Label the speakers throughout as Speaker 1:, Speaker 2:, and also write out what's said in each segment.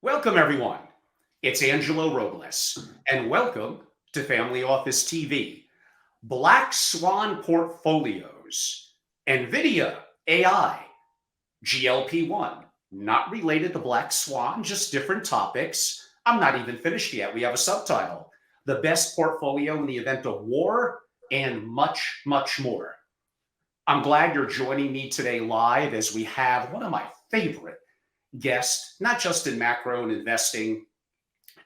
Speaker 1: Welcome, everyone. It's Angelo Robles, and welcome to Family Office TV. Black Swan portfolios, Nvidia AI, GLP-1, not related to Black Swan, just different topics. I'm not even finished yet. We have a subtitle, The Best Portfolio in the Event of War, and much, much more. I'm glad you're joining me today live as we have one of my favorite guests, not just in macro and investing,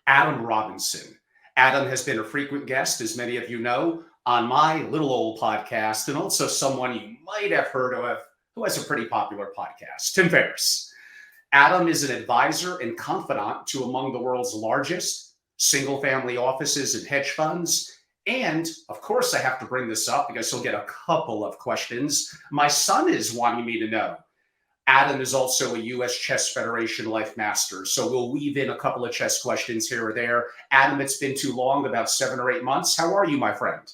Speaker 1: Adam Robinson. Adam has been a frequent guest, as many of you know, on my little old podcast, and also someone you might have heard of who has a pretty popular podcast, Tim Ferriss. Adam is an advisor and confidant to among the world's largest single-family offices and hedge funds. And of course, I have to bring this up because he'll get a couple of questions. My son is wanting me to know. Adam is also a U.S. Chess Federation Life Master, so we'll weave in a couple of chess questions here or there. Adam, it's been too long, about 7 or 8 months. How are you, my friend?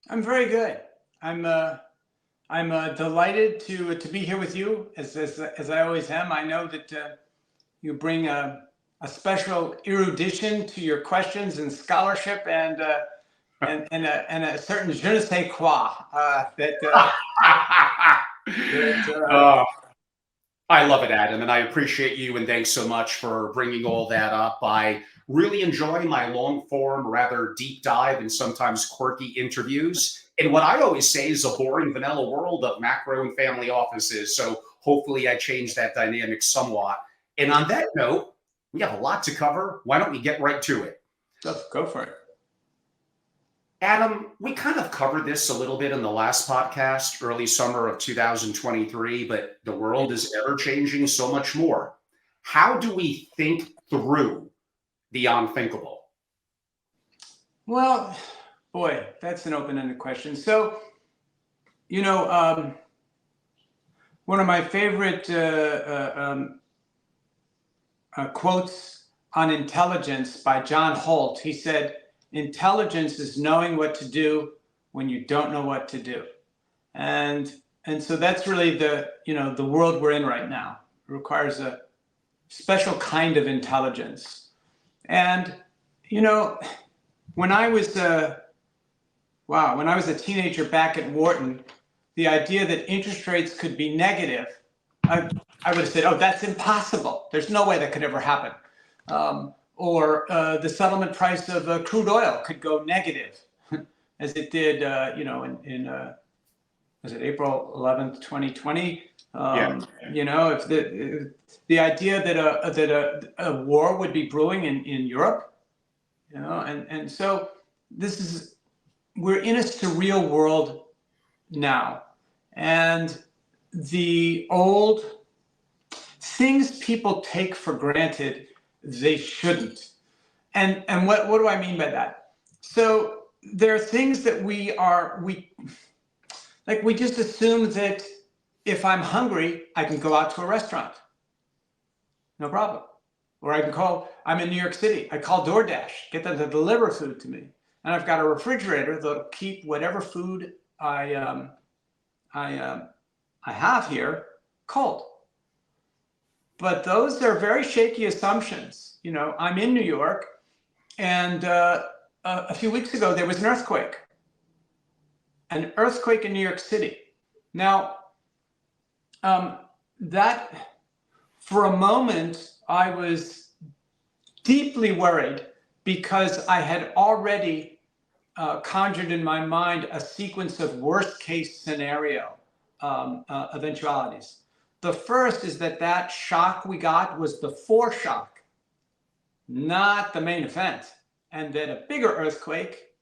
Speaker 2: I'm very good. I'm delighted to be here with you, as I always am. I know that you bring a special erudition to your questions and scholarship, and a certain je ne sais quoi
Speaker 1: I love it, Adam, and I appreciate you, and thanks so much for bringing all that up. I really enjoy my long-form, rather deep dive and sometimes quirky interviews in what I always say is a boring vanilla world of macro and family offices. So hopefully I change that dynamic somewhat. And on that note, we have a lot to cover. Why don't we get right to it?
Speaker 2: Go for it.
Speaker 1: Adam, we kind of covered this a little bit in the last podcast, early summer of 2023, but the world is ever changing so much more. How do we think through the unthinkable?
Speaker 2: Well, boy, that's an open-ended question. So, one of my favorite quotes on intelligence by John Holt, he said, "Intelligence is knowing what to do when you don't know what to do." And so that's really the world we're in right now. It requires a special kind of intelligence. And, when I was a teenager back at Wharton, the idea that interest rates could be negative, I would have said, oh, that's impossible. There's no way that could ever happen. Or the settlement price of crude oil could go negative, as it did, was it April 11th, 2020? If the idea that a war would be brewing in Europe, and so we're in a surreal world now, and the old things people take for granted, they shouldn't. And what do I mean by that? So there are things that we just assume that if I'm hungry, I can go out to a restaurant. No problem. Or I'm in New York City. I call DoorDash, get them to deliver food to me. And I've got a refrigerator that'll keep whatever food I have here cold. But those are very shaky assumptions. I'm in New York, and a few weeks ago, there was an earthquake in New York City. Now, that for a moment, I was deeply worried because I had already conjured in my mind a sequence of worst case scenario eventualities. The first is that shock we got was the foreshock, not the main event, and that a bigger earthquake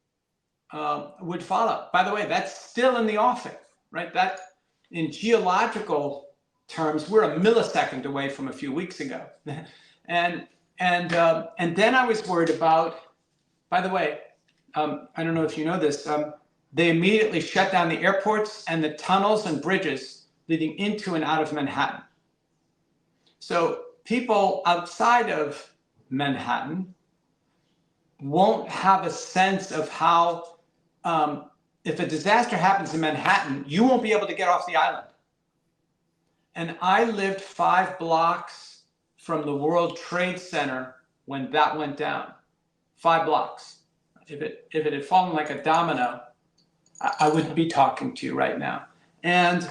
Speaker 2: would follow. By the way, that's still in the offing, right? That in geological terms, we're a millisecond away from a few weeks ago. And then I was worried about, by the way, I don't know if you know this, they immediately shut down the airports and the tunnels and bridges leading into and out of Manhattan. So people outside of Manhattan won't have a sense of how if a disaster happens in Manhattan, you won't be able to get off the island. And I lived 5 blocks from the World Trade Center when that went down. 5 blocks. If it had fallen like a domino, I wouldn't be talking to you right now. And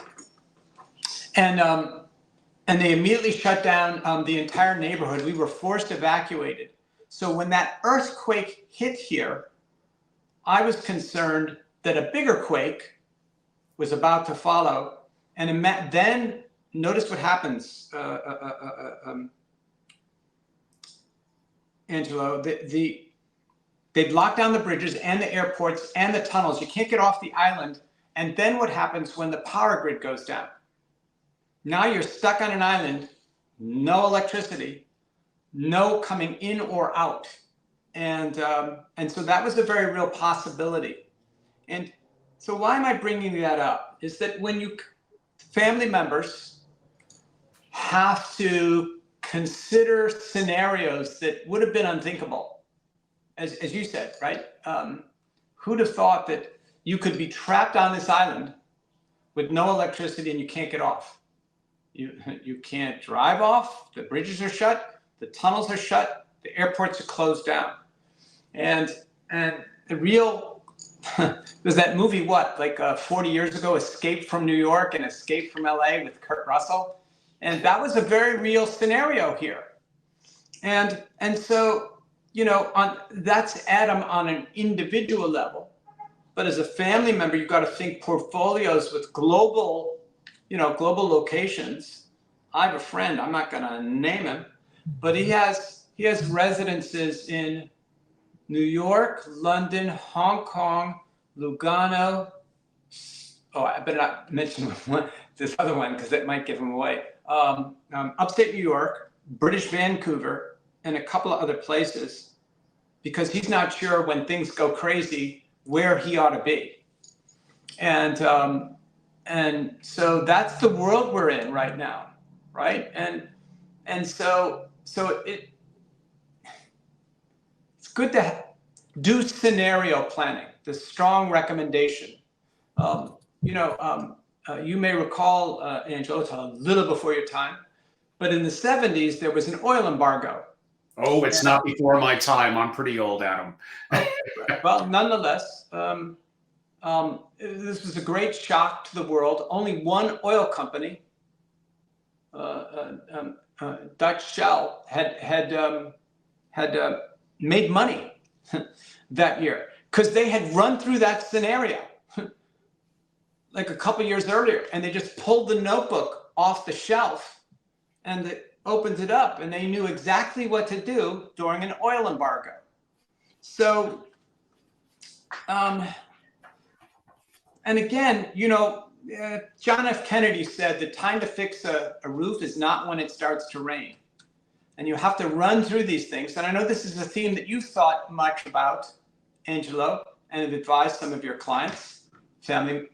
Speaker 2: they immediately shut down the entire neighborhood. We were forced evacuated. So when that earthquake hit here, I was concerned that a bigger quake was about to follow. And then notice what happens, Angelo. They'd lock down the bridges and the airports and the tunnels. You can't get off the island. And then what happens when the power grid goes down? Now you're stuck on an island, no electricity, no coming in or out. And so that was a very real possibility. And so why am I bringing that up? Is that when family members have to consider scenarios that would have been unthinkable, as you said, right? Who'd have thought that you could be trapped on this island with no electricity and you can't get off? You can't drive off, the bridges are shut, the tunnels are shut, the airports are closed down. And the real, there's that movie, 40 years ago, Escape from New York and Escape from LA with Kurt Russell. And that was a very real scenario here. And so, that's Adam on an individual level. But as a family member, you've got to think portfolios with global locations. I have a friend, I'm not going to name him, but he has residences in New York, London, Hong Kong, Lugano. Oh, I better not mention this other one because that might give him away. Upstate New York, British Vancouver, and a couple of other places, because he's not sure when things go crazy where he ought to be. And so that's the world we're in right now, right? And so it's good to do scenario planning. The strong recommendation. You may recall, Angelo, it's a little before your time, but in the 70s there was an oil embargo.
Speaker 1: Oh, it's not before my time. I'm pretty old, Adam.
Speaker 2: Well, nonetheless, this was a great shock to the world. Only one oil company, Dutch Shell, had made money that year because they had run through that scenario like a couple years earlier, and they just pulled the notebook off the shelf and they opened it up, and they knew exactly what to do during an oil embargo. So, and again, John F. Kennedy said the time to fix a roof is not when it starts to rain. And you have to run through these things. And I know this is a theme that you've thought much about, Angelo, and have advised some of your clients, family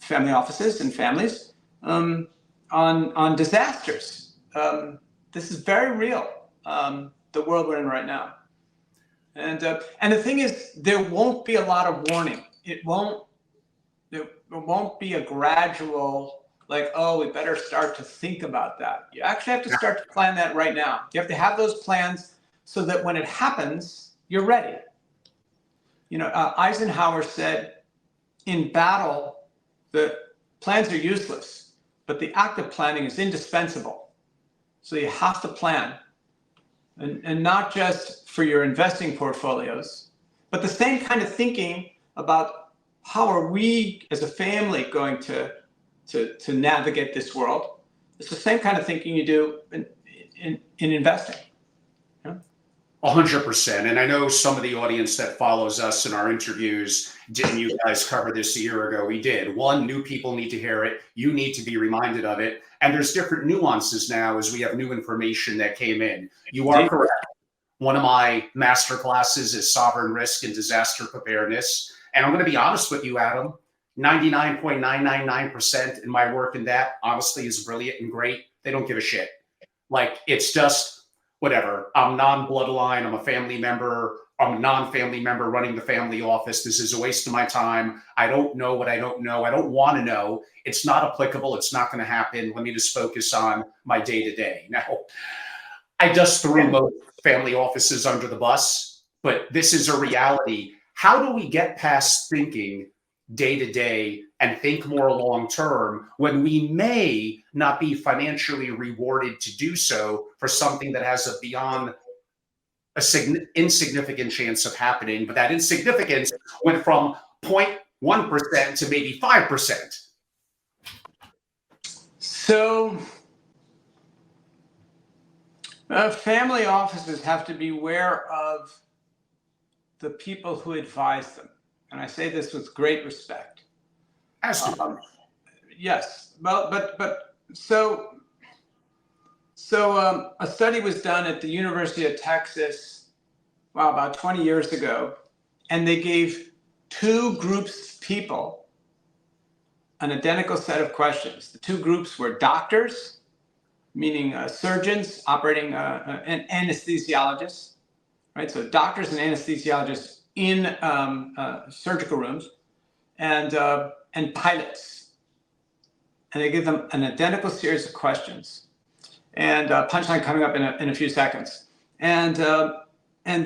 Speaker 2: offices and families, on disasters. This is very real, the world we're in right now. And the thing is, there won't be a lot of warning. There won't be a gradual, we better start to think about that. You actually have to start to plan that right now. You have to have those plans so that when it happens, you're ready. Eisenhower said, in battle, the plans are useless, but the act of planning is indispensable. So you have to plan, and not just for your investing portfolios, but the same kind of thinking about how are we as a family going to navigate this world. It's the same kind of thinking you do in investing.
Speaker 1: 100%. And I know some of the audience that follows us in our interviews, didn't you guys cover this a year ago? We did. One, new people need to hear it. You need to be reminded of it. And there's different nuances now as we have new information that came in. You are correct. One of my master classes is sovereign risk and disaster preparedness. And I'm going to be honest with you, Adam, 99.999% in my work in that, honestly, is brilliant and great. They don't give a shit. It's just, whatever. I'm non-bloodline. I'm a family member. I'm a non-family member running the family office. This is a waste of my time. I don't know what I don't know. I don't want to know. It's not applicable. It's not going to happen. Let me just focus on my day-to-day. Now, I just threw most family offices under the bus, but this is a reality. How do we get past thinking day to day and think more long term when we may not be financially rewarded to do so for something that has a beyond insignificant chance of happening, but that insignificance went from 0.1% to maybe 5%?
Speaker 2: So family offices have to beware of the people who advise them. And I say this with great respect. Yes, but so a study was done at the University of Texas, about 20 years ago, and they gave two groups of people an identical set of questions. The two groups were doctors, meaning surgeons operating and anesthesiologists, right? So doctors and anesthesiologists in surgical rooms, and pilots. And they give them an identical series of questions. And punchline coming up in a few seconds. And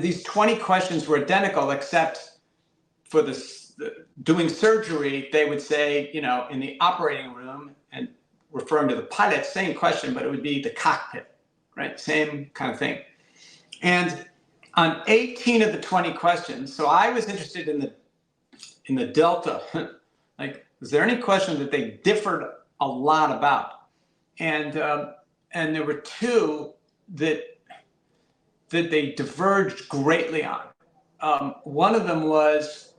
Speaker 2: these 20 questions were identical, except for doing surgery, they would say, in the operating room, and referring to the pilot, same question, but it would be the cockpit, right? Same kind of thing. And on 18 of the 20 questions, so I was interested in the delta. Like, was there any question that they differed a lot about? And there were two that they diverged greatly on. One of them was,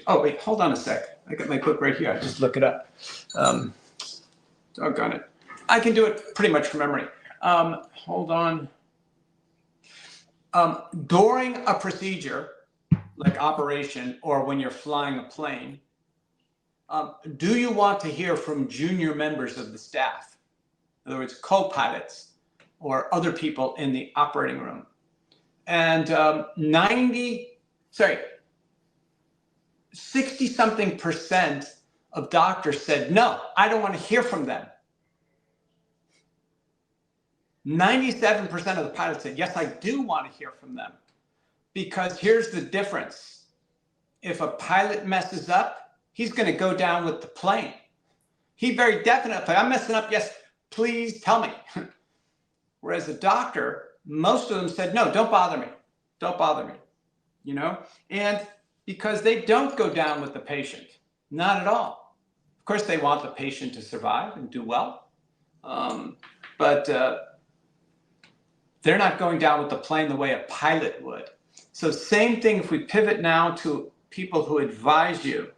Speaker 2: oh wait, hold on a sec. I got my book right here. I just look it up. Doggone it. I can do it pretty much from memory. Hold on. During a procedure, like operation, or when you're flying a plane, do you want to hear from junior members of the staff? In other words, co-pilots or other people in the operating room? And 60-something% of doctors said, no, I don't want to hear from them. 97% of the pilots said, yes, I do want to hear from them. Because here's the difference. If a pilot messes up, he's going to go down with the plane. He very definitely, I'm messing up, yes, please tell me. Whereas a doctor, most of them said, no, don't bother me. Don't bother me. And because they don't go down with the patient, not at all. Of course, they want the patient to survive and do well. But they're not going down with the plane the way a pilot would. So same thing if we pivot now to people who advise you.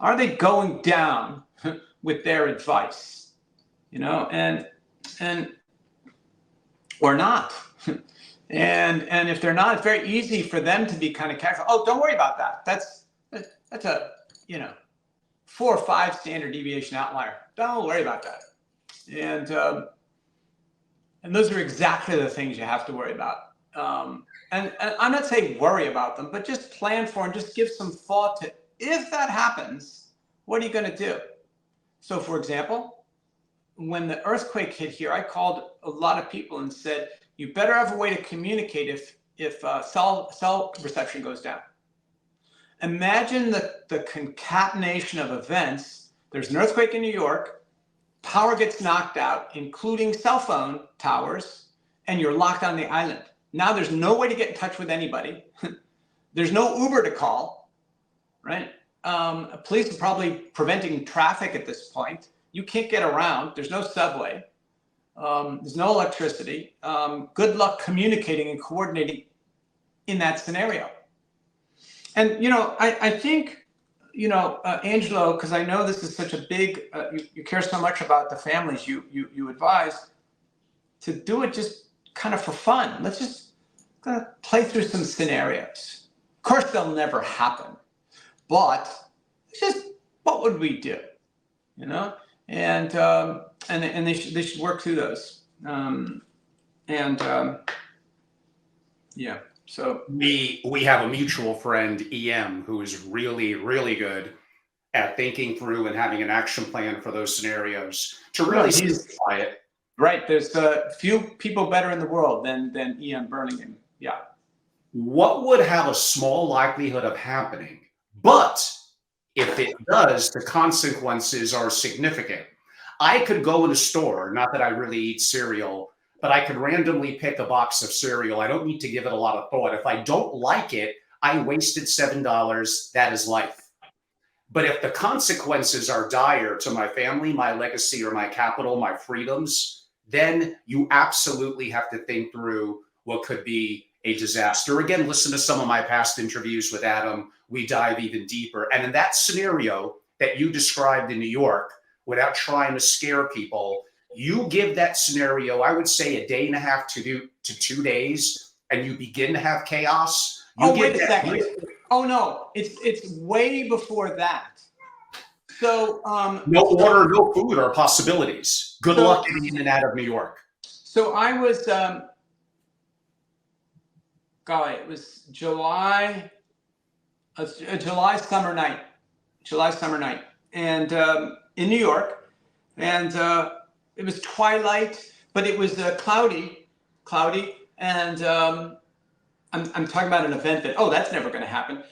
Speaker 2: Are they going down with their advice? And or not? And if they're not, it's very easy for them to be kind of casual. Oh, don't worry about that. That's a 4 or 5 standard deviation outlier. Don't worry about that. And those are exactly the things you have to worry about. And I'm not saying worry about them, but just plan for and just give some thought to, if that happens, what are you going to do? So, for example, when the earthquake hit here, I called a lot of people and said, you better have a way to communicate if cell reception goes down. Imagine the concatenation of events. There's an earthquake in New York. Power gets knocked out, including cell phone towers, and you're locked on the island. Now there's no way to get in touch with anybody. There's no Uber to call, right? Police are probably preventing traffic at this point. You can't get around. There's no subway. There's no electricity. Good luck communicating and coordinating in that scenario. And, I think, Angelo, because I know this is such a big, you care so much about the families you advise, to do it just kind of for fun. Let's just play through some scenarios. Of course, they'll never happen, but it's just, what would we do? And they should work through those. Yeah. So
Speaker 1: We have a mutual friend, EM, who is really, really good at thinking through and having an action plan for those scenarios to
Speaker 2: no,
Speaker 1: really
Speaker 2: he's
Speaker 1: simplify it.
Speaker 2: right. There's a few people better in the world than Ian Birmingham. Yeah.
Speaker 1: What would have a small likelihood of happening, but if it does, the consequences are significant. I could go in a store, not that I really eat cereal, but I could randomly pick a box of cereal. I don't need to give it a lot of thought. If I don't like it, I wasted $7. That is life. But if the consequences are dire to my family, my legacy, or my capital, my freedoms, then you absolutely have to think through what could be a disaster. Again, listen to some of my past interviews with Adam. We dive even deeper. And in that scenario that you described in New York, without trying to scare people, you give that scenario, I would say, a day and a half to 2 days, and you begin to have chaos. You
Speaker 2: Oh,
Speaker 1: give
Speaker 2: wait a
Speaker 1: that
Speaker 2: second. Oh no, it's way before that. So
Speaker 1: no water, no food are possibilities. Good
Speaker 2: So-
Speaker 1: luck getting in and out of New York.
Speaker 2: so I was golly, it was July, a July summer night, and in New York, and it was twilight, but it was cloudy, and I'm talking about an event that that's never going to happen.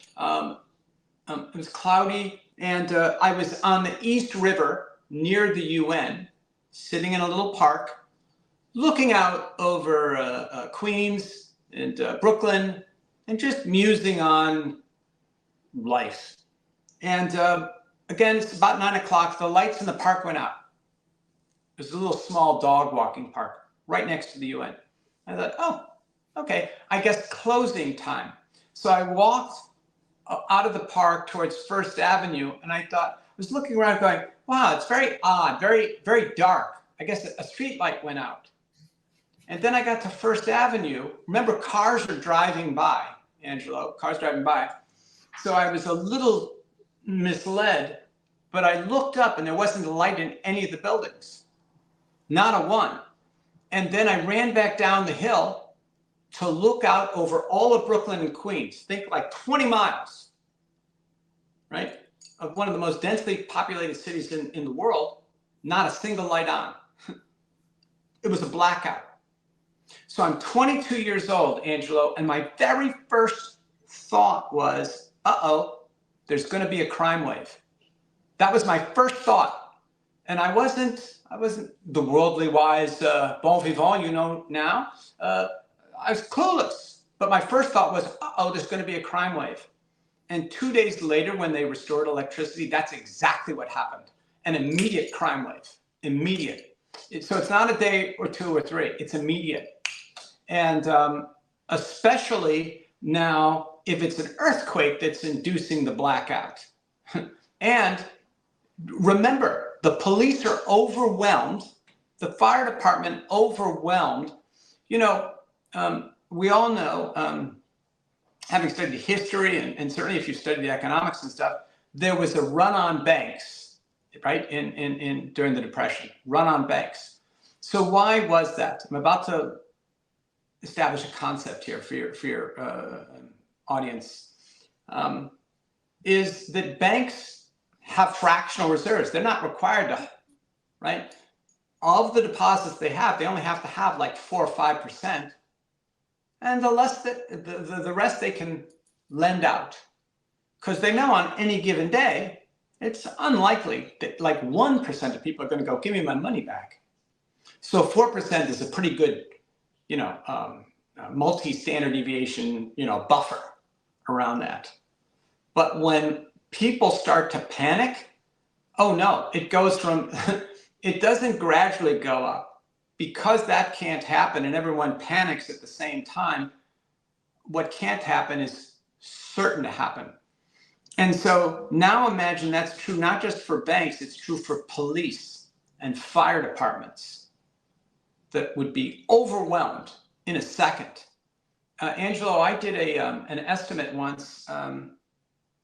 Speaker 2: It was cloudy, and I was on the East River near the UN, sitting in a little park, looking out over Queens and Brooklyn, and just musing on life. And again, it's about 9 o'clock. The lights in the park went out. There's a little small dog walking park right next to the UN. I thought, oh, okay, I guess closing time. So I walked out of the park towards First Avenue, and I was looking around going, wow, it's very odd, very, very dark. I guess a street light went out. And then I got to First Avenue. Remember, cars are driving by, Angelo, cars driving by. So I was a little misled, but I looked up and there wasn't a light in any of the buildings, not a one. And then I ran back down the hill to look out over all of Brooklyn and Queens. Think like 20 miles, right? Of one of the most densely populated cities in the world, not a single light on. It was a blackout. So I'm 22 years old, Angelo, and my very first thought was, there's going to be a crime wave. That was my first thought. And I wasn't the worldly wise bon vivant, now. I was clueless. But my first thought was, there's going to be a crime wave. And 2 days later, when they restored electricity, that's exactly what happened. An immediate crime wave. Immediate. So it's not a day or two or three. It's immediate. And especially now, if it's an earthquake that's inducing the blackout. And remember, the police are overwhelmed, the fire department overwhelmed. We all know, having studied history and certainly if you study the economics and stuff, there was a run on banks, right? In during the Depression, run on banks. So why was that? I'm about to establish a concept here for your audience. Is that banks have fractional reserves. They're not required to, right? Of the deposits they only have to have like 4 or 5%. And the rest they can lend out. Because they know on any given day, it's unlikely that like 1% of people are going to go, give me my money back. So 4% is a pretty good, multi-standard deviation, buffer around that. But when people start to panic, oh no, it goes from, it doesn't gradually go up. Because that can't happen and everyone panics at the same time, what can't happen is certain to happen. And so now imagine that's true not just for banks, it's true for police and fire departments that would be overwhelmed in a second. Angelo, I did an estimate once. Often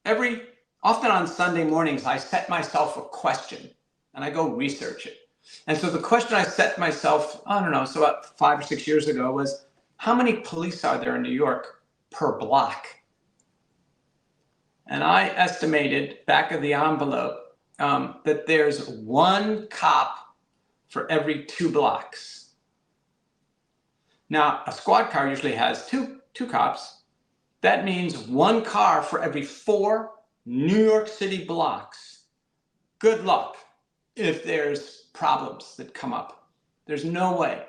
Speaker 2: on Sunday mornings, I set myself a question and I go research it. And so the question I set myself, so about 5 or 6 years ago was, how many police are there in New York per block? And I estimated back of the envelope that there's one cop for every 2 blocks. Now, a squad car usually has two cops. That means 1 car for every 4 New York City blocks. Good luck if there's problems that come up. There's no way.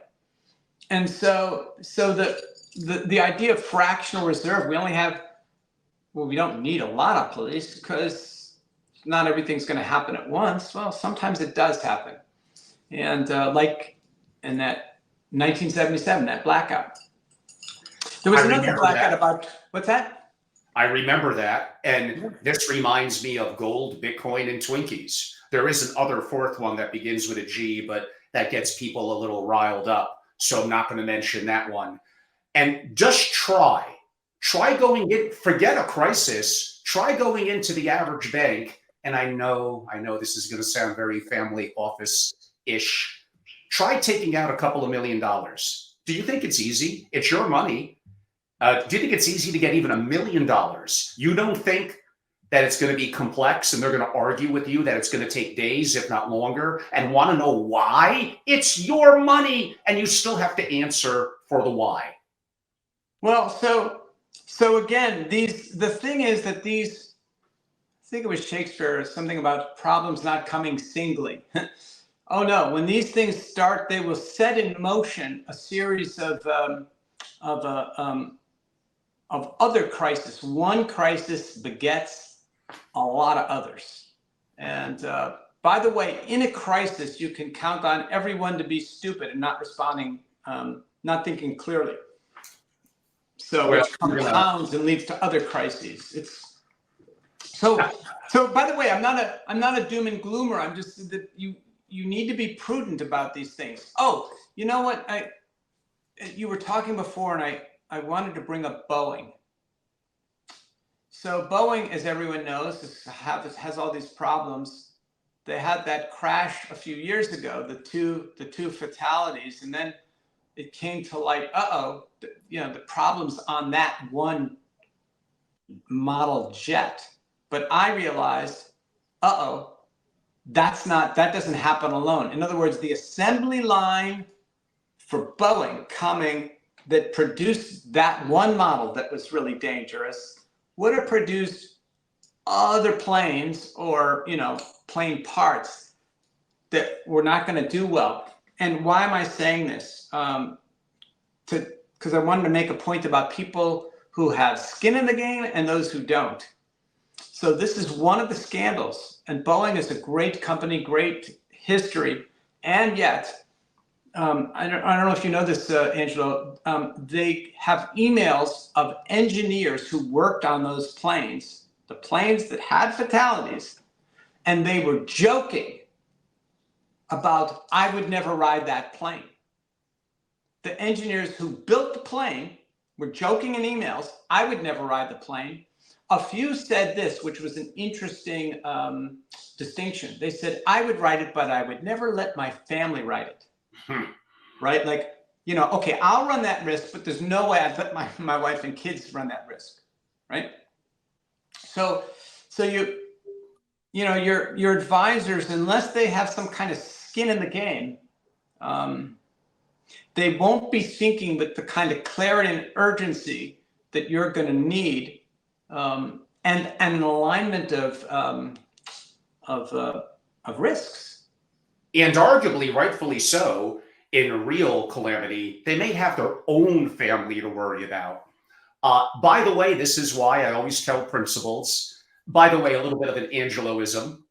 Speaker 2: And so the idea of fractional reserve, we only have, well, we don't need a lot of police because not everything's going to happen at once. Well, sometimes it does happen. And like in that 1977, that blackout. There was another blackout about, what's that?
Speaker 1: I remember that. And this reminds me of gold, Bitcoin, and Twinkies. There is another fourth one that begins with a G, but that gets people a little riled up. So I'm not going to mention that one. And just try going in, forget a crisis, try going into the average bank. And I know this is going to sound very family office-ish. Try taking out a couple of $1 million. Do you think it's easy? It's your money. Do you think it's easy to get even $1 million? You don't think that it's going to be complex and they're going to argue with you that it's going to take days, if not longer, and want to know why? It's your money, and you still have to answer for the why.
Speaker 2: Well, so again, the thing is that these, I think it was Shakespeare, something about problems not coming singly. Oh no, when these things start, they will set in motion a series of other crises. One crisis begets a lot of others. And by the way, in a crisis, you can count on everyone to be stupid and not responding, not thinking clearly. So which compounds and leads to other crises. It's so. By the way, I'm not a doom and gloomer. I'm just that you need to be prudent about these things. Oh, you know what? You were talking before, and I wanted to bring up Boeing. So Boeing, as everyone knows, has all these problems. They had that crash a few years ago, the two fatalities, and then it came to light, the problems on that one model jet. But I realized, that doesn't happen alone. In other words, the assembly line for Boeing that produced that one model that was really dangerous would have produced other planes or, plane parts that were not going to do well. And why am I saying this? Because I wanted to make a point about people who have skin in the game and those who don't. So this is one of the scandals. And Boeing is a great company, great history. And yet, I don't know if you know this, Angelo, they have emails of engineers who worked on those planes, the planes that had fatalities, and they were joking about, I would never ride that plane. The engineers who built the plane were joking in emails, I would never ride the plane. A few said this, which was an interesting distinction. They said, I would ride it, but I would never let my family ride it. Right? Like, okay, I'll run that risk, but there's no way I'd let my wife and kids run that risk. Right? So your advisors, unless they have some kind of skin in the game, they won't be thinking with the kind of clarity and urgency that you're going to need, and an alignment of risks.
Speaker 1: And arguably, rightfully so, in a real calamity, they may have their own family to worry about. By the way, this is why I always tell principals, by the way, a little bit of an Angeloism.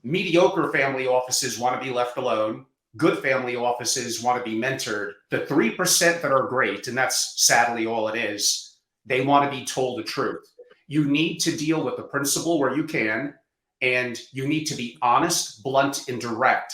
Speaker 1: Mediocre family offices want to be left alone. Good family offices want to be mentored. The 3% that are great, and that's sadly all it is, they want to be told the truth. You need to deal with the principal where you can, and you need to be honest, blunt, and direct.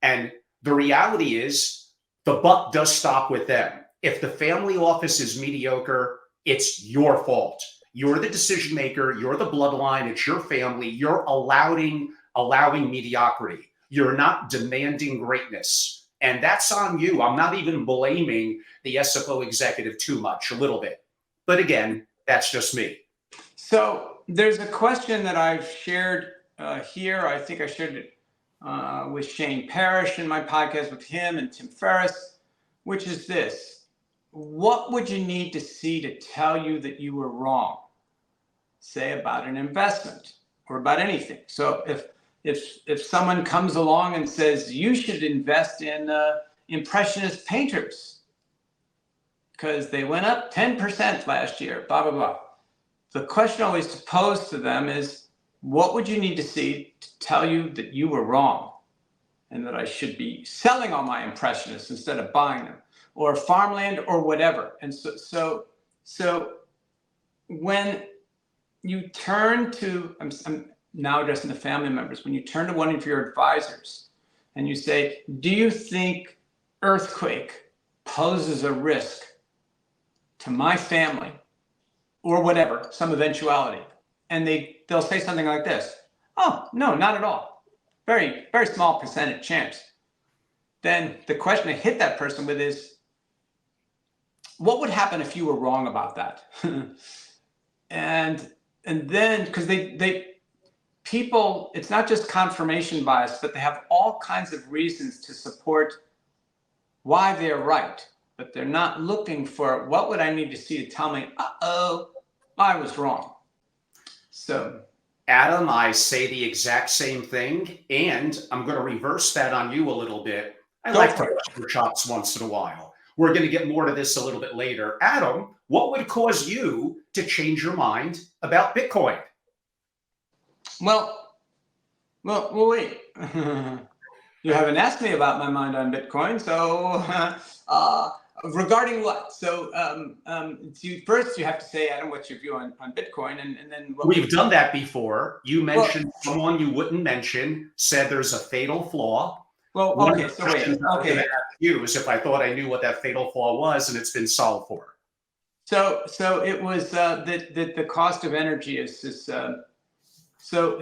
Speaker 1: And the reality is the buck does stop with them. If the family office is mediocre, it's your fault. You're the decision maker. You're the bloodline. It's your family. You're allowing mediocrity. You're not demanding greatness. And that's on you. I'm not even blaming the SFO executive too much, a little bit. But again, that's just me.
Speaker 2: So there's a question that I've shared here. I think I shared it with Shane Parrish in my podcast with him and Tim Ferriss, which is this: what would you need to see to tell you that you were wrong? Say about an investment or about anything. So if someone comes along and says you should invest in impressionist painters because they went up 10% last year, blah blah blah. The question always to pose to them is, what would you need to see to tell you that you were wrong and that I should be selling all my impressionists instead of buying them, or farmland or whatever? And so when you turn to, I'm now addressing the family members, when you turn to one of your advisors and you say, do you think earthquake poses a risk to my family or whatever, some eventuality? And they'll say something like this: oh, no, not at all. Very, very small percentage chance. Then the question to hit that person with is, what would happen if you were wrong about that? And then, because people, it's not just confirmation bias, but they have all kinds of reasons to support why they're right, but they're not looking for what would I need to see to tell me, uh-oh, I was wrong. So,
Speaker 1: Adam, I say the exact same thing, and I'm going to reverse that on you a little bit. I like to bust your chops once in a while. We're going to get more to this a little bit later. Adam, what would cause you to change your mind about Bitcoin?
Speaker 2: Well, wait. You haven't asked me about my mind on Bitcoin, so regarding what? So first you have to say, Adam, what's your view on Bitcoin, and then
Speaker 1: we've done that before. You mentioned someone you wouldn't mention, said there's a fatal flaw.
Speaker 2: Well, okay, so wait. Okay.
Speaker 1: You is if I thought I knew what that fatal flaw was, and it's been solved for.
Speaker 2: So it was that the cost of energy is this. So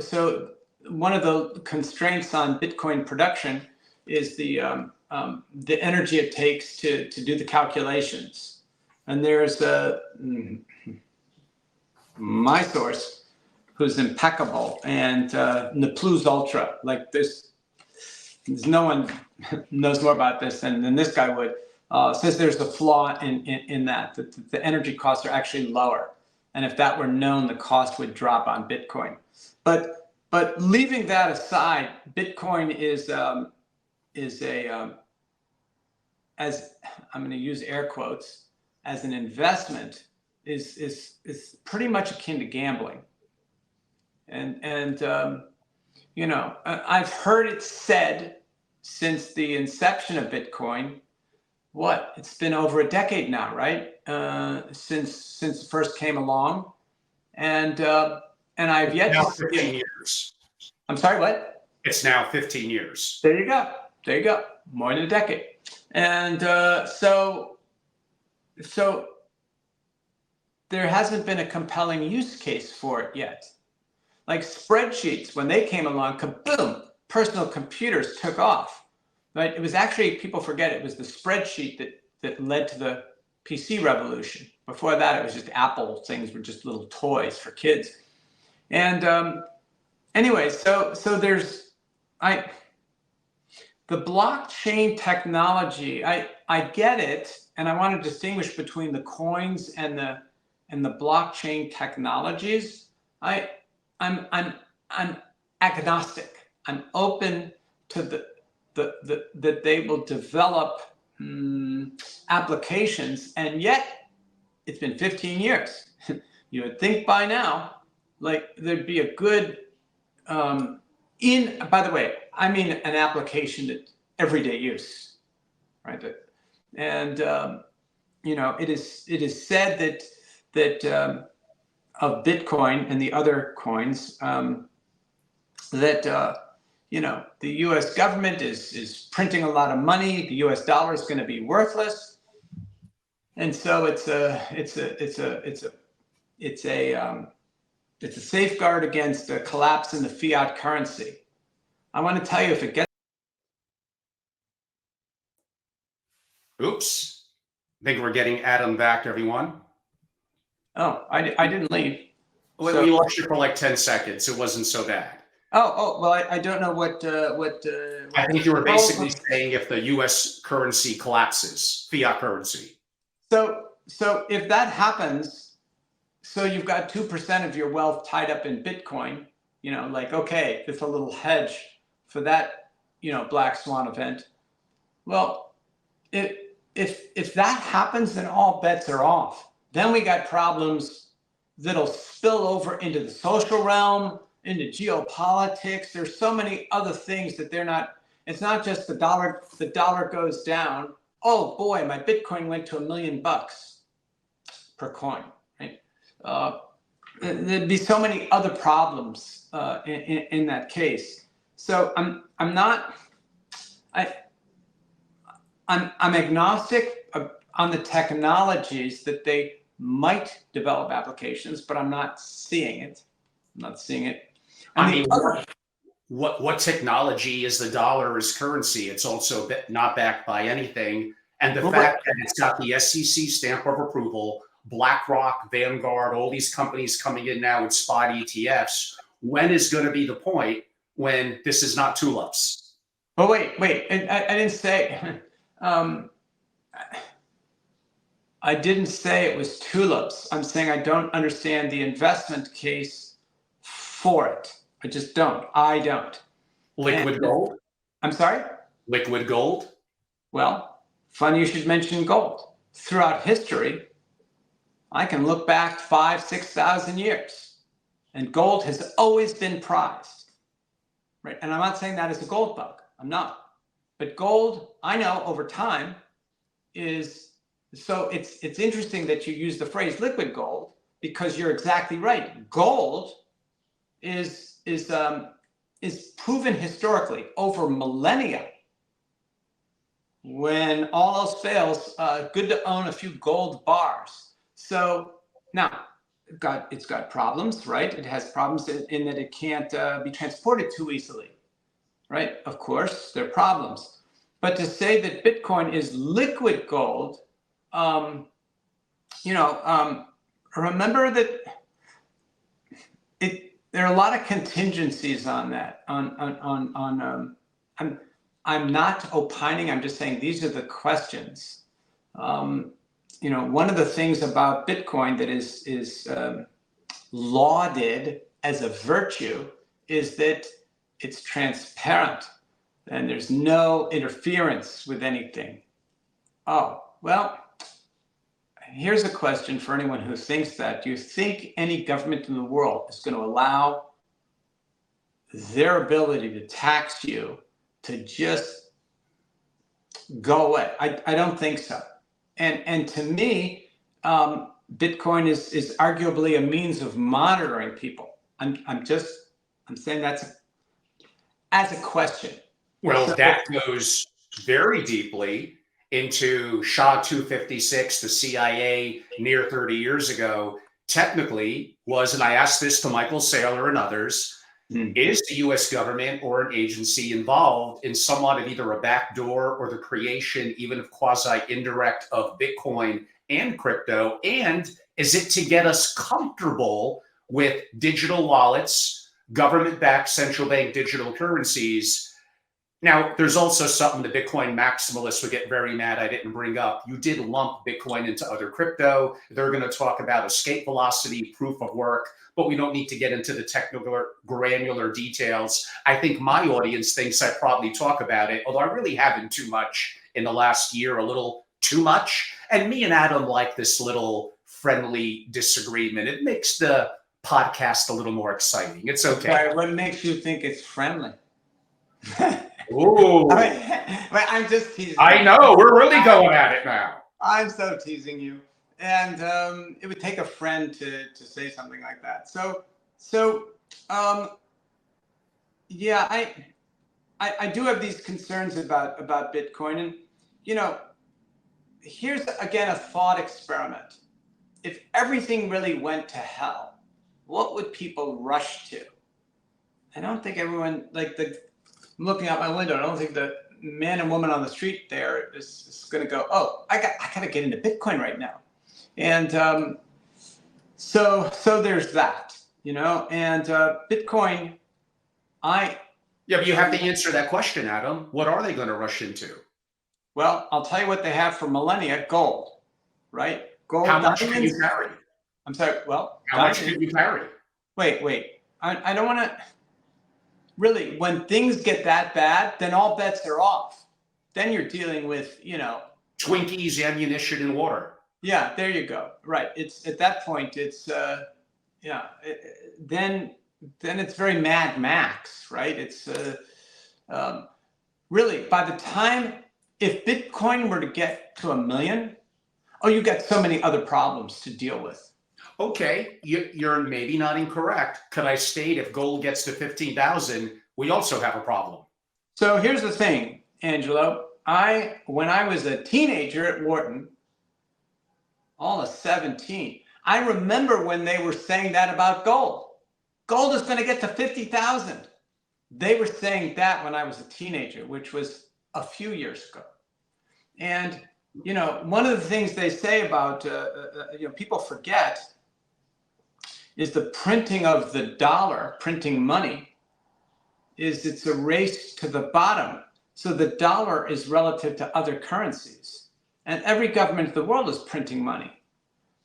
Speaker 2: one of the constraints on Bitcoin production is the energy it takes to do the calculations. And there's my source, who's impeccable, and Naplouse Ultra. Like there's no one knows more about this than this guy would. Says there's a flaw in that the energy costs are actually lower, and if that were known, the cost would drop on Bitcoin. But leaving that aside, Bitcoin is a as I'm going to use air quotes, as an investment is pretty much akin to gambling. And you know, I've heard it said since the inception of Bitcoin. What, it's been over a decade now, right? Since it first came along, and I've yet
Speaker 1: now
Speaker 2: to
Speaker 1: 15 years.
Speaker 2: I'm sorry, what?
Speaker 1: It's now 15 years.
Speaker 2: There you go. More than a decade. And so there hasn't been a compelling use case for it yet. Like spreadsheets, when they came along, kaboom, personal computers took off. Right? It was actually, people forget, it was the spreadsheet that led to the PC revolution. Before that, it was just Apple things were just little toys for kids. And anyway, so there's the blockchain technology. I get it, and I want to distinguish between the coins and the blockchain technologies. I'm agnostic. I'm open to that they will develop applications, and yet it's been 15 years. You would think by now, like there'd be a good by the way, I mean an application that everyday use, right? And you know, it is said that of Bitcoin and the other coins that you know, the U.S. government is printing a lot of money. The U.S. dollar is going to be worthless, and so it's a safeguard against a collapse in the fiat currency. I want to tell you, if it gets
Speaker 1: Oops. I think we're getting Adam back, everyone.
Speaker 2: Oh, I didn't leave.
Speaker 1: So, we lost you for like 10 seconds. It wasn't so bad.
Speaker 2: Well, I don't know what
Speaker 1: I think you were basically saying if the U.S. currency collapses, fiat currency.
Speaker 2: So if that happens, so you've got 2% of your wealth tied up in Bitcoin, like, okay, it's a little hedge for that, black swan event. Well, if that happens, then all bets are off. Then we got problems that'll spill over into the social realm, into geopolitics. There's so many other things that it's not just the dollar goes down. Oh boy, my Bitcoin went to $1 million per coin, right? There'd be so many other problems in that case. So I'm agnostic on the technologies that they might develop applications, but I'm not seeing it.
Speaker 1: What technology is the dollar as currency? It's also not backed by anything. And the fact that it's got the SEC stamp of approval, BlackRock, Vanguard, all these companies coming in now with spot ETFs, when is going to be the point when this is not tulips?
Speaker 2: But wait, I didn't say... I didn't say it was tulips. I'm saying I don't understand the investment case for it. I just don't. I don't.
Speaker 1: Liquid gold?
Speaker 2: I'm sorry?
Speaker 1: Liquid gold?
Speaker 2: Well, funny you should mention gold. Throughout history, I can look back 5,000, 6,000 years, and gold has always been prized, right? And I'm not saying that as a gold bug. I'm not. But gold, I know over time is... So it's interesting that you use the phrase liquid gold, because you're exactly right. Gold is proven historically over millennia. When all else fails, good to own a few gold bars. So now it's got problems, right? It has problems in that it can't be transported too easily, right? Of course, there are problems. But to say that Bitcoin is liquid gold, remember that there are a lot of contingencies on that. I'm not opining. I'm just saying these are the questions. One of the things about Bitcoin that is lauded as a virtue is that it's transparent and there's no interference with anything. Oh, well. Here's a question for anyone who thinks that. Do you think any government in the world is going to allow their ability to tax you to just go away? I don't think so. And to me, Bitcoin is arguably a means of monitoring people. I'm saying that's as a question.
Speaker 1: Well, that goes very deeply into SHA 256, the CIA near 30 years ago, technically was, and I asked this to Michael Saylor and others, is the US government or an agency involved in somewhat of either a backdoor or the creation, even of quasi-indirect, of Bitcoin and crypto? And is it to get us comfortable with digital wallets, government-backed central bank digital currencies? Now, there's also something the Bitcoin maximalists would get very mad I didn't bring up. You did lump Bitcoin into other crypto. They're going to talk about escape velocity, proof of work, but we don't need to get into the technical granular details. I think my audience thinks I probably talk about it, although I really haven't too much in the last year, a little too much. And me and Adam like this little friendly disagreement. It makes the podcast a little more exciting. It's okay.
Speaker 2: Sorry, what makes you think it's friendly?
Speaker 1: Ooh.
Speaker 2: I'm just teasing.
Speaker 1: I know. We're really going at it now.
Speaker 2: I'm so teasing you. And it would take a friend to say something like that. Yeah, I do have these concerns about Bitcoin. And, here's, again, a thought experiment. If everything really went to hell, what would people rush to? I don't think everyone, I'm looking out my window. I don't think that man and woman on the street there is going to go, oh, I got to get into Bitcoin right now. And so there's that, and Bitcoin,
Speaker 1: Yeah, but you have to answer that question, Adam. What are they going to rush into?
Speaker 2: Well, I'll tell you what they have for millennia: gold, right? Gold.
Speaker 1: How much can you carry?
Speaker 2: I'm sorry. Well,
Speaker 1: how much can you carry?
Speaker 2: Wait. I don't want to. Really, when things get that bad, then all bets are off. Then you're dealing with,
Speaker 1: Twinkies, ammunition, and water.
Speaker 2: Yeah, there you go. Right. It's at that point. It's then it's very Mad Max, right? It's really, by the time, if Bitcoin were to get to 1 million, you got so many other problems to deal with.
Speaker 1: Okay, you're maybe not incorrect. Could I state if gold gets to 15,000, we also have a problem?
Speaker 2: So here's the thing, Angelo. When I was a teenager at Wharton, all of 17, I remember when they were saying that about gold. Gold is going to get to 50,000. They were saying that when I was a teenager, which was a few years ago. And, one of the things they say about, people forget, is the printing of the dollar, printing money, it's a race to the bottom. So the dollar is relative to other currencies. And every government in the world is printing money.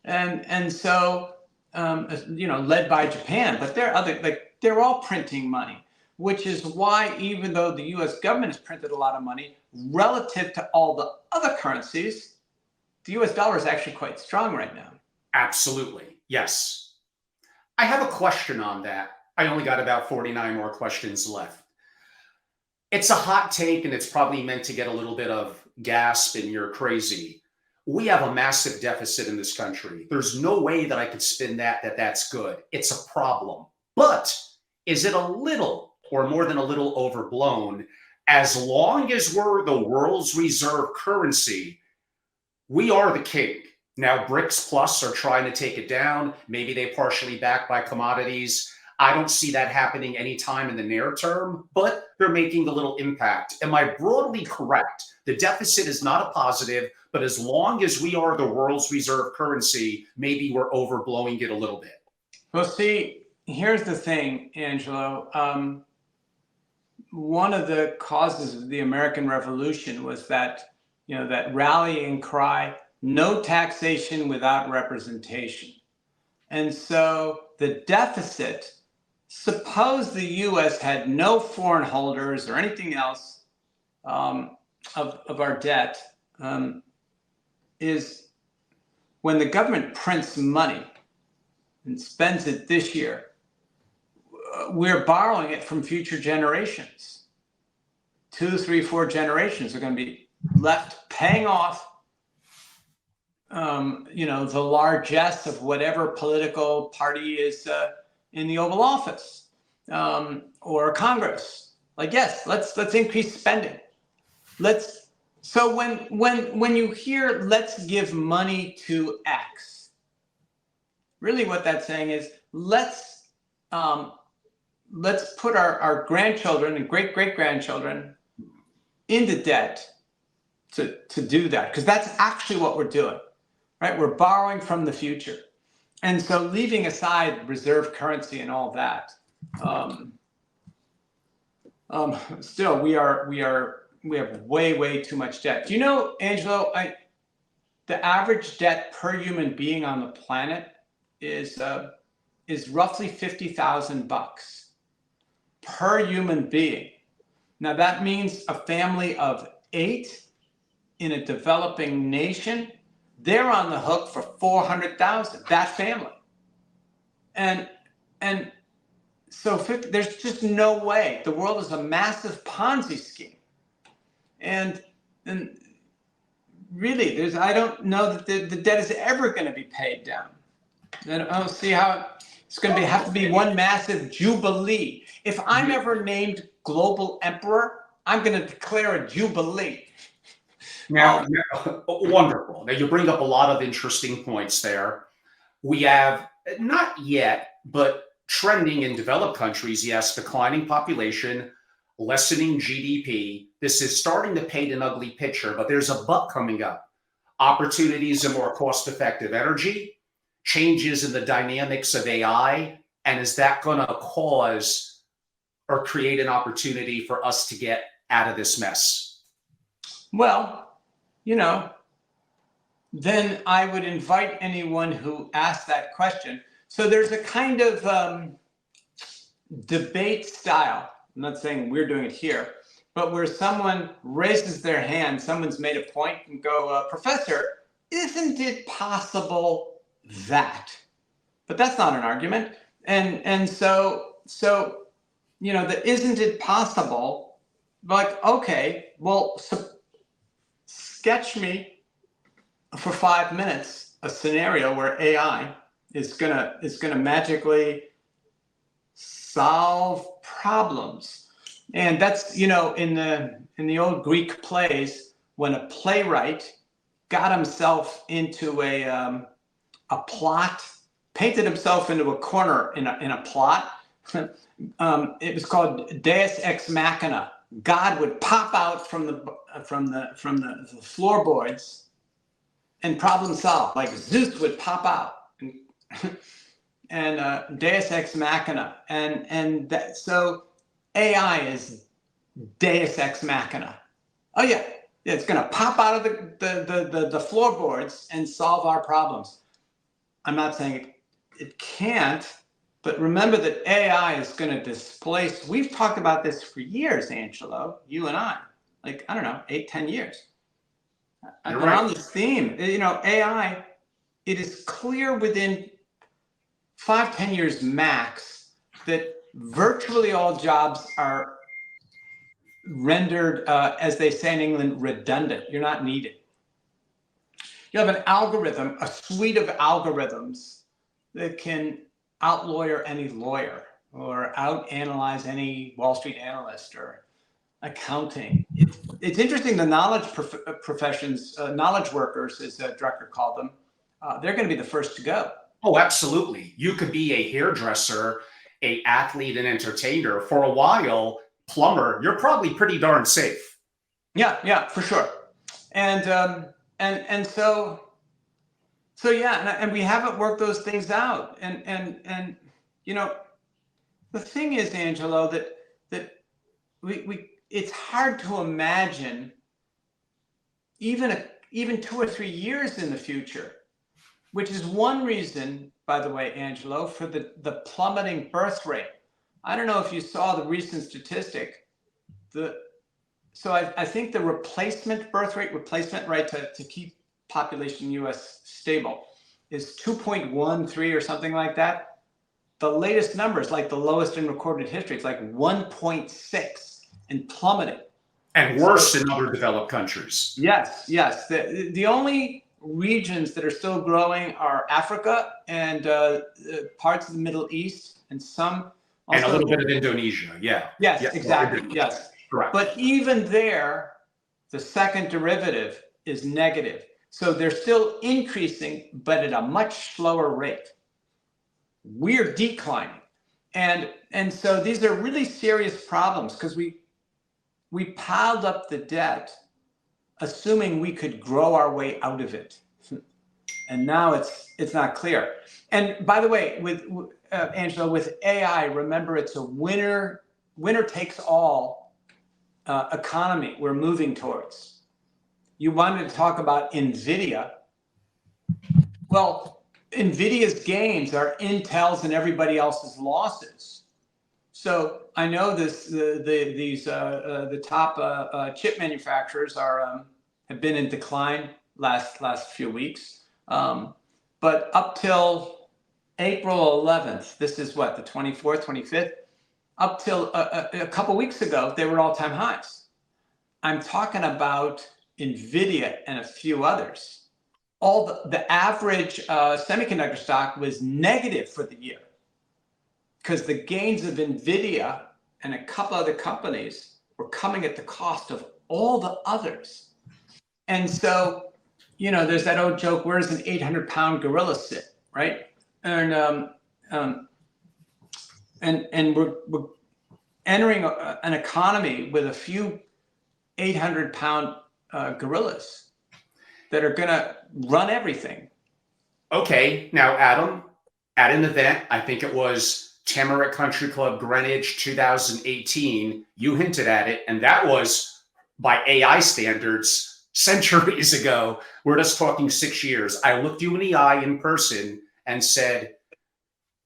Speaker 2: And so, led by Japan, but they're all printing money, which is why, even though the US government has printed a lot of money, relative to all the other currencies, the US dollar is actually quite strong right now.
Speaker 1: Absolutely. Yes. I have a question on that. I only got about 49 more questions left. It's a hot take, and it's probably meant to get a little bit of gasp and you're crazy. We have a massive deficit in this country. There's no way that I could spin that's good. It's a problem. But is it a little or more than a little overblown? As long as we're the world's reserve currency, we are the king. Now, BRICS Plus are trying to take it down. Maybe they partially backed by commodities. I don't see that happening anytime in the near term, but they're making a little impact. Am I broadly correct? The deficit is not a positive, but as long as we are the world's reserve currency, maybe we're overblowing it a little bit.
Speaker 2: Well, see, here's the thing, Angelo. One of the causes of the American Revolution was that, that rallying cry, no taxation without representation. And so the deficit, suppose the US had no foreign holders or anything else of our debt, is when the government prints money and spends it this year, we're borrowing it from future generations. 2, 3, 4 generations are going to be left paying off the largesse of whatever political party is in the Oval Office or Congress. Yes, let's increase spending. So when you hear let's give money to X, really what that's saying is let's put our grandchildren and great-great-grandchildren into debt to do that, because that's actually what we're doing. Right? We're borrowing from the future. And so leaving aside reserve currency and all that, still we have way too much debt. Do you know, Angelo, the average debt per human being on the planet is roughly $50,000 per human being. Now that means a family of 8 in a developing nation, they're on the hook for $400,000, that family. And so there's just no way. The world is a massive Ponzi scheme. And really, I don't know that the debt is ever going to be paid down. I don't see how it's going to have to be one massive jubilee. If I'm ever named global emperor, I'm going to declare a jubilee.
Speaker 1: Now, wonderful. Now, you bring up a lot of interesting points there. We have, not yet, but trending in developed countries, yes, declining population, lessening GDP. This is starting to paint an ugly picture, but there's a but coming up. Opportunities in more cost-effective energy, changes in the dynamics of AI, and is that going to cause or create an opportunity for us to get out of this mess?
Speaker 2: Well, then I would invite anyone who asked that question. So there's a kind of debate style. I'm not saying we're doing it here, but where someone raises their hand, someone's made a point and go, Professor, isn't it possible that? But that's not an argument. And so the isn't it possible, like, okay, well, sketch me for 5 minutes a scenario where AI is gonna magically solve problems. And that's, in the old Greek plays, when a playwright got himself into a plot, painted himself into a corner in a plot. It was called Deus ex machina. God would pop out from the floorboards and problem solve. Like Zeus would pop out and Deus ex machina, so AI is Deus ex machina. Oh yeah, it's going to pop out of the floorboards and solve our problems. I'm not saying it can't, but remember that AI is going to displace. We've talked about this for years, Angelo, you and I, like, I don't know, 8-10 years.
Speaker 1: You're
Speaker 2: and
Speaker 1: right.
Speaker 2: On this theme, AI, it is clear within 5-10 years max that virtually all jobs are rendered, as they say in England, redundant. You're not needed. You have an algorithm, a suite of algorithms that can out-lawyer any lawyer or out-analyze any Wall Street analyst or accounting. It's interesting, the knowledge professions, knowledge workers, as Drucker called them, they're going to be the first to go.
Speaker 1: Oh, absolutely. You could be a hairdresser, a athlete, and entertainer. For a while, plumber, you're probably pretty darn safe.
Speaker 2: Yeah, for sure. And so yeah, and we haven't worked those things out. And the thing is, Angelo, that we it's hard to imagine even 2 or 3 years in the future, which is one reason, by the way, Angelo, for the plummeting birth rate. I don't know if you saw the recent statistic. So I think the replacement birth rate, to keep population U.S. stable, is 2.13 or something like that. The latest numbers, like the lowest in recorded history, it's like 1.6 and plummeting.
Speaker 1: And worse in other developed countries.
Speaker 2: Yes. The only regions that are still growing are Africa and parts of the Middle East and some.
Speaker 1: And a little bit of Indonesia, yeah.
Speaker 2: Yes, exactly, yes.
Speaker 1: Correct.
Speaker 2: But even there, the second derivative is negative. So they're still increasing, but at a much slower rate. We're declining. And so these are really serious problems because we piled up the debt assuming we could grow our way out of it. And now it's not clear. And by the way, with Angelo, with AI, remember it's a winner takes all economy we're moving towards. You wanted to talk about Nvidia. Well, Nvidia's gains are Intel's and everybody else's losses. So I know the top chip manufacturers have been in decline last few weeks. But up till April 11th, this is what, the 24th, 25th, up till a couple weeks ago, they were all-time highs. I'm talking about Nvidia and a few others. All the average semiconductor stock was negative for the year because the gains of Nvidia and a couple other companies were coming at the cost of all the others. And so, there's that old joke, where does an 800-pound gorilla sit, right? And we're entering an economy with a few 800-pound gorillas that are going to run everything.
Speaker 1: Okay, now Adam, at an event, I think it was Tamarack Country Club Greenwich 2018, you hinted at it, and that was by AI standards centuries ago. We're just talking 6 years. I looked you in the eye in person and said,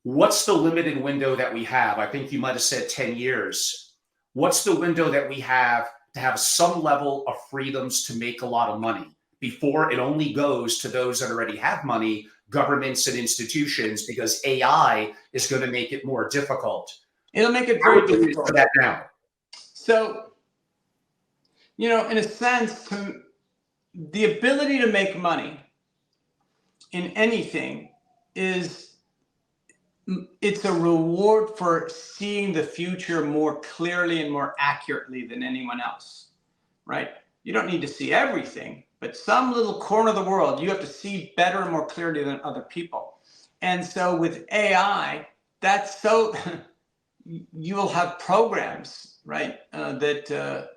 Speaker 1: what's the limited window that we have? I think you might have said 10 years. What's the window that we have to have some level of freedoms to make a lot of money before it only goes to those that already have money, governments and institutions, because AI is going to make it more difficult.
Speaker 2: It'll make it very difficult.
Speaker 1: For that now.
Speaker 2: So, in a sense, the ability to make money in anything it's a reward for seeing the future more clearly and more accurately than anyone else, right? You don't need to see everything, but some little corner of the world, you have to see better and more clearly than other people. And so with AI, that's so, you will have programs, right, that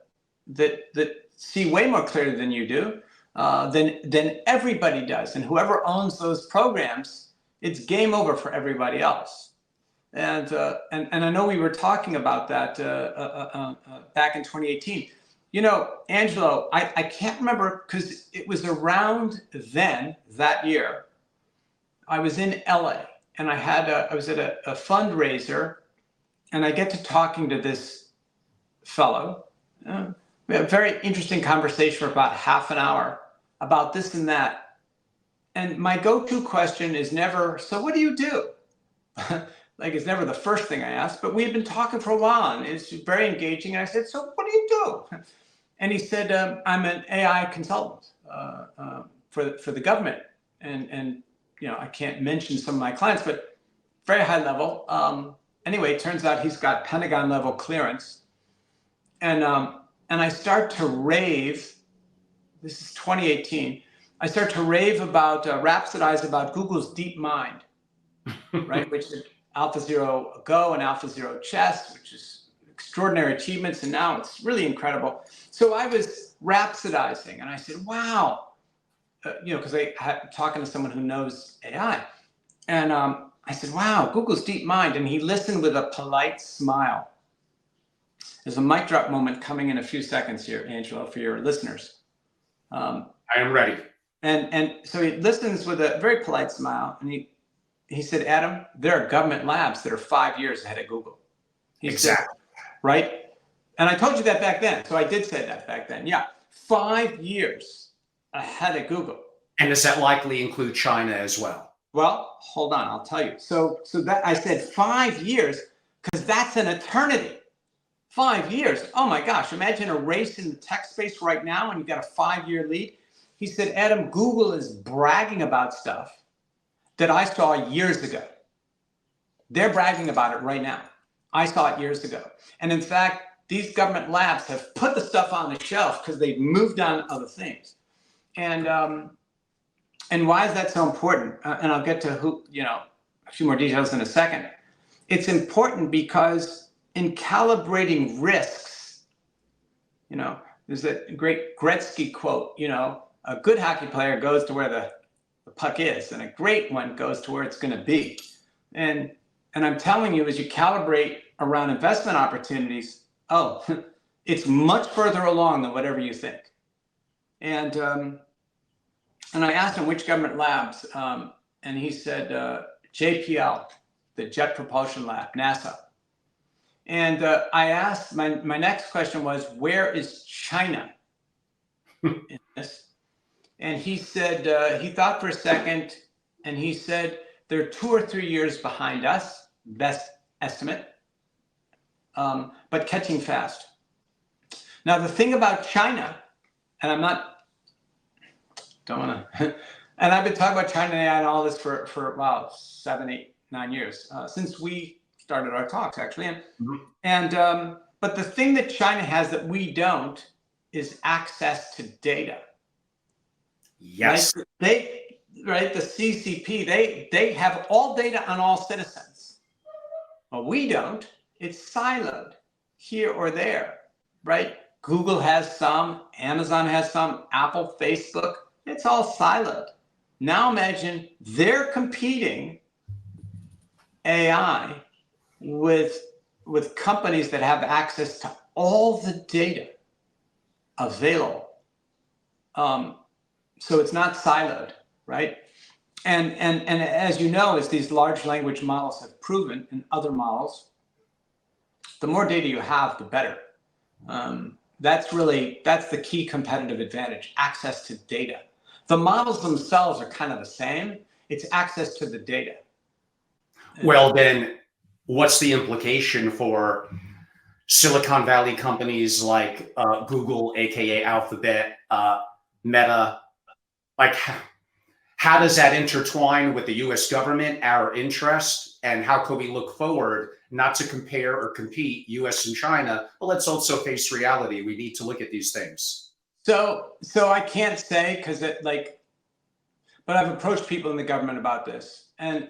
Speaker 2: see way more clearly than you do, than everybody does. And whoever owns those programs, it's game over for everybody else. And I know we were talking about that back in 2018. Angelo, I can't remember because it was around then, that year, I was in LA and I was at a fundraiser and I get to talking to this fellow. We had a very interesting conversation for about half an hour about this and that. And my go-to question is never, so what do you do? Like, it's never the first thing I ask, but we've been talking for a while and it's very engaging. And I said, so what do you do? And he said, I'm an AI consultant for the government. And I can't mention some of my clients, but very high level. Anyway, it turns out he's got Pentagon level clearance. And I start to rave, this is 2018, I start to rave about, rhapsodize about Google's DeepMind, right? Which is AlphaZero Go and AlphaZero Chess, which is extraordinary achievements. And now it's really incredible. So I was rhapsodizing and I said, wow, because I had talking to someone who knows AI. And I said, wow, Google's DeepMind. And he listened with a polite smile. There's a mic drop moment coming in a few seconds here, Angelo, for your listeners.
Speaker 1: I am ready.
Speaker 2: And so he listens with a very polite smile, and he said, Adam, there are government labs that are 5 years ahead of Google.
Speaker 1: Exactly.
Speaker 2: Said, right? And I told you that back then. So I did say that back then. Yeah. 5 years ahead of Google.
Speaker 1: And does that likely include China as well?
Speaker 2: Well, hold on, I'll tell you. So that I said 5 years, because that's an eternity. 5 years. Oh my gosh, imagine a race in the tech space right now and you've got a 5-year lead. He said, Adam, Google is bragging about stuff that I saw years ago. They're bragging about it right now. I saw it years ago. And in fact, these government labs have put the stuff on the shelf because they've moved on to other things. And why is that so important? And I'll get to a few more details in a second. It's important because in calibrating risks, there's that great Gretzky quote, a good hockey player goes to where the puck is, and a great one goes to where it's going to be. And I'm telling you, as you calibrate around investment opportunities, it's much further along than whatever you think. And I asked him which government labs, and he said JPL, the Jet Propulsion Lab, NASA. And I asked, my next question was, where is China in this? And he said, he thought for a second, and he said, they're 2 or 3 years behind us, best estimate, but catching fast. Now, the thing about China, and and I've been talking about China AI and all this for 7, 8, 9 years, since we started our talks, actually. But the thing that China has that we don't is access to data.
Speaker 1: Yes.
Speaker 2: Right? The CCP, they have all data on all citizens. Well, we don't. It's siloed. here or there, right? Google has some, Amazon has some, Apple, Facebook, it's all siloed. Now imagine they're competing AI with companies that have access to all the data available. So it's not siloed, right? And as you know, as these large language models have proven in other models, the more data you have, the better. That's the key competitive advantage, access to data. The models themselves are kind of the same. It's access to the data.
Speaker 1: Well, then what's the implication for Silicon Valley companies like Google, aka Alphabet, Meta? Like, how does that intertwine with the US government, our interest, and how can we look forward, not to compare or compete US and China, but let's also face reality. We need to look at these things.
Speaker 2: So I can't say because but I've approached people in the government about this, and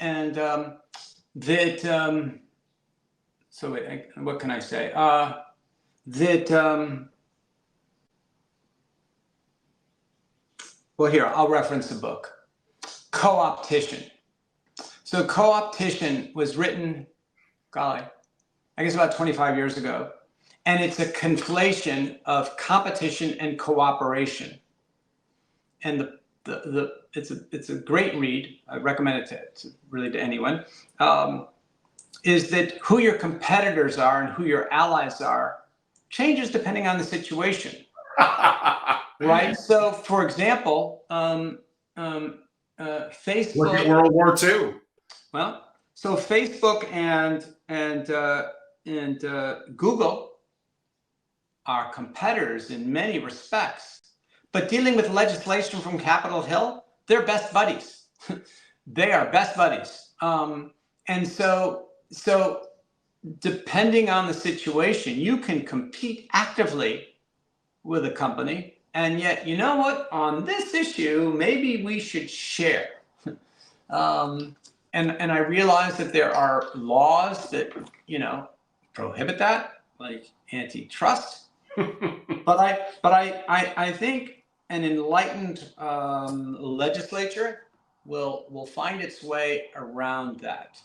Speaker 2: so wait, what can I say? Well, here, I'll reference a book, Co-optition. So Co-optition was written, golly, I guess about 25 years ago. And it's a conflation of competition and cooperation. And it's a great read. I recommend it to really to anyone. Is that who your competitors are and who your allies are changes depending on the situation, right? So, for example, Facebook.
Speaker 1: Look at World War II.
Speaker 2: Well, so Facebook and Google are competitors in many respects, but dealing with legislation from Capitol Hill, they're best buddies. They are best buddies. And so depending on the situation, you can compete actively with a company, and yet, you know what, on this issue, maybe we should share. And I realize that there are laws that, prohibit that, like antitrust. But I think an enlightened legislature will find its way around that.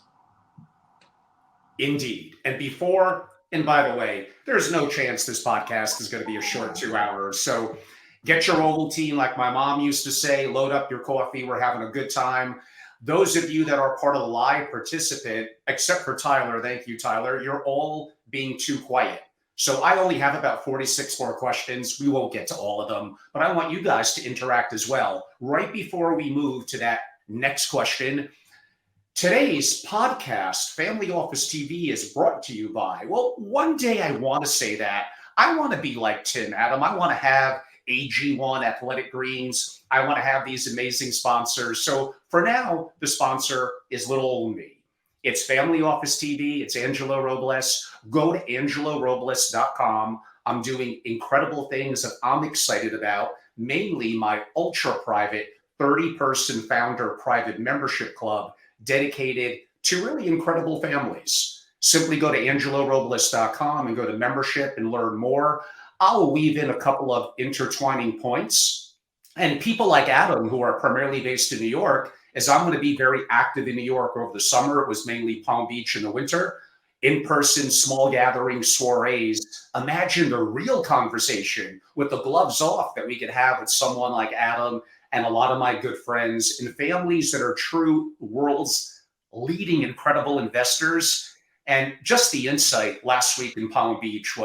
Speaker 1: Indeed. And by the way, there's no chance this podcast is going to be a short 2 hours. So get your Ovaltine, like my mom used to say, load up your coffee. We're having a good time. Those of you that are part of the live participant, except for Tyler, thank you, Tyler, you're all being too quiet. So I only have about 46 more questions. We won't get to all of them, but I want you guys to interact as well. Right before we move to that next question, today's podcast, Family Office TV, is brought to you by, well, one day I want to say that. I want to be like Tim, Adam. I want to have AG1 Athletic Greens. I want to have these amazing sponsors. So for now, the sponsor is little old me. It's Family Office TV. It's Angelo Robles. Go to angelorobles.com. I'm doing incredible things that I'm excited about, mainly my ultra-private 30-person founder private membership club dedicated to really incredible families. Simply go to angelorobles.com and go to membership and learn more. I'll weave in a couple of intertwining points. And people like Adam, who are primarily based in New York, as I'm going to be very active in New York over the summer. It was mainly Palm Beach in the winter. In-person, small gathering soirees. Imagine the real conversation with the gloves off that we could have with someone like Adam and a lot of my good friends and families that are true world's leading incredible investors. And just the insight last week in Palm Beach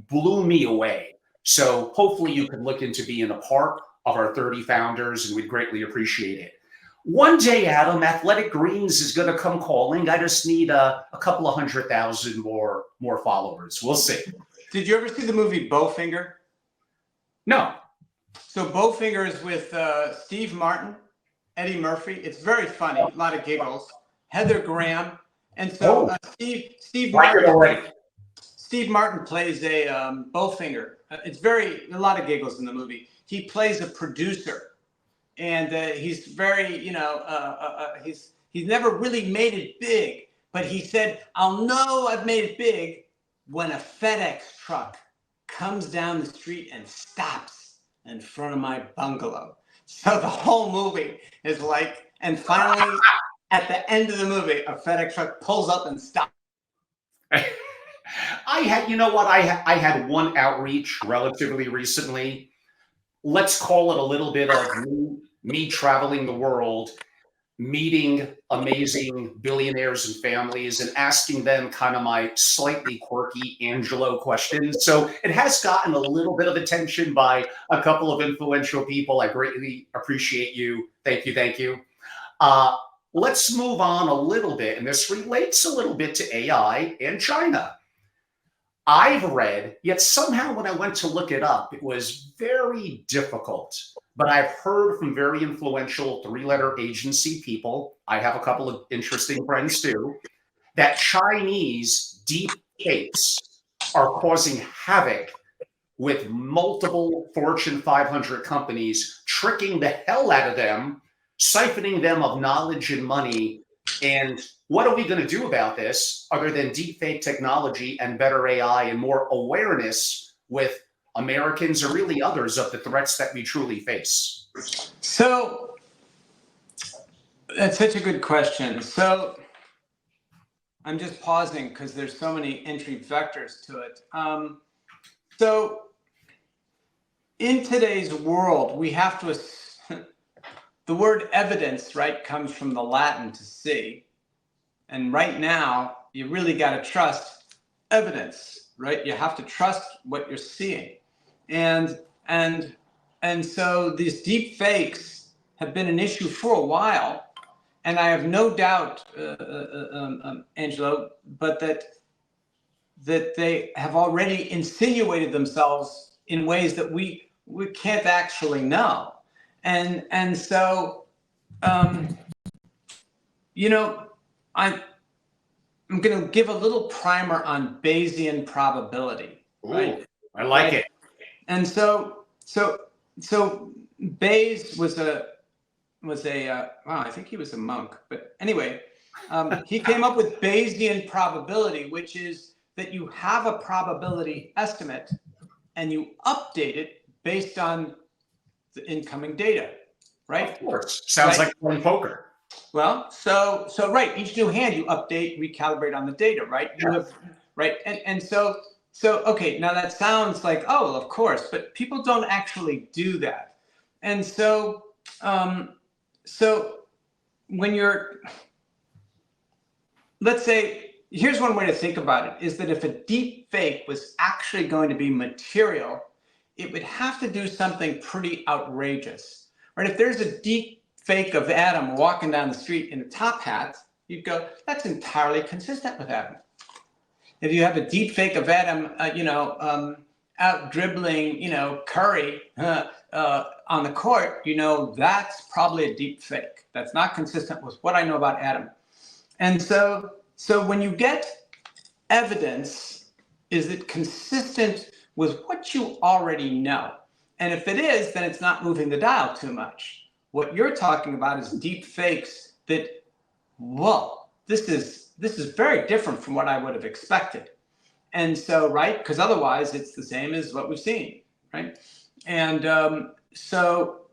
Speaker 1: blew me away. So hopefully you can look into being a part of our 30 founders, and we'd greatly appreciate it. One day, Adam, Athletic Greens is going to come calling. I just need a couple of 100,000 more followers. We'll see.
Speaker 2: Did you ever see the movie Bowfinger?
Speaker 1: No.
Speaker 2: So Bowfinger is with Steve Martin, Eddie Murphy. It's very funny, a lot of giggles. Heather Graham, and so Steve Martin plays a Bowfinger. It's a lot of giggles in the movie. He plays a producer. And he's very, he's never really made it big, but he said, I'll know I've made it big when a FedEx truck comes down the street and stops in front of my bungalow. So the whole movie is like, and finally, at the end of the movie, a FedEx truck pulls up and stops.
Speaker 1: I had, you know what? I had one outreach relatively recently. Let's call it a little bit of me traveling the world, meeting amazing billionaires and families, and asking them kind of my slightly quirky Angelo questions. So it has gotten a little bit of attention by a couple of influential people. I greatly appreciate you. Thank you. Thank you. Let's move on a little bit, and this relates a little bit to AI and China. I've read, yet somehow when I went to look it up, it was very difficult. But I've heard from very influential three-letter agency people, I have a couple of interesting friends too, that Chinese deep fakes are causing havoc with multiple Fortune 500 companies, tricking the hell out of them, siphoning them of knowledge and money. And what are we going to do about this other than deepfake technology and better AI and more awareness with Americans or really others of the threats that we truly face?
Speaker 2: So that's such a good question. So I'm just pausing because there's so many entry vectors to it. So in today's world, we have to, the word evidence, right, comes from the Latin to see. And right now, you really got to trust evidence, right? You have to trust what you're seeing. And so these deep fakes have been an issue for a while. And I have no doubt, Angelo, but that they have already insinuated themselves in ways that we can't actually know. And so, you know, I'm going to give a little primer on Bayesian probability. Right?
Speaker 1: Ooh, I like it.
Speaker 2: And so Bayes was a I think he was a monk, but anyway, he came up with Bayesian probability, which is that you have a probability estimate and you update it based on the incoming data, right?
Speaker 1: Of course. Sounds like playing poker.
Speaker 2: Well, so right, each new hand you update, recalibrate on the data, right? You have, right, and so okay, now that sounds like, oh, of course, but people don't actually do that. And so when you're, let's say, here's one way to think about it, is that if a deep fake was actually going to be material, it would have to do something pretty outrageous, right? If there's a deep fake of Adam walking down the street in a top hat, you'd go, that's entirely consistent with Adam. If you have a deep fake of Adam, out dribbling, Curry on the court, that's probably a deep fake. That's not consistent with what I know about Adam. And so when you get evidence, is it consistent with what you already know? And if it is, then it's not moving the dial too much. What you're talking about is deep fakes that, whoa, this is very different from what I would have expected. And so, right, because otherwise it's the same as what we've seen, right? And so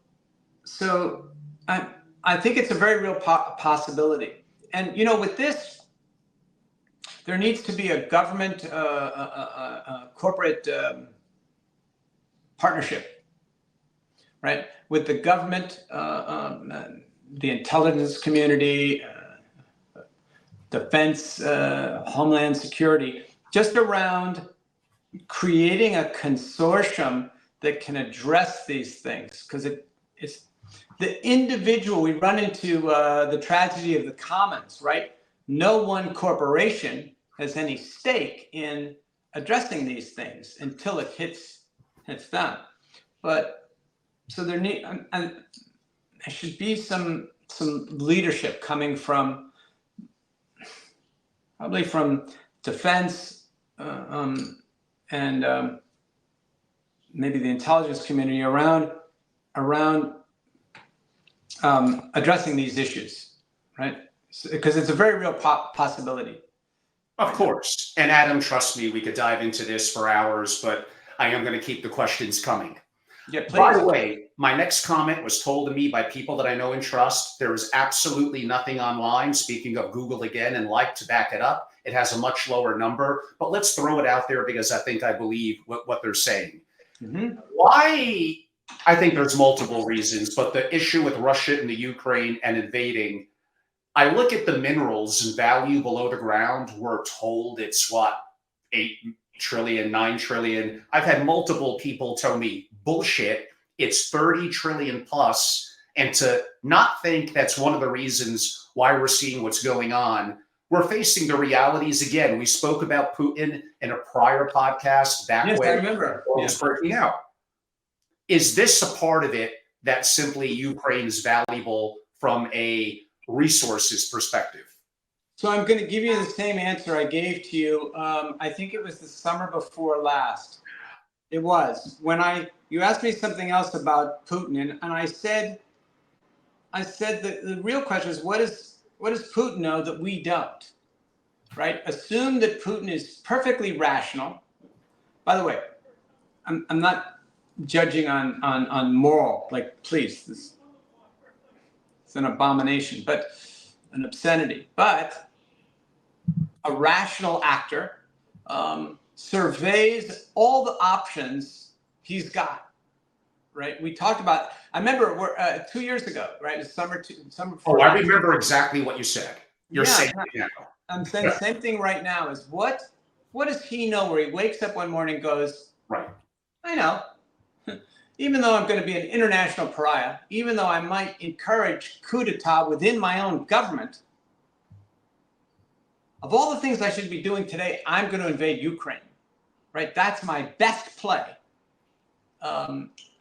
Speaker 2: I think it's a very real possibility. And, with this, there needs to be a government corporate partnership, right? With the government, the intelligence community, defense, homeland security, just around creating a consortium that can address these things. Because it's the individual, we run into the tragedy of the commons, right? No one corporation has any stake in addressing these things until it hits them. But so there should be some leadership coming from, probably from defense and maybe the intelligence community around addressing these issues, right? Because it's a very real possibility.
Speaker 1: Of course. And Adam, trust me, we could dive into this for hours, but I am going to keep the questions coming.
Speaker 2: Yeah,
Speaker 1: By
Speaker 2: please.
Speaker 1: the way, my next comment was told to me by people that I know and trust. There is absolutely nothing online, speaking of Google again, and like to back it up. It has a much lower number, but let's throw it out there because I believe what they're saying.
Speaker 2: Mm-hmm.
Speaker 1: Why? I think there's multiple reasons, but the issue with Russia and the Ukraine and invading, I look at the minerals and value below the ground. We're told it's what, 8 trillion, 9 trillion. I've had multiple people tell me bullshit. It's 30 trillion plus. And to not think that's one of the reasons why we're seeing what's going on. We're facing the realities again. We spoke about Putin in a prior podcast back
Speaker 2: Yes,
Speaker 1: when
Speaker 2: I remember.
Speaker 1: it was breaking out. Is this a part of it that simply Ukraine is valuable from a resources perspective?
Speaker 2: So I'm going to give you the same answer I gave to you. I think it was the summer before last. It was when you asked me something else about Putin, and I said that the real question is what does Putin know that we don't? Right? Assume that Putin is perfectly rational. By the way, I'm not judging on moral. Like, please, it's an abomination, but an obscenity. But a rational actor surveys all the options he's got. Right? We talked about. I remember 2 years ago. Right? Summer before.
Speaker 1: Oh, I remember exactly what you said. You're saying it now.
Speaker 2: I'm saying the same thing right now. Is what does he know? Where he wakes up one morning and goes,
Speaker 1: right.
Speaker 2: I know. Even though I'm going to be an international pariah, even though I might encourage coup d'etat within my own government, of all the things I should be doing today, I'm going to invade Ukraine, right? That's my best play.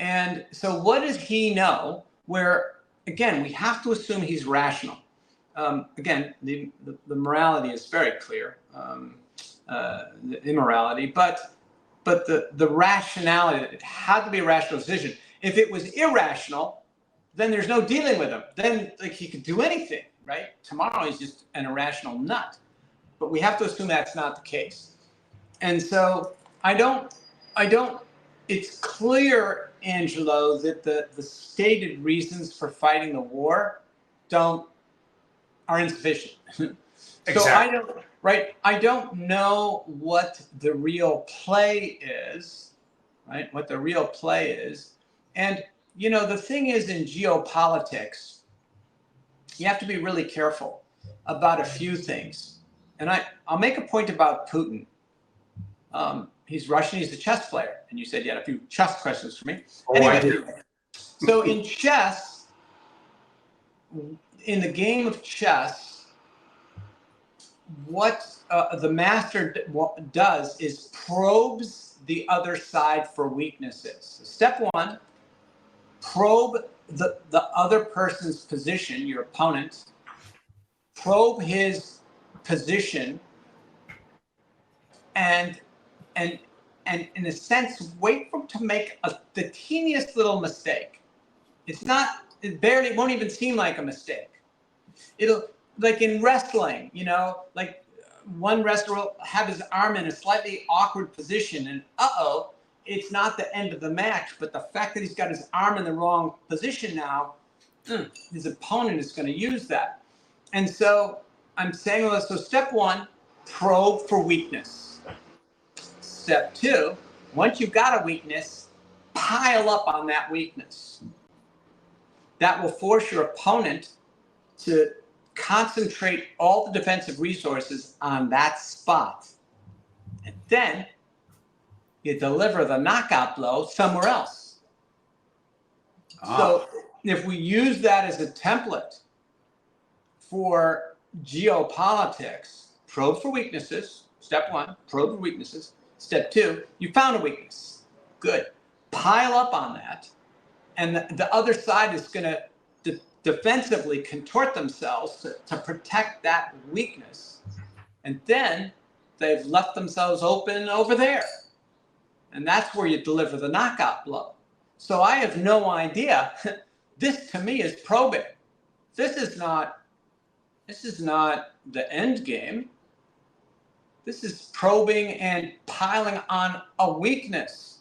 Speaker 2: And so what does he know where, again, we have to assume he's rational. Again, the morality is very clear, the immorality, but the rationality, it had to be a rational decision. If it was irrational, then there's no dealing with him. Then like he could do anything, right? Tomorrow he's just an irrational nut. But we have to assume that's not the case. And so I don't, it's clear, Angelo, that the stated reasons for fighting the war are insufficient.
Speaker 1: Exactly.
Speaker 2: So I don't know what the real play is, right? What the real play is. And, the thing is in geopolitics, you have to be really careful about a few things. And I'll make a point about Putin. He's Russian, he's a chess player. And you said you had a few chess questions for me.
Speaker 1: Oh,
Speaker 2: anyway,
Speaker 1: I do.
Speaker 2: So in chess, in the game of chess, what the master does is probes the other side for weaknesses. So step one, probe the other person's position, your opponent, probe his position, and in a sense, wait for him to make the teeniest little mistake. It won't even seem like a mistake. It'll, like in wrestling, like one wrestler will have his arm in a slightly awkward position and it's not the end of the match, but the fact that he's got his arm in the wrong position now, his opponent is going to use that. And so I'm saying, well, so step one, probe for weakness. Step two, once you've got a weakness, pile up on that weakness. That will force your opponent to concentrate all the defensive resources on that spot. And then you deliver the knockout blow somewhere else. So if we use that as a template for geopolitics, probe for weaknesses. Step one, probe for weaknesses. Step two, you found a weakness. Good. Pile up on that. And the other side is going to defensively contort themselves to protect that weakness. And then they've left themselves open over there. And that's where you deliver the knockout blow. So I have no idea. This to me is probing. This is not the end game. This is probing and piling on a weakness,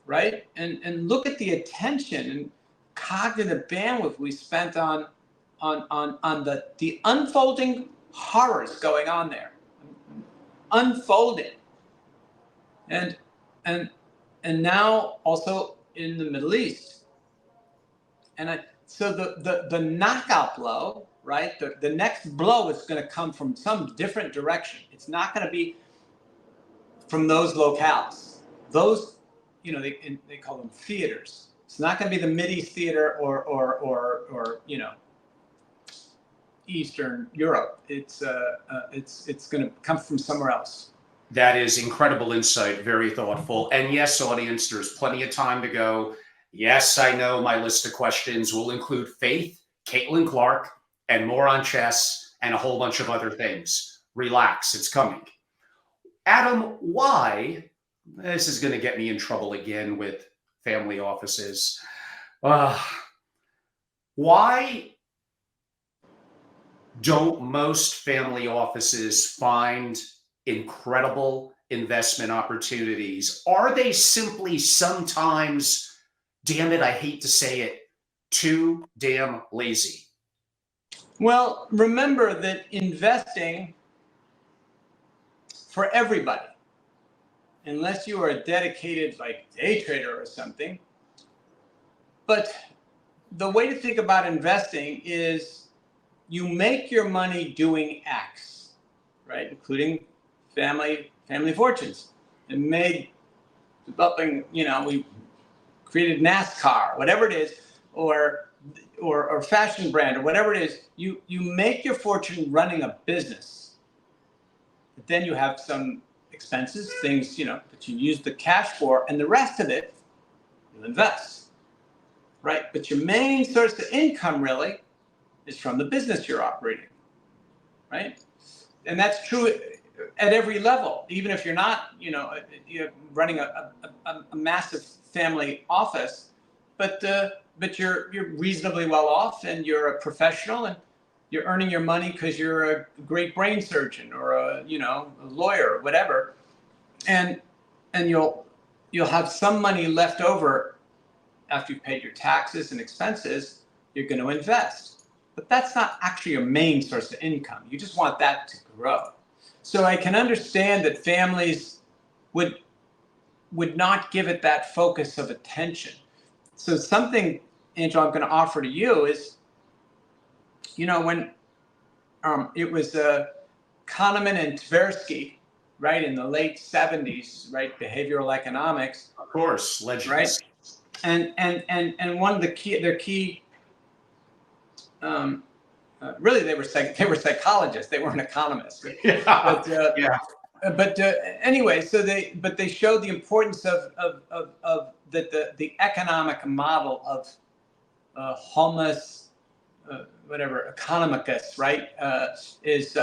Speaker 2: right? And look at the attention and cognitive bandwidth we spent on the unfolding horrors going on there, unfolding, and now also in the Middle East. So the knockout blow, right? The next blow is going to come from some different direction. It's not going to be from those locales. Those, they call them theaters. It's not going to be the Mideast theater or Eastern Europe. It's going to come from somewhere else.
Speaker 1: That is incredible insight, very thoughtful. And yes, audience, there's plenty of time to go. Yes, I know my list of questions will include faith, Caitlin Clark, and more on chess, and a whole bunch of other things. Relax, it's coming. Adam, why? This is going to get me in trouble again with family offices. Why don't most family offices find incredible investment opportunities? Are they simply sometimes, damn it, I hate to say it, too damn lazy?
Speaker 2: Well, remember that investing for everybody, unless you are a dedicated day trader or something, but the way to think about investing is you make your money doing X, right? Including family fortunes, and made developing, we created NASCAR, whatever it is, or fashion brand, or whatever it is. You make your fortune running a business, but then you have some expenses, things that you use the cash for, and the rest of it you invest, right? But your main source of income really is from the business you're operating, right? And that's true at every level, even if you're not, you're running a massive family office, but you're reasonably well off, and you're a professional, and you're earning your money because you're a great brain surgeon or a lawyer or whatever, and you'll have some money left over after you've paid your taxes and expenses. You're going to invest, but that's not actually your main source of income. You just want that to grow. So I can understand that families would not give it that focus of attention. So something, Angel, I'm going to offer to you is, when it was Kahneman and Tversky, right, in the late 70s, right, behavioral economics.
Speaker 1: Of course, legends.
Speaker 2: Right, and one of their key. Really, they were psychologists. They weren't economists.
Speaker 1: Yeah.
Speaker 2: But anyway, so they showed the importance of the economic model of homo economicus, right? Is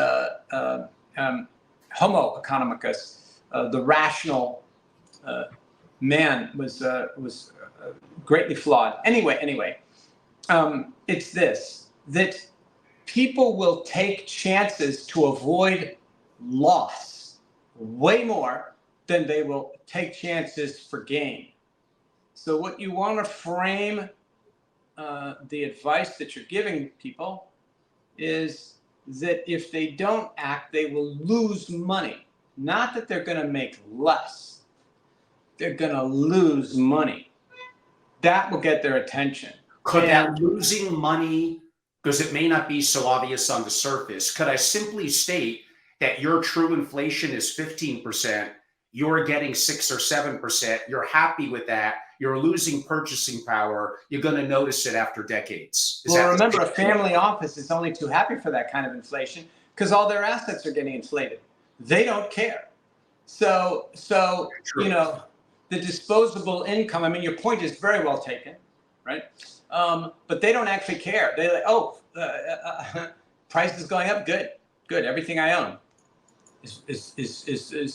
Speaker 2: homo economicus, the rational man was greatly flawed. Anyway, it's this, that people will take chances to avoid loss way more than they will take chances for gain. So what you want to frame the advice that you're giving people is that if they don't act, they will lose money. Not that they're going to make less. They're going to lose money. That will get their attention.
Speaker 1: Could that losing money, because it may not be so obvious on the surface, could I simply state that your true inflation is 15%, you're getting 6 or 7%, you're happy with that, you're losing purchasing power, you're going to notice it after decades?
Speaker 2: Remember, a family office is only too happy for that kind of inflation because all their assets are getting inflated. They don't care. So the disposable income, I mean, your point is very well taken, right? But they don't actually care. They're like, price is going up, good. Everything I own is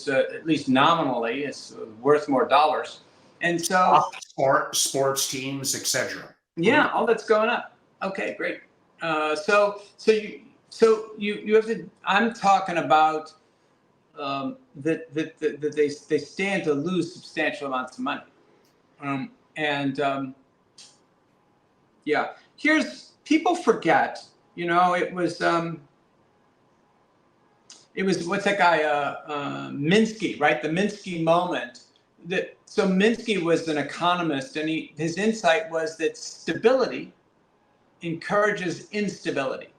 Speaker 2: at least nominally, is worth more dollars. And so
Speaker 1: sports teams, etc.
Speaker 2: Yeah, all that's going up. Okay, great. So So you have to. I'm talking about that they stand to lose substantial amounts of money, yeah. Here's people forget. It was what's that guy Minsky, right? The Minsky moment. So Minsky was an economist, and his insight was that stability encourages instability,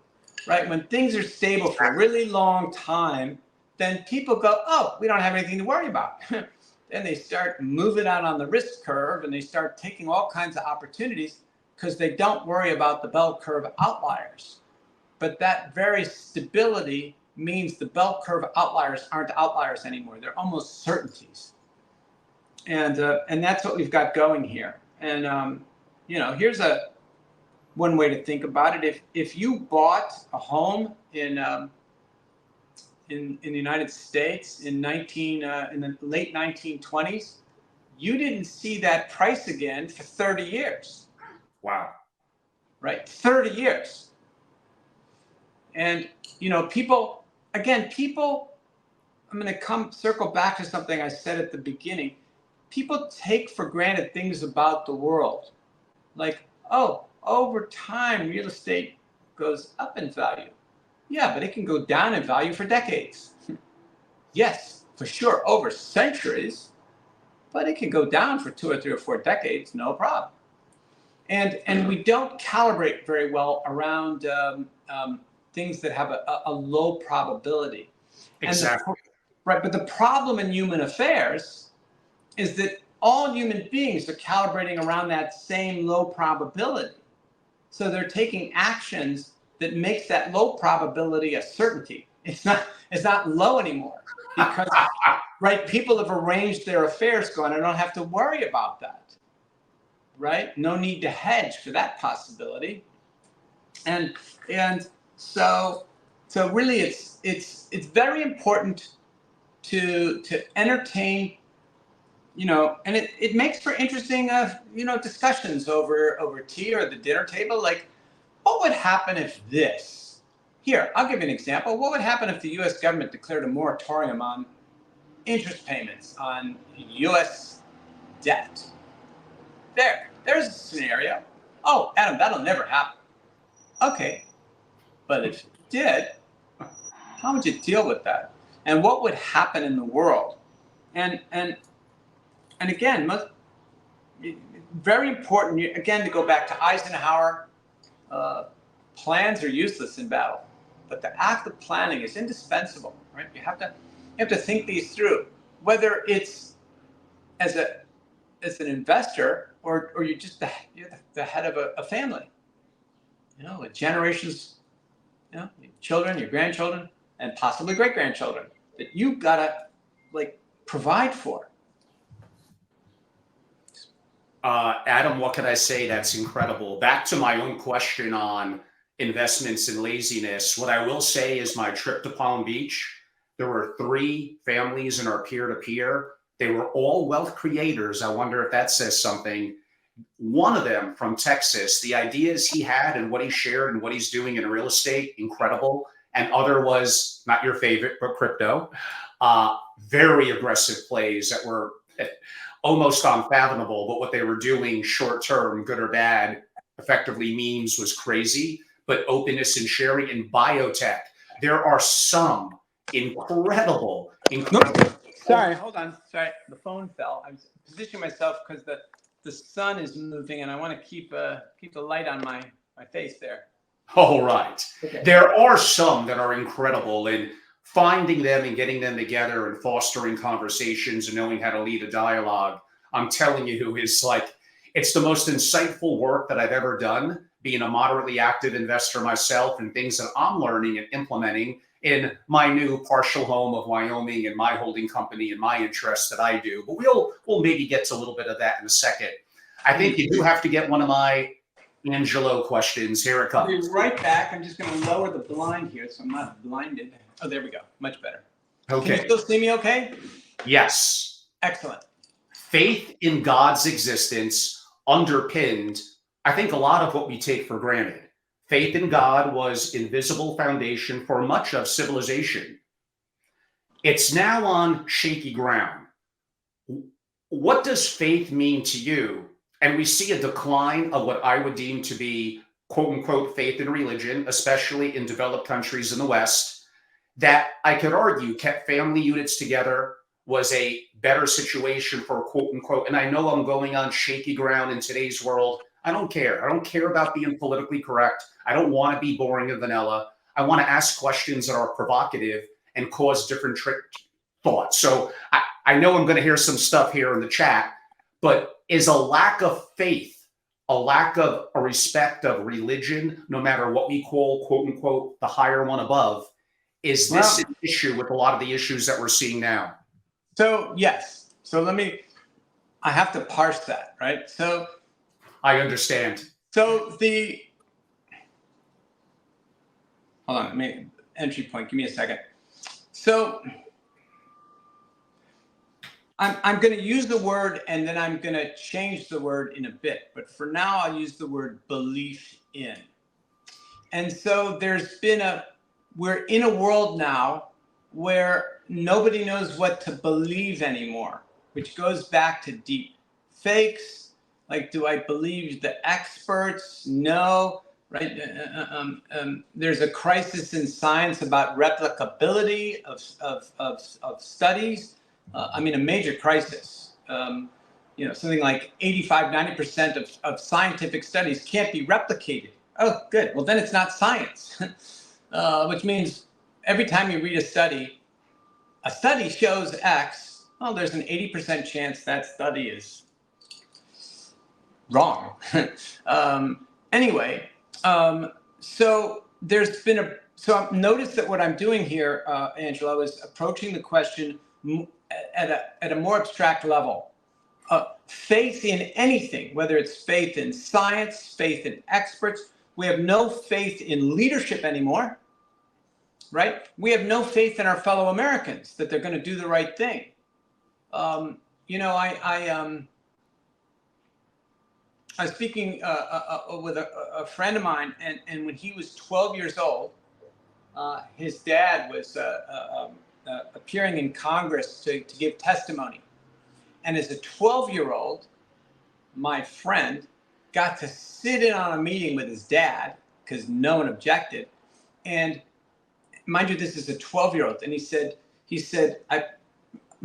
Speaker 2: right? When things are stable for a really long time, then people go, oh, we don't have anything to worry about. Then they start moving out on the risk curve, and they start taking all kinds of opportunities because they don't worry about the bell curve outliers. But that very stability means the bell curve outliers aren't outliers anymore. They're almost certainties. And that's what we've got going here. And, here's one way to think about it. If you bought a home in the United States in the late 1920s, you didn't see that price again for 30 years.
Speaker 1: Wow.
Speaker 2: Right? 30 years. And, people, I'm going to circle back to something I said at the beginning. People take for granted things about the world. Like, oh, over time, real estate goes up in value. Yeah, but it can go down in value for decades. Yes, for sure, over centuries, but it can go down for 2 or 3 or 4 decades, no problem. And we don't calibrate very well around things that have a low probability.
Speaker 1: Exactly.
Speaker 2: Right, but the problem in human affairs is that all human beings are calibrating around that same low probability. So they're taking actions that makes that low probability a certainty. It's not low anymore because right, people have arranged their affairs going, I don't have to worry about that. Right? No need to hedge for that possibility. And so really it's very important to entertain, and it makes for interesting discussions over tea or the dinner table. Like, what would happen if this? Here, I'll give you an example. What would happen if the U.S. government declared a moratorium on interest payments on U.S. debt? There's a scenario. Oh, Adam, that'll never happen. Okay, but if it did, how would you deal with that? And what would happen in the world? And again, very important, again, to go back to Eisenhower, plans are useless in battle, but the act of planning is indispensable, right? You have to think these through, whether it's as an investor or you're just you're the head of a family, with generations, your children, your grandchildren, and possibly great-grandchildren that you've got to provide for.
Speaker 1: Adam, what can I say? That's incredible. Back to my own question on investments and laziness. What I will say is my trip to Palm Beach, there were 3 families in our peer-to-peer. They were all wealth creators. I wonder if that says something. One of them from Texas, the ideas he had and what he shared and what he's doing in real estate, incredible. And other was not your favorite, but crypto. Very aggressive plays that were almost unfathomable, but what they were doing short term, good or bad, effectively memes was crazy. But openness and sharing in biotech, there are some incredible.
Speaker 2: Sorry, hold on. Sorry, the phone fell. I was positioning myself because the sun is moving, and I want to keep the light on my face there.
Speaker 1: All right.
Speaker 2: Okay.
Speaker 1: There are some that are incredible, and finding them and getting them together and fostering conversations and knowing how to lead a dialogue, I'm telling you, it's the most insightful work that I've ever done, being a moderately active investor myself, and things that I'm learning and implementing in my new partial home of Wyoming and my holding company and my interests that I do. But we'll maybe get to a little bit of that in a second. I think you do have to get one of my Angelo questions. Here it comes.
Speaker 2: I'll be right back. I'm just going to lower the blind here so I'm not blinded. Oh, there we go. Much better.
Speaker 1: Okay.
Speaker 2: Can you still see me okay?
Speaker 1: Yes.
Speaker 2: Excellent.
Speaker 1: Faith in God's existence underpinned, I think, a lot of what we take for granted. Faith in God was invisible foundation for much of civilization. It's now on shaky ground. What does faith mean to you? And we see a decline of what I would deem to be quote unquote faith in religion, especially in developed countries in the West, that I could argue kept family units together, was a better situation for quote unquote. And I know I'm going on shaky ground in today's world. I don't care. I don't care about being politically correct. I don't want to be boring and vanilla. I want to ask questions that are provocative and cause different thoughts. So I know I'm going to hear some stuff here in the chat, but is a lack of faith, a lack of a respect of religion, no matter what we call, quote unquote, the higher one above, is this an issue with a lot of the issues that we're seeing now?
Speaker 2: So, yes. So I have to parse that, right? So
Speaker 1: I understand.
Speaker 2: So hold on, entry point, give me a second. So I'm going to use the word and then I'm going to change the word in a bit. But for now, I'll use the word belief in. And so we're in a world now where nobody knows what to believe anymore, which goes back to deep fakes. Like, do I believe the experts? No, right? There's a crisis in science about replicability of studies. A major crisis. Something like 85–90% of scientific studies can't be replicated. Oh, good. Well, then it's not science, which means every time you read a study shows X. Well, there's an 80% chance that study is wrong. So there's been so notice that what I'm doing here, Angela, is approaching the question at a more abstract level. Faith in anything, whether it's faith in science, faith in experts. We have no faith in leadership anymore, right? We have no faith in our fellow Americans that they're going to do the right thing. I was speaking with a friend of mine, and when he was 12 years old, his dad was appearing in Congress to give testimony. And as a 12-year-old, my friend got to sit in on a meeting with his dad because no one objected. And mind you, this is a 12-year-old. And he said, I'm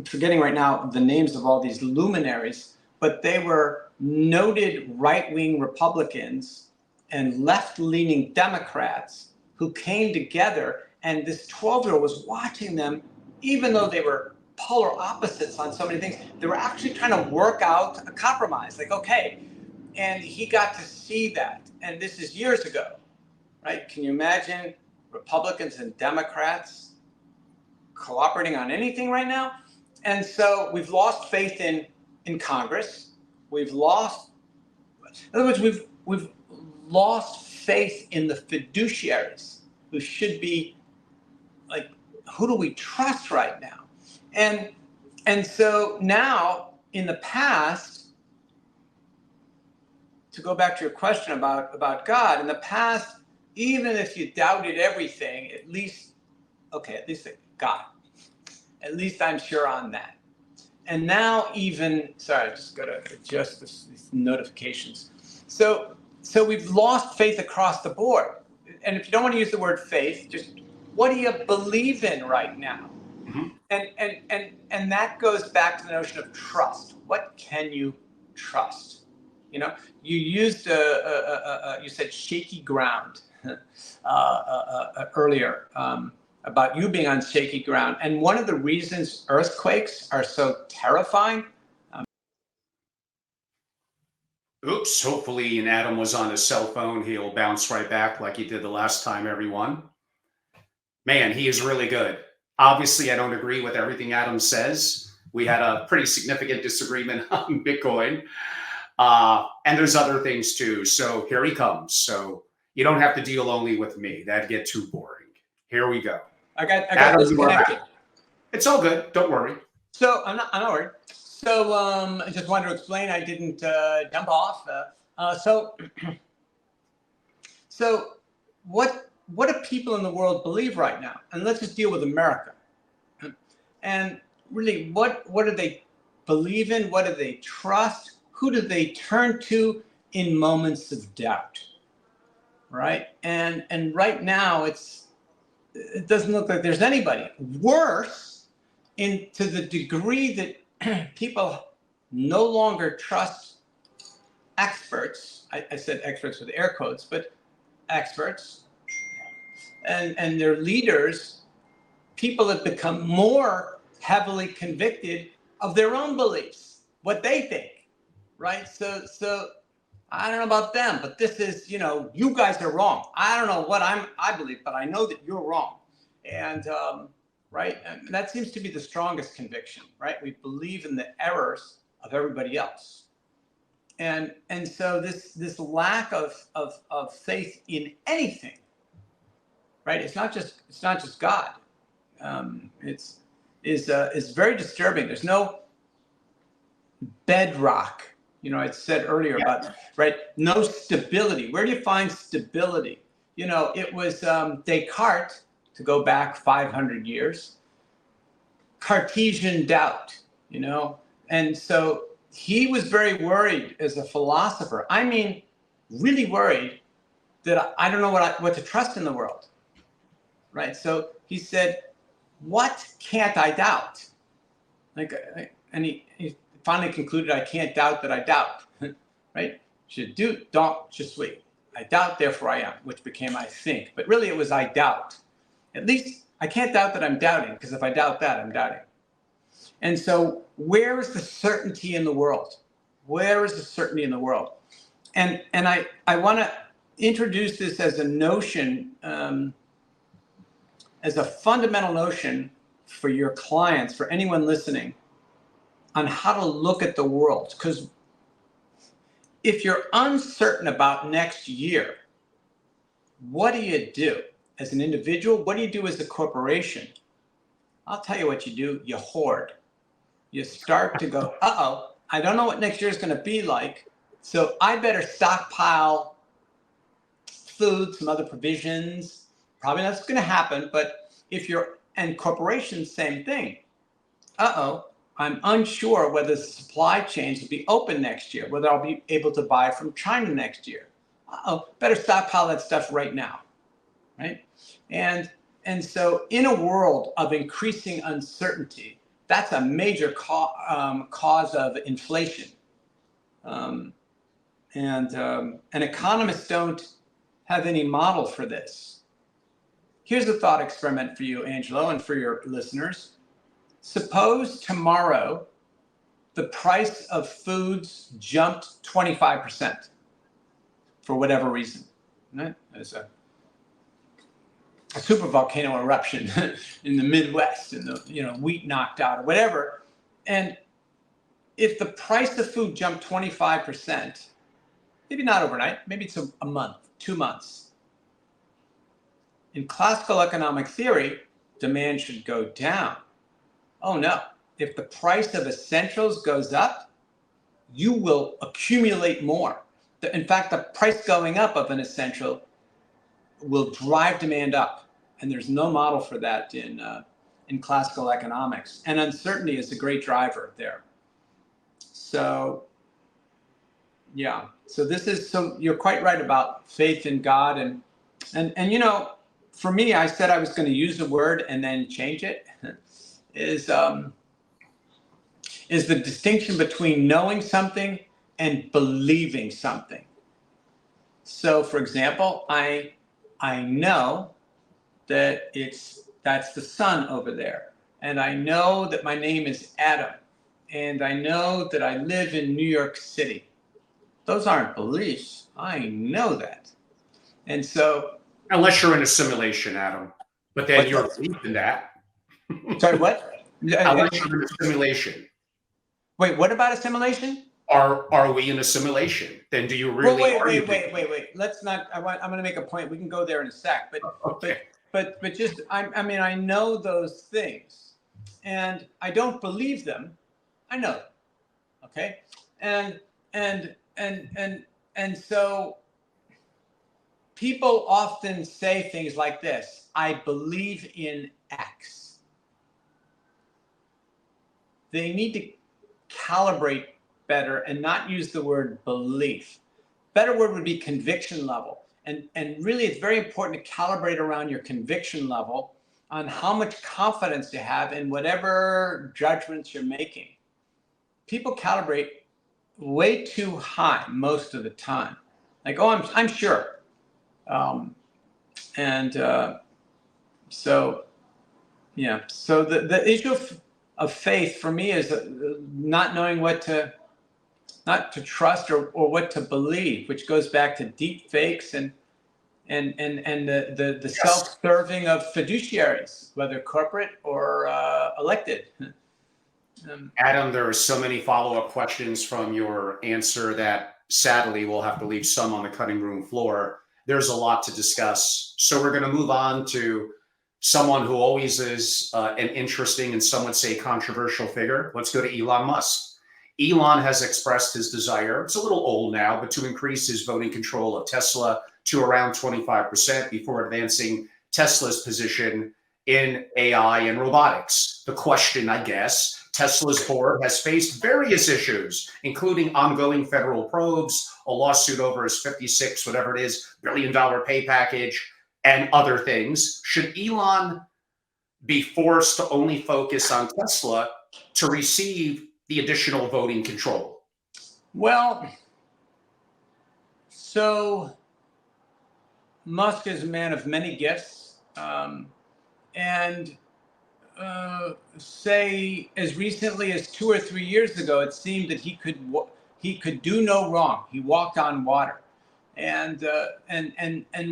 Speaker 2: forgetting right now the names of all these luminaries, but they were noted right-wing Republicans and left-leaning Democrats who came together. And this 12-year-old was watching them, even though they were polar opposites on so many things. They were actually trying to work out a compromise, like, okay. And he got to see that. And this is years ago, right? Can you imagine Republicans and Democrats cooperating on anything right now? And so we've lost faith in Congress. We've lost, in other words, we've lost faith in the fiduciaries who should be like, who do we trust right now? And so now, in the past, to go back to your question about God, in the past, even if you doubted everything, at least God. At least I'm sure on that. And now sorry, I just got to adjust these notifications. So we've lost faith across the board. And if you don't want to use the word faith, just what do you believe in right now?
Speaker 1: Mm-hmm.
Speaker 2: And that goes back to the notion of trust. What can you trust? You used you said shaky ground earlier about you being on shaky ground. And one of the reasons earthquakes are so terrifying.
Speaker 1: Oops, hopefully Adam was on his cell phone. He'll bounce right back like he did the last time, everyone. Man, he is really good. Obviously, I don't agree with everything Adam says. We had a pretty significant disagreement on Bitcoin. And there's other things too. So here he comes. So you don't have to deal only with me. That'd get too boring. Here we go.
Speaker 2: I got disconnected.
Speaker 1: It's all good. Don't worry.
Speaker 2: So I'm not worried. So I just wanted to explain. I didn't jump off. So what do people in the world believe right now? And let's just deal with America. And really, what do they believe in? What do they trust? Who do they turn to in moments of doubt? Right? And right now, it doesn't look like there's anybody. Worse, to the degree that people no longer trust experts. I said experts with air quotes, but experts and their leaders. People have become more heavily convicted of their own beliefs, what they think, right? So I don't know about them, but this is, you guys are wrong. I don't know what I believe, but I know that you're wrong. And right, and that seems to be the strongest conviction, right? We believe in the errors of everybody else. And so this lack of faith in anything, right? It's not just God. Is very disturbing. There's no bedrock. I said earlier about, right? No stability. Where do you find stability? It was Descartes, to go back 500 years, Cartesian doubt, and so he was very worried as a philosopher. I mean, really worried that I don't know what to trust in the world, right? So he said, what can't I doubt? And he finally concluded, I can't doubt that I doubt, right? Don't, je suis. I doubt, therefore I am, which became I think. But really it was I doubt. At least I can't doubt that I'm doubting, because if I doubt that, I'm doubting. And so where is the certainty in the world? Where is the certainty in the world? And I want to introduce this as a notion, as a fundamental notion for your clients, for anyone listening, on how to look at the world. Because if you're uncertain about next year, what do you do as an individual? What do you do as a corporation? I'll tell you what you do. You hoard. You start to go, I don't know what next year is going to be like, so I better stockpile food, some other provisions. Probably that's going to happen, but and corporations, same thing. I'm unsure whether the supply chains will be open next year, whether I'll be able to buy from China next year. Better stockpile that stuff right now, right? And so in a world of increasing uncertainty, that's a major cause of inflation. And economists don't have any model for this. Here's a thought experiment for you, Angelo, and for your listeners. Suppose tomorrow the price of foods jumped 25% for whatever reason. Right? There's a super volcano eruption in the Midwest, and the wheat knocked out or whatever. And if the price of food jumped 25%, maybe not overnight, maybe it's a month, 2 months. In classical economic theory, demand should go down. Oh no, if the price of essentials goes up, you will accumulate more. In fact, the price going up of an essential will drive demand up. And there's no model for that in classical economics. And uncertainty is a great driver there. So, yeah. So you're quite right about faith in God. And for me, I said I was going to use the word and then change it, is the distinction between knowing something and believing something. So, for example, I know that that's the sun over there, and I know that my name is Adam, and I know that I live in New York City. Those aren't beliefs. I know that. And so,
Speaker 1: unless you're in a simulation, Adam, but then you're believing that.
Speaker 2: Sorry, what?
Speaker 1: Unless you're in a simulation.
Speaker 2: Wait, what about a simulation?
Speaker 1: Are we in a simulation? Then do you really?
Speaker 2: Wait. Let's not. I'm going to make a point. We can go there in a sec. But
Speaker 1: okay.
Speaker 2: But just I mean, I know those things, and I don't believe them. I know them. Okay, and so people often say things like this: I believe in X. They need to calibrate better and not use the word belief. Better word would be conviction level. And really, it's very important to calibrate around your conviction level on how much confidence you have in whatever judgments you're making. People calibrate way too high most of the time. Like, oh, I'm sure. So the issue of faith for me is not knowing not to trust or what to believe, which goes back to deep fakes and the
Speaker 1: Yes.
Speaker 2: self-serving of fiduciaries, whether corporate or elected.
Speaker 1: Adam, there are so many follow-up questions from your answer that sadly we'll have to leave some on the cutting room floor. There's a lot to discuss. So we're going to move on to someone who always is an interesting and some would say controversial figure. Let's go to Elon Musk. Elon has expressed his desire, it's a little old now, but to increase his voting control of Tesla to around 25% before advancing Tesla's position in AI and robotics. The question, I guess, Tesla's board has faced various issues, including ongoing federal probes, a lawsuit over his 56, whatever it is, billion-dollar pay package, and other things. Should Elon be forced to only focus on Tesla to receive the additional voting control?
Speaker 2: Well, so Musk is a man of many gifts, and say as recently as 2 or 3 years ago, it seemed that he could do no wrong. He walked on water, and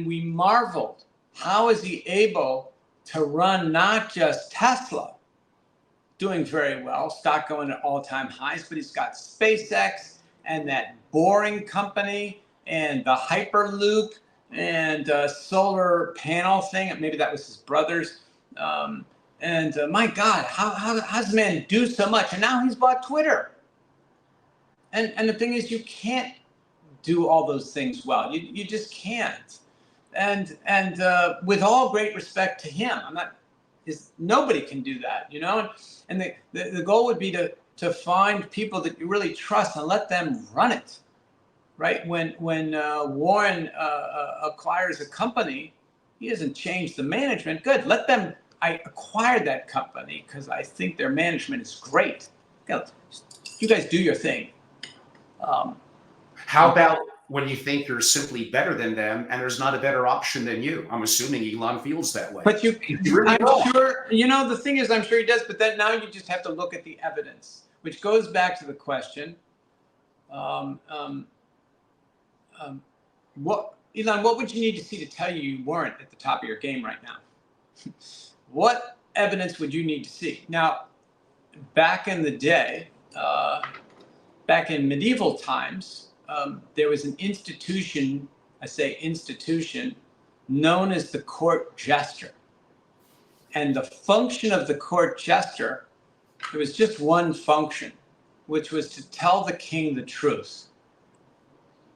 Speaker 2: we marveled, how is he able to run not just Tesla, doing very well, stock going at all-time highs, but he's got SpaceX and that Boring company and the Hyperloop and solar panel thing. Maybe that was his brother's. My God, how does the man do so much? And now he's bought Twitter. And the thing is, you can't do all those things well. You just can't. And with all great respect to him, nobody can do that, you know. And the goal would be to find people that you really trust and let them run it, right? When Warren acquires a company, he doesn't change the management. Good, let them. I acquired that company because I think their management is great. You guys do your thing.
Speaker 1: How about when you think you're simply better than them and there's not a better option than you? I'm assuming Elon feels that way.
Speaker 2: But
Speaker 1: really
Speaker 2: I'm sure, you know, the thing is, I'm sure he does, but then now you just have to look at the evidence, which goes back to the question, Elon, what would you need to see to tell you weren't at the top of your game right now? What evidence would you need to see? Now, back in the day, back in medieval times, there was an institution, I say institution, known as the court jester. And the function of the court jester, it was just one function, which was to tell the king the truth.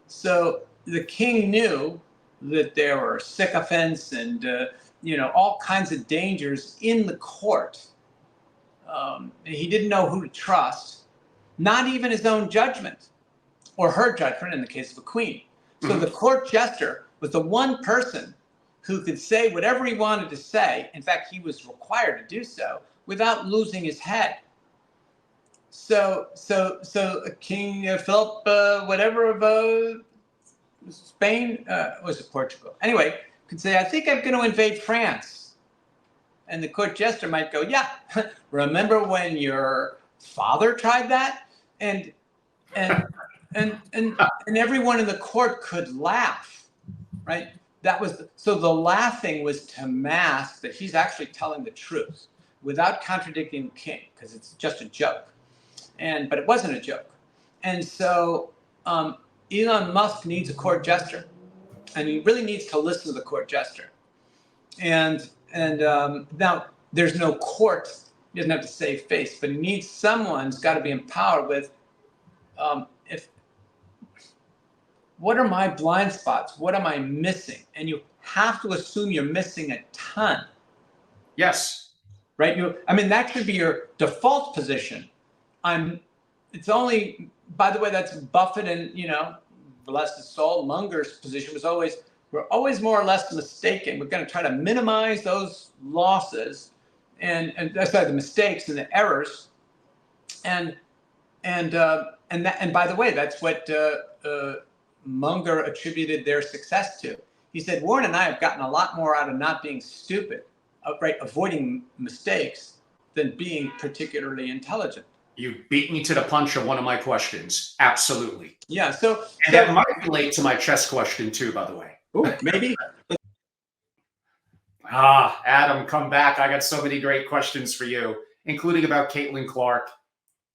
Speaker 2: So the king knew that there were sycophants and all kinds of dangers in the court. He didn't know who to trust, not even his own judgment or her judgment in the case of a queen. So the court jester was the one person who could say whatever he wanted to say. In fact, he was required to do so without losing his head. So King Philip, whatever of Spain, was it Portugal? Anyway, could say, I think I'm going to invade France. And the court jester might go, yeah, remember when your father tried that? And everyone in the court could laugh, right? So the laughing was to mask that he's actually telling the truth without contradicting the king, because it's just a joke. But it wasn't a joke. And so Elon Musk needs a court jester, and he really needs to listen to the court jester. And now there's no court. He doesn't have to save face, but he needs someone who's got to be empowered with what are my blind spots? What am I missing? And you have to assume you're missing a ton.
Speaker 1: Yes.
Speaker 2: Right? That should be your default position. It's only, by the way, that's Buffett and, bless his soul, Munger's position was always, we're always more or less mistaken. We're going to try to minimize those losses and the mistakes and the errors. And by the way, that's what Munger attributed their success to. He said, Warren and I have gotten a lot more out of not being stupid, avoiding mistakes, than being particularly intelligent.
Speaker 1: You beat me to the punch of one of my questions. Absolutely.
Speaker 2: Yeah.
Speaker 1: And that might relate to my chess question too, by the way.
Speaker 2: Ooh, maybe.
Speaker 1: Adam, come back. I got so many great questions for you, including about Caitlin Clark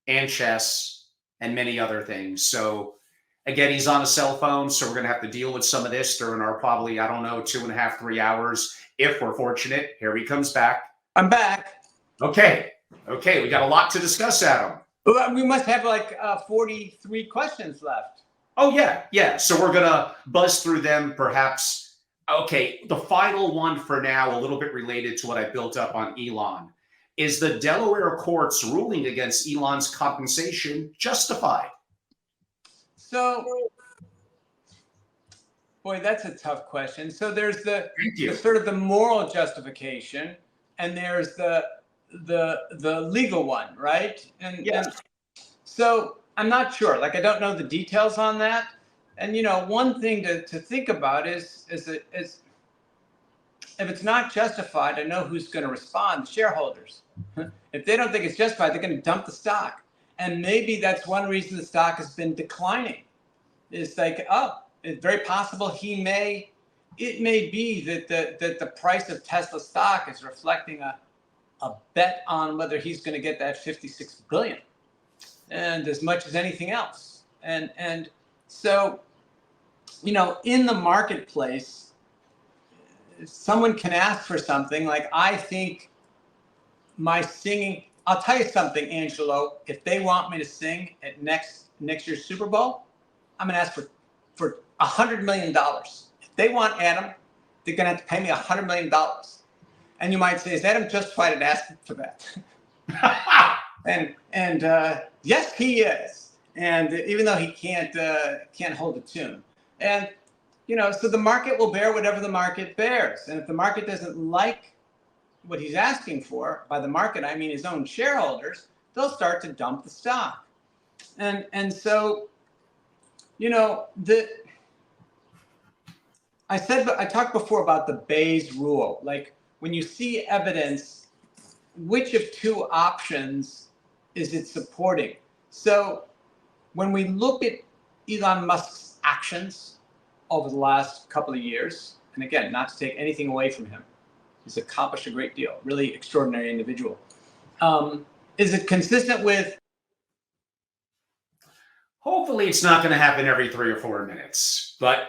Speaker 1: and chess and many other things. So again, he's on a cell phone, so we're going to have to deal with some of this during our probably, 2.5, 3 hours. If we're fortunate. Here he comes back.
Speaker 2: I'm back.
Speaker 1: Okay. We got a lot to discuss, Adam.
Speaker 2: We must have 43 questions left.
Speaker 1: Oh, yeah. So we're going to buzz through them perhaps. Okay, the final one for now, a little bit related to what I built up on Elon. Is the Delaware court's ruling against Elon's compensation justified?
Speaker 2: So, boy, that's a tough question. So there's the sort of the moral justification, and there's the legal one, right? And so I'm not sure. I don't know the details on that. And one thing to think about is if it's not justified, I know who's going to respond: shareholders. If they don't think it's justified, they're going to dump the stock. And maybe that's one reason the stock has been declining. It's it's very possible it may be that the price of Tesla stock is reflecting a bet on whether he's going to get that 56 billion, and as much as anything else. And so, in the marketplace, someone can ask for something like, I think my singing, I'll tell you something, Angelo, if they want me to sing at next year's Super Bowl, I'm going to ask for $100 million. If they want Adam, they're going to have to pay me $100 million. And you might say, is Adam justified in asking for that? and yes, he is. And even though he can't hold a tune. And, so the market will bear whatever the market bears. And if the market doesn't like what he's asking for, by the market, I mean his own shareholders, they'll start to dump the stock. And so, I talked before about the Bayes rule. When you see evidence, which of two options is it supporting? So when we look at Elon Musk's actions over the last couple of years, and again, not to take anything away from him, he's accomplished a great deal, really extraordinary individual. Is it consistent with?
Speaker 1: Hopefully it's not going to happen every 3 or 4 minutes, but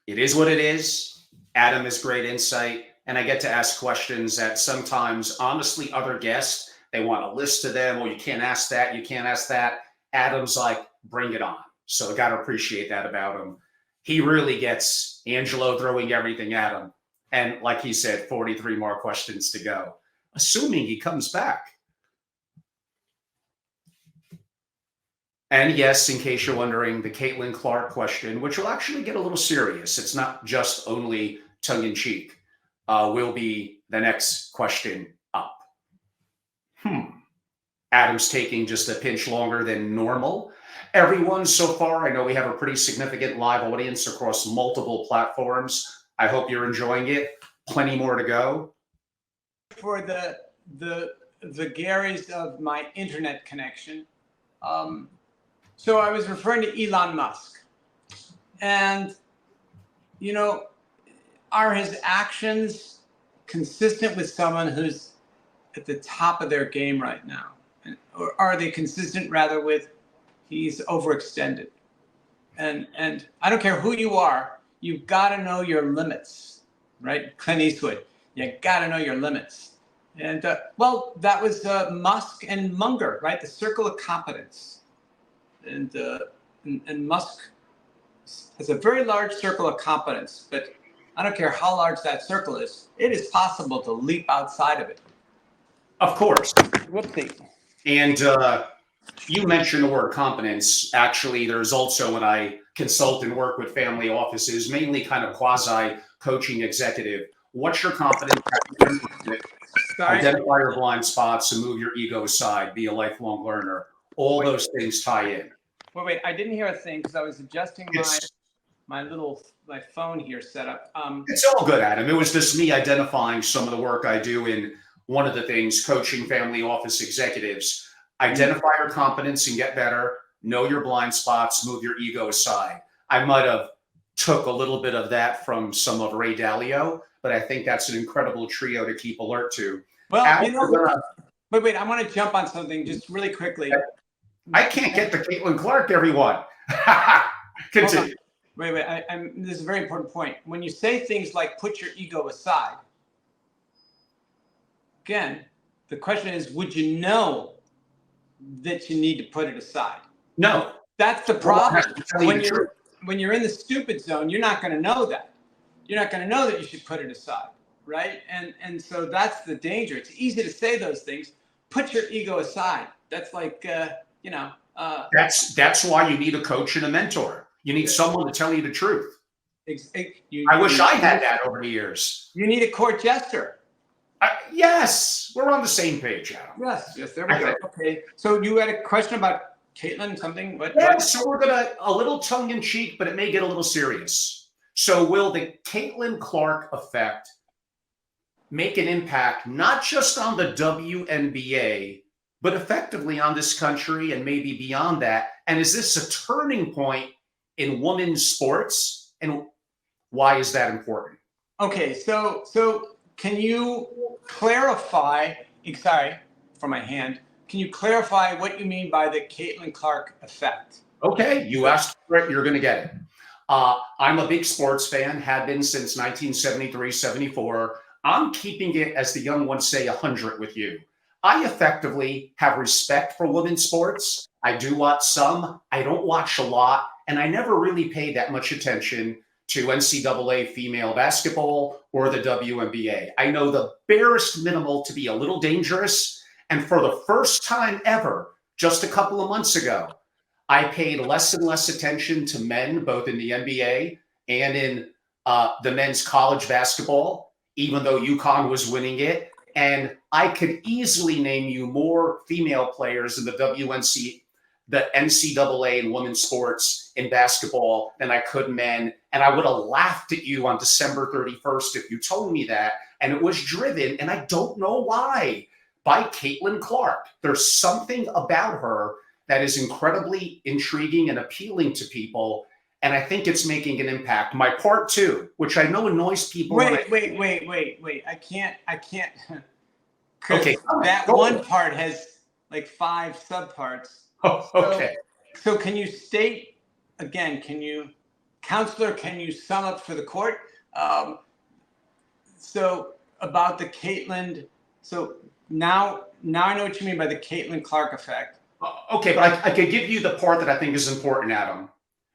Speaker 1: it is what it is. Adam has great insight, and I get to ask questions that sometimes, honestly, other guests, they want a list to them. Well, you can't ask that. You can't ask that. Adam's like, bring it on. So I got to appreciate that about him. He really gets Angelo throwing everything at him. And like he said, 43 more questions to go, assuming he comes back. And yes, in case you're wondering, the Caitlin Clark question, which will actually get a little serious. It's not just only tongue-in-cheek, will be the next question up. Adam's taking just a pinch longer than normal. Everyone so far, I know we have a pretty significant live audience across multiple platforms. I hope you're enjoying it. Plenty more to go.
Speaker 2: For the vagaries of my internet connection, so I was referring to Elon Musk, and are his actions consistent with someone who's at the top of their game right now, or are they consistent rather with he's overextended? And I don't care who you are, you've got to know your limits, right? Clint Eastwood, you got to know your limits. And that was Musk and Munger, right? The circle of competence. And Musk has a very large circle of competence, but I don't care how large that circle is, it is possible to leap outside of it.
Speaker 1: Of course.
Speaker 2: Whoopsie.
Speaker 1: And you mentioned the word competence. Actually, there's also when I consult and work with family offices, mainly kind of quasi-coaching executive. What's your competence? Identify your blind spots and move your ego aside. Be a lifelong learner. All those things tie in.
Speaker 2: Wait. I didn't hear a thing because I was adjusting my phone here setup.
Speaker 1: It's all good, Adam. It was just me identifying some of the work I do in one of the things, coaching family office executives. Identify your competence and get better. Know your blind spots. Move your ego aside. I might have took a little bit of that from some of Ray Dalio, but I think that's an incredible trio to keep alert to.
Speaker 2: Well, wait. I want to jump on something just really quickly.
Speaker 1: I can't get to Caitlin Clark, everyone. Continue.
Speaker 2: Wait. This is a very important point. When you say things like put your ego aside, again, the question is, would you know that you need to put it aside?
Speaker 1: No.
Speaker 2: That's the problem. When you're in the stupid zone, you're not going to know that. You're not going to know that you should put it aside, right? And so that's the danger. It's easy to say those things. Put your ego aside. That's like,
Speaker 1: That's why you need a coach and a mentor. You need someone to tell you the truth. I wish I had that over the years.
Speaker 2: You need a court jester.
Speaker 1: Yes, we're on the same page, Adam.
Speaker 2: Yes, there we go. Okay, so you had a question about Caitlin, something?
Speaker 1: So we're gonna a little tongue in cheek, but it may get a little serious. So will the Caitlin Clark effect make an impact not just on the WNBA, but effectively on this country and maybe beyond that? And is this a turning point in women's sports? And why is that important?
Speaker 2: Okay, so can you clarify? Sorry for my hand. Can you clarify what you mean by the Caitlin Clark effect?
Speaker 1: Okay, you asked for it, you're going to get it. I'm a big sports fan, have been since 1973, 74. I'm keeping it, as the young ones say, 100 with you. I effectively have respect for women's sports. I do watch some. I don't watch a lot. And I never really paid that much attention to NCAA female basketball or the WNBA. I know the barest minimal to be a little dangerous. And for the first time ever, just a couple of months ago, I paid less and less attention to men, both in the NBA and in the men's college basketball, even though UConn was winning it. And I could easily name you more female players in the NCAA and women's sports in basketball than I could men. And I would have laughed at you on December 31st if you told me that. And it was driven, and I don't know why, by Caitlin Clark. There's something about her that is incredibly intriguing and appealing to people. And I think it's making an impact. My part two, which I know annoys people.
Speaker 2: Wait. I can't. Okay. That one part has like 5 subparts.
Speaker 1: Oh, okay.
Speaker 2: So can you state again, counselor, can you sum up for the court? So about the Caitlin, so now I know what you mean by the Caitlin Clark effect.
Speaker 1: Okay, but I could give you the part that I think is important, Adam.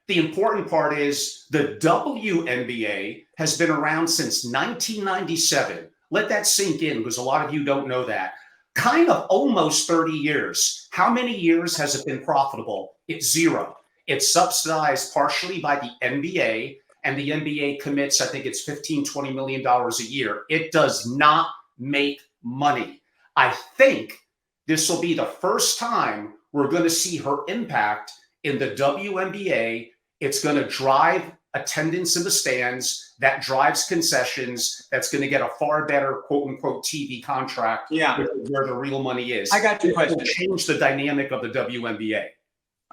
Speaker 1: The important part is the WNBA has been around since 1997. Let that sink in, because a lot of you don't know that. Kind of almost 30 years. How many years has it been profitable? It's 0. It's subsidized partially by the NBA, and the NBA commits, I think it's $15-20 million a year. It does not make money. I think this will be the first time we're going to see her impact in the WNBA. It's going to drive attendance in the stands. That drives concessions. That's going to get a far better, quote unquote, TV contract.
Speaker 2: Yeah,
Speaker 1: where the real money is.
Speaker 2: I got your question.
Speaker 1: It will change the dynamic of the WNBA.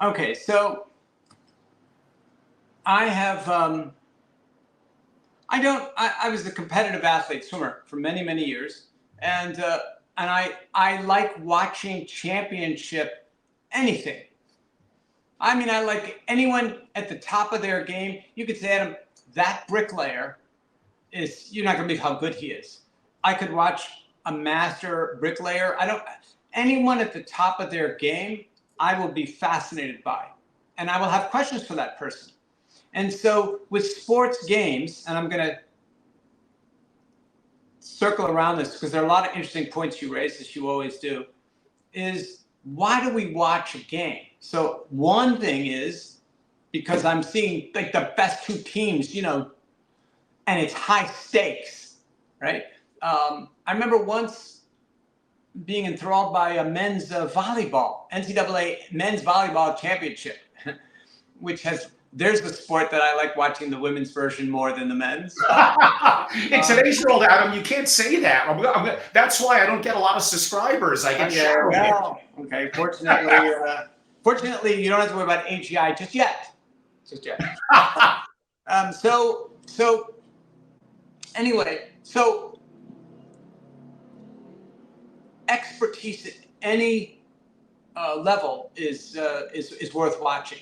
Speaker 2: Okay, so I have. I was a competitive athlete, swimmer, for many, many years, and I like watching championship anything. I mean, I like anyone at the top of their game. You could say, Adam, that bricklayer you're not going to believe how good he is. I could watch a master bricklayer. Anyone at the top of their game, I will be fascinated by. And I will have questions for that person. And so with sports games, and I'm going to circle around this because there are a lot of interesting points you raised, as you always do, is why do we watch a game? So one thing is because I'm seeing like the best two teams, and it's high stakes, right? I remember once being enthralled by a men's volleyball, NCAA men's volleyball championship, which there's the sport that I like watching the women's version more than the men's.
Speaker 1: In today's world, Adam, you can't say that. That's why I don't get a lot of subscribers. I get shadowed.
Speaker 2: Well, okay. Fortunately, you don't have to worry about AGI just yet. Anyway, expertise at any level is worth watching.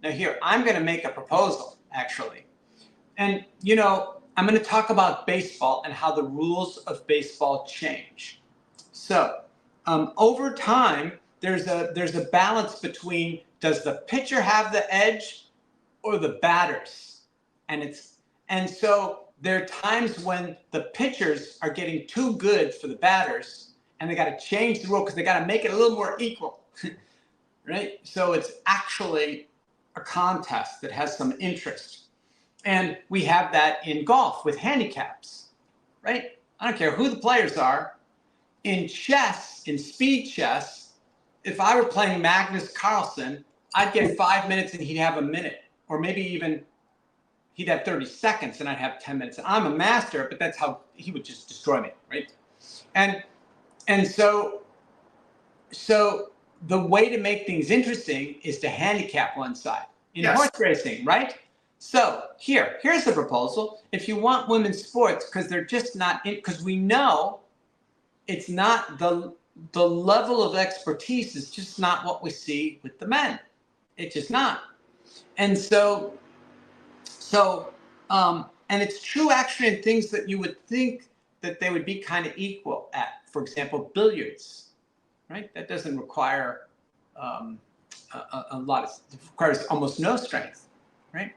Speaker 2: Now here, I'm going to make a proposal, actually. And, I'm going to talk about baseball and how the rules of baseball change. So over time, there's a balance between, does the pitcher have the edge or the batters? And so there are times when the pitchers are getting too good for the batters, and they got to change the rule because they got to make it a little more equal, right? So it's actually a contest that has some interest. And we have that in golf with handicaps, right? I don't care who the players are. In chess, in speed chess, if I were playing Magnus Carlsen, I'd get 5 minutes and he'd have a minute, or maybe even he'd have 30 seconds and I'd have 10 minutes. I'm a master, but that's how he would just destroy me, right? And so the way to make things interesting is to handicap one side in horse racing, right? So here's the proposal. If you want women's sports, because they're just not in, because we know it's not the level of expertise is just not what we see with the men. It's just not. And so and it's true actually in things that you would think that they would be kind of equal at. For example, billiards, right? That doesn't require a lot it requires almost no strength, right?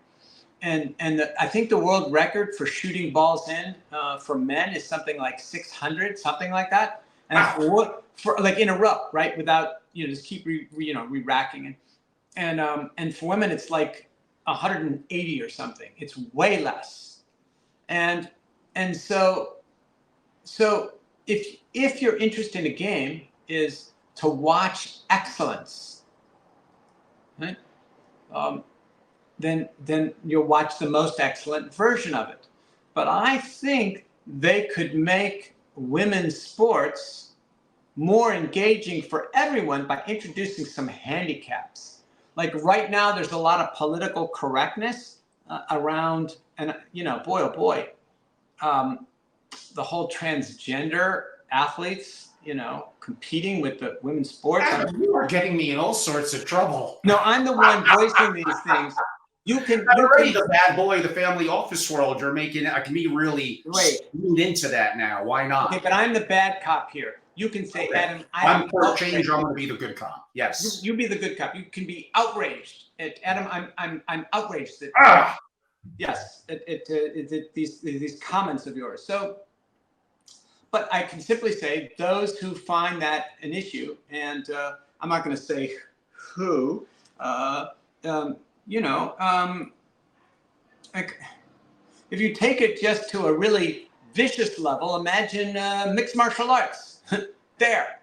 Speaker 2: And I think the world record for shooting balls in for men is something like 600, something like that. And for like in a row, right? Without, just keep re-racking it. And for women, it's like 180 or something. It's way less. And so if your interest in a game is to watch excellence, right? Then you'll watch the most excellent version of it. But I think they could make women's sports more engaging for everyone by introducing some handicaps. Like right now, there's a lot of political correctness around, and boy, oh boy, the whole transgender athletes, competing with the women's sports.
Speaker 1: You are getting me in all sorts of trouble.
Speaker 2: No, I'm the one voicing these things.
Speaker 1: Already the bad boy of the family office world. You're making me really lean into that now. Why not?
Speaker 2: Okay, but I'm the bad cop here. You can say, okay. Adam,
Speaker 1: I'm for change. I'm going to be the good cop. Yes.
Speaker 2: You be the good cop. You can be outraged. Adam, I'm outraged that. Yes, these comments of yours. So, but I can simply say those who find that an issue, and I'm not going to say who. Like if you take it just to a really vicious level, imagine mixed martial arts. There,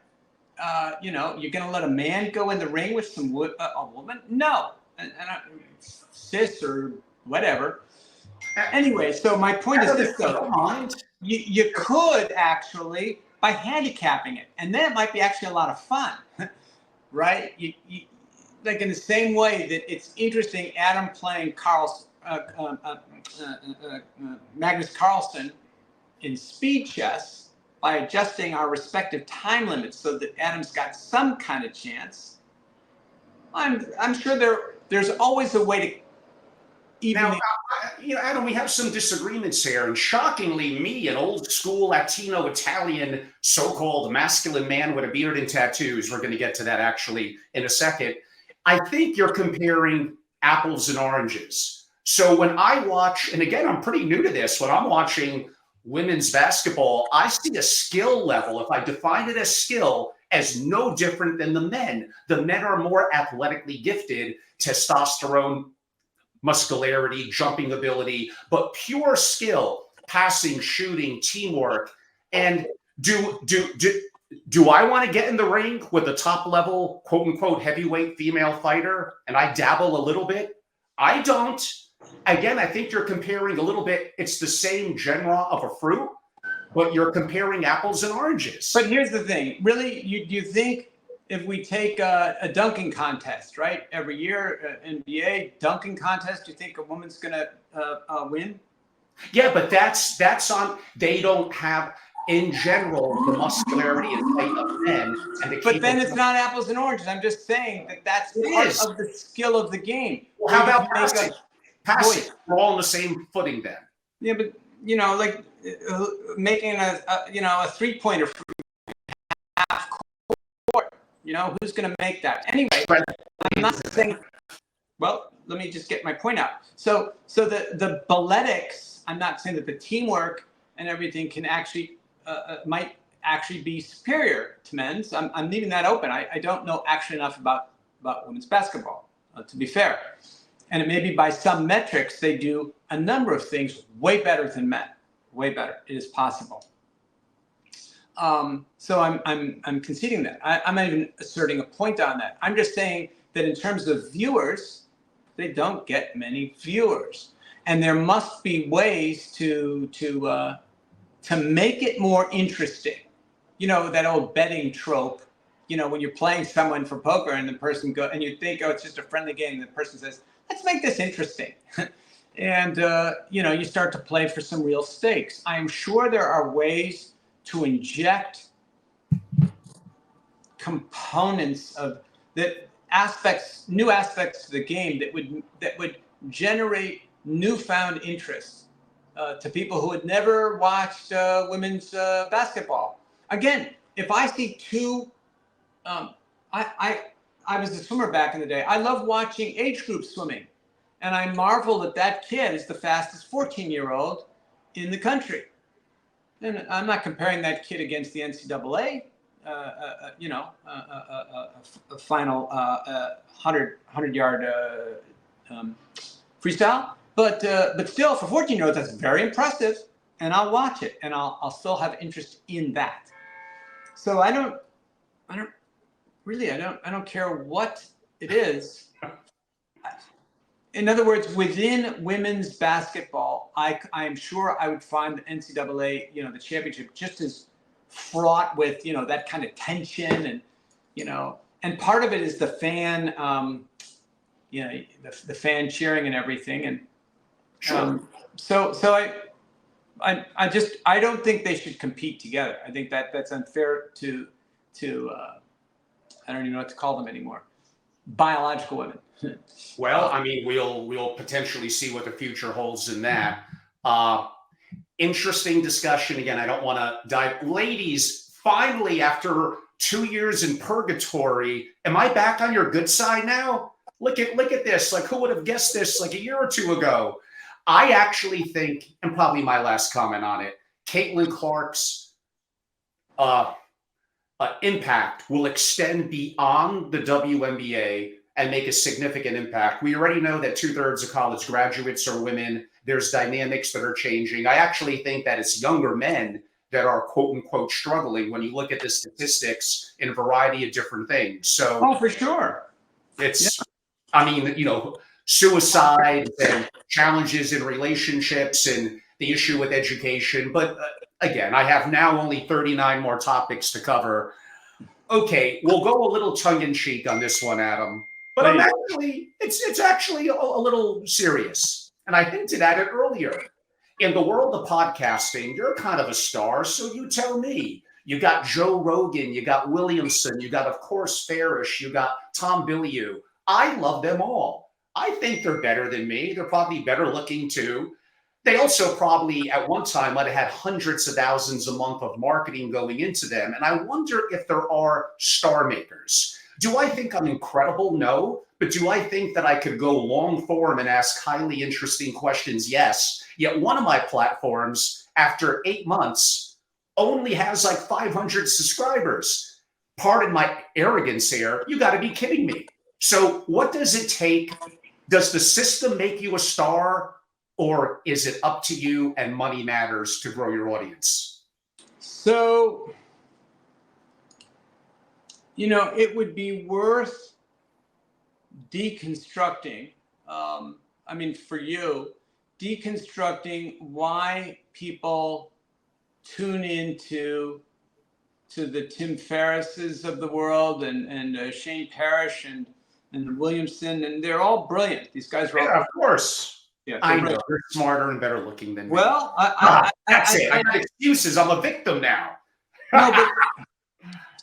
Speaker 2: you're going to let a man go in the ring with a woman? No, and cis or whatever. Anyway, so my point is this: though, you could actually by handicapping it, and then it might be actually a lot of fun, right? You like in the same way that it's interesting, Adam playing Magnus Carlsen in speed chess by adjusting our respective time limits so that Adam's got some kind of chance. I'm sure there's always a way to even.
Speaker 1: Now, Adam, we have some disagreements here, and shockingly, me, an old school Latino Italian so-called masculine man with a beard and tattoos. We're going to get to that actually in a second. I think you're comparing apples and oranges. So when I watch, and again, I'm pretty new to this, when I'm watching women's basketball, I see a skill level, if I define it as skill, as no different than the men. The men are more athletically gifted, testosterone, muscularity, jumping ability, but pure skill, passing, shooting, teamwork. And do I want to get in the ring with a top level, quote unquote, heavyweight female fighter? And I dabble a little bit. I don't. Again, I think you're comparing a little bit. It's the same genre of a fruit, but you're comparing apples and oranges.
Speaker 2: But here's the thing. Really, you think if we take a dunking contest, right? Every year, NBA dunking contest, you think a woman's going to win?
Speaker 1: Yeah, but that's on, they don't have, in general, the muscularity and height of men.
Speaker 2: But then it's not apples and oranges. I'm just saying that's part of the skill of the game.
Speaker 1: Well, how about passing? Passing. We're all on the same footing then.
Speaker 2: Yeah, but like making a 3-pointer from half court. Who's going to make that? Anyway, I'm not saying. Well, let me just get my point out. So the balletics. I'm not saying that the teamwork and everything can actually might actually be superior to men's. I'm leaving that open. I don't know actually enough about women's basketball, to be fair. And it may be by some metrics they do a number of things way better than men. Way better. It is possible. So I'm conceding that. I'm not even asserting a point on that. I'm just saying that in terms of viewers, they don't get many viewers, and there must be ways to make it more interesting. That old betting trope. When you're playing someone for poker and the person and you think, oh, it's just a friendly game, and the person says, let's make this interesting. And, you start to play for some real stakes. I am sure there are ways to inject components of that new aspects to the game that would generate newfound interest to people who had never watched women's basketball. Again, if I see two, I was a swimmer back in the day. I love watching age group swimming. And I marvel that kid is the fastest 14-year-old in the country. And I'm not comparing that kid against the NCAA, a final 100-yard freestyle. But still, for 14-year-olds, that's very impressive. And I'll watch it, and I'll still have interest in that. So I don't care what it is. In other words, within women's basketball, I'm sure I would find the NCAA, the championship, just as fraught with, that kind of tension and part of it is the fan, the fan cheering and everything. And so I don't think they should compete together. I think that's unfair to I don't even know what to call them anymore. Biological women.
Speaker 1: Well, I mean, we'll potentially see what the future holds in that. Interesting discussion. Again, I don't want to dive. Ladies, finally, after 2 years in purgatory, am I back on your good side now? Look at this. Like, who would have guessed this like a year or two ago? I actually think, and probably my last comment on it, Caitlin Clark's impact will extend beyond the WNBA and make a significant impact. We already know that 2/3 of college graduates are women. There's dynamics that are changing. I actually think that it's younger men that are quote unquote struggling when you look at the statistics in a variety of different things. So,
Speaker 2: for sure.
Speaker 1: It's, I mean, suicide and challenges in relationships and the issue with education. But again, I have now only 39 more topics to cover. Okay, we'll go a little tongue-in-cheek on this one, Adam. But it's actually a little serious. And I hinted at it earlier. In the world of podcasting, you're kind of a star, so you tell me. You got Joe Rogan, you got Williamson, you got, of course, Ferriss, you got Tom Bilyeu. I love them all. I think they're better than me. They're probably better looking too. They also probably at one time might have had hundreds of thousands a month of marketing going into them. And I wonder if there are star makers. Do I think I'm incredible? No, But do I think that I could go long form and ask highly interesting questions? Yes. Yet one of my platforms, after 8 months, only has like 500 subscribers. Pardon my arrogance here. You got to be kidding me. So what does it take? Does the system make you a star, or is it up to you and money matters to grow your audience?
Speaker 2: So, it would be worth deconstructing. For you, deconstructing why people tune into the Tim Ferrisses of the world and Shane Parrish and Williamson, and they're all brilliant. These guys are all,
Speaker 1: Yeah, of course.
Speaker 2: yeah,
Speaker 1: I know
Speaker 2: brilliant.
Speaker 1: they're smarter and better looking than me.
Speaker 2: Well,
Speaker 1: That's it. I got excuses. I'm a victim now.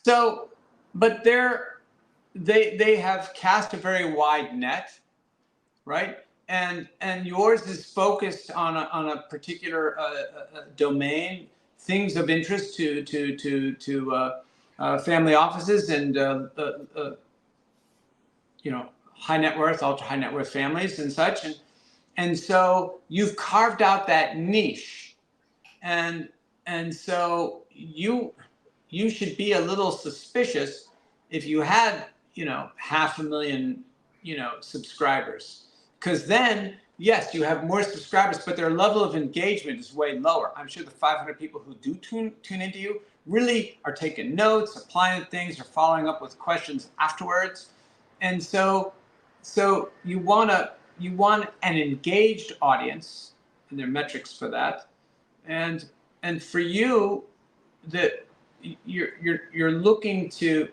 Speaker 2: No, but they have cast a very wide net, right? And yours is focused on a particular domain, things of interest to family offices and high net worth, ultra high net worth families and such, and so you've carved out that niche, and so you should be a little suspicious if you had 500,000 subscribers, because then yes, you have more subscribers, but their level of engagement is way lower. I'm sure the 500 people who do tune into you really are taking notes, applying things, or following up with questions afterwards. And so you want an engaged audience, and there are metrics for that. And for you, that you're looking to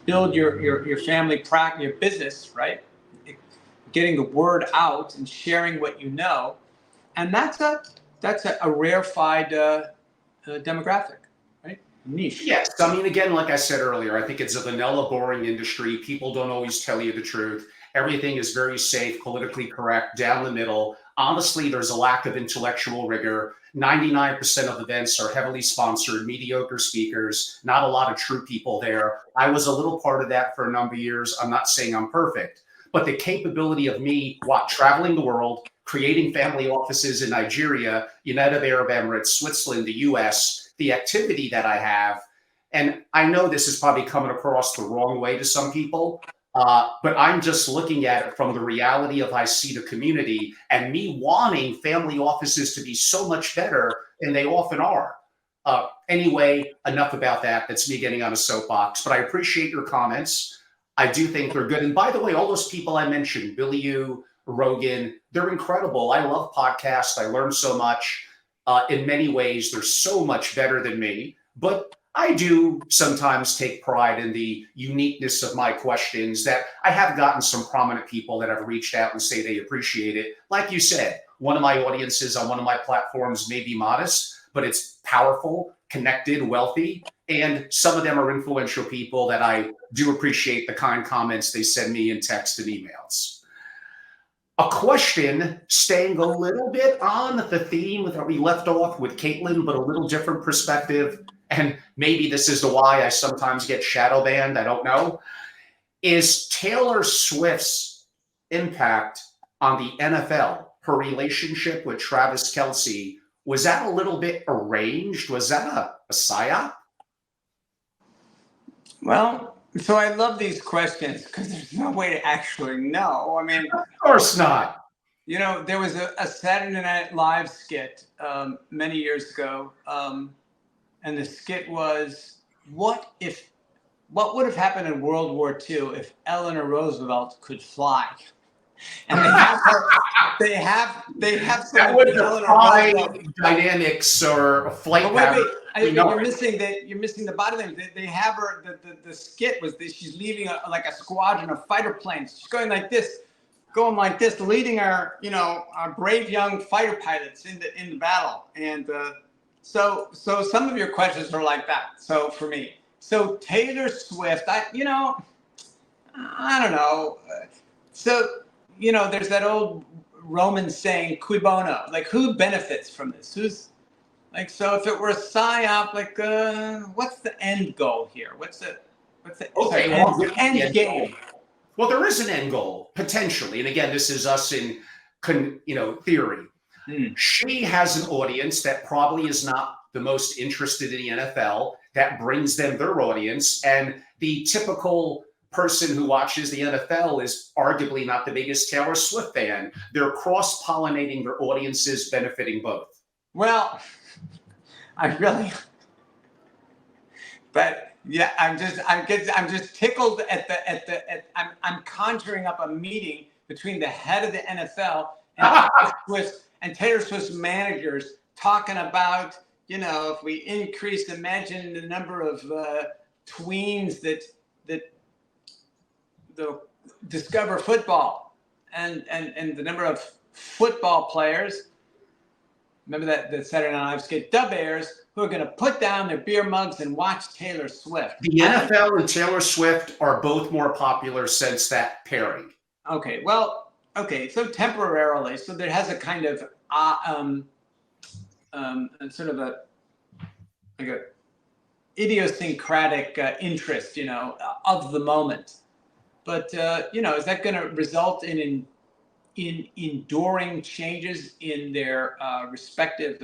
Speaker 2: build your family practice, your business, right? Getting the word out and sharing what you know, and that's a rarefied demographic, right? Niche.
Speaker 1: Yes. I mean, again, like I said earlier, I think it's a vanilla, boring industry. People don't always tell you the truth. Everything is very safe, politically correct, down the middle. Honestly, there's a lack of intellectual rigor. 99% of events are heavily sponsored, mediocre speakers, not a lot of true people there. I was a little part of that for a number of years. I'm not saying I'm perfect, but the capability of me, traveling the world, creating family offices in Nigeria, United Arab Emirates, Switzerland, the US, the activity that I have. And I know this is probably coming across the wrong way to some people, but I'm just looking at it from the reality of I see the community and me wanting family offices to be so much better than they often are. Anyway, enough about that. That's me getting on a soapbox, but I appreciate your comments. I do think they're good. And by the way, all those people I mentioned, Billy Yu, Rogan, they're incredible. I love podcasts. I learn so much. In many ways, they're so much better than me. But I do sometimes take pride in the uniqueness of my questions, that I have gotten some prominent people that have reached out and say they appreciate it. Like you said, one of my audiences on one of my platforms may be modest, but it's powerful, connected, wealthy. And some of them are influential people that I do appreciate the kind comments they send me in text and emails. A question staying a little bit on the theme that we left off with Caitlin, but a little different perspective. And maybe this is the why I sometimes get shadow banned. I don't know. Is Taylor Swift's impact on the NFL, her relationship with Travis Kelce, was that a little bit arranged? Was that a psyop?
Speaker 2: Well, so I love these questions because there's no way to actually know. I mean,
Speaker 1: of course not.
Speaker 2: There was a Saturday Night Live skit many years ago, and the skit was, what would have happened in World War II if Eleanor Roosevelt could fly? And they have some
Speaker 1: that would
Speaker 2: Eleanor
Speaker 1: defy
Speaker 2: Roosevelt
Speaker 1: dynamics or flight.
Speaker 2: You're missing the bottom thing. They have her. The skit was this: she's leaving a squadron of fighter planes. She's going like this, leading our our brave young fighter pilots in the battle. And so some of your questions are like that. So for me, so Taylor Swift, I don't know. So there's that old Roman saying, "Cui bono?" Like, who benefits from this? Who's like, so if it were a psyop, what's the end goal here? What's the end game?
Speaker 1: Well, there is an end goal potentially, and again, this is us in theory. She has an audience that probably is not the most interested in the NFL. That brings them their audience, and the typical person who watches the NFL is arguably not the biggest Taylor Swift fan. They're cross-pollinating their audiences, benefiting both.
Speaker 2: Well, but yeah, I'm just tickled I'm conjuring up a meeting between the head of the NFL and Taylor Swift's managers talking about, if we increase, imagine the number of tweens that discover football and the number of football players. Remember that Saturday Night Live skit, Dub Airs, who are going to put down their beer mugs and watch Taylor Swift.
Speaker 1: The NFL and Taylor Swift are both more popular since that pairing.
Speaker 2: Okay, so temporarily, so there has a kind of sort of a idiosyncratic interest, of the moment. But is that going to result in enduring changes in their respective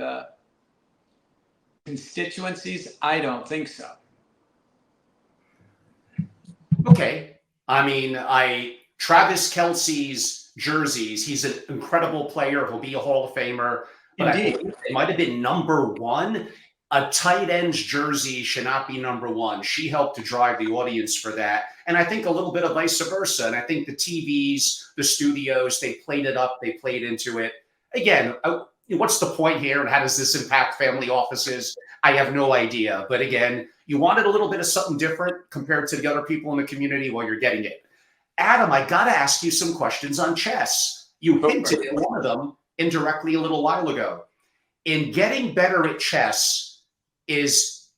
Speaker 2: constituencies? I don't think so.
Speaker 1: Okay. I mean, Travis Kelce's jerseys, he's an incredible player. He'll be a Hall of Famer. But
Speaker 2: Indeed.
Speaker 1: I believe it might have been number one. A tight end's jersey should not be number one. She helped to drive the audience for that. And I think a little bit of vice versa. And I think the TVs, the studios, they played it up. They played into it. Again, what's the point here and how does this impact family offices? I have no idea. But again, you wanted a little bit of something different compared to the other people in the community while you're getting it. Adam, I got to ask you some questions on chess. You hinted at one of them indirectly a little while ago. In getting better at chess, is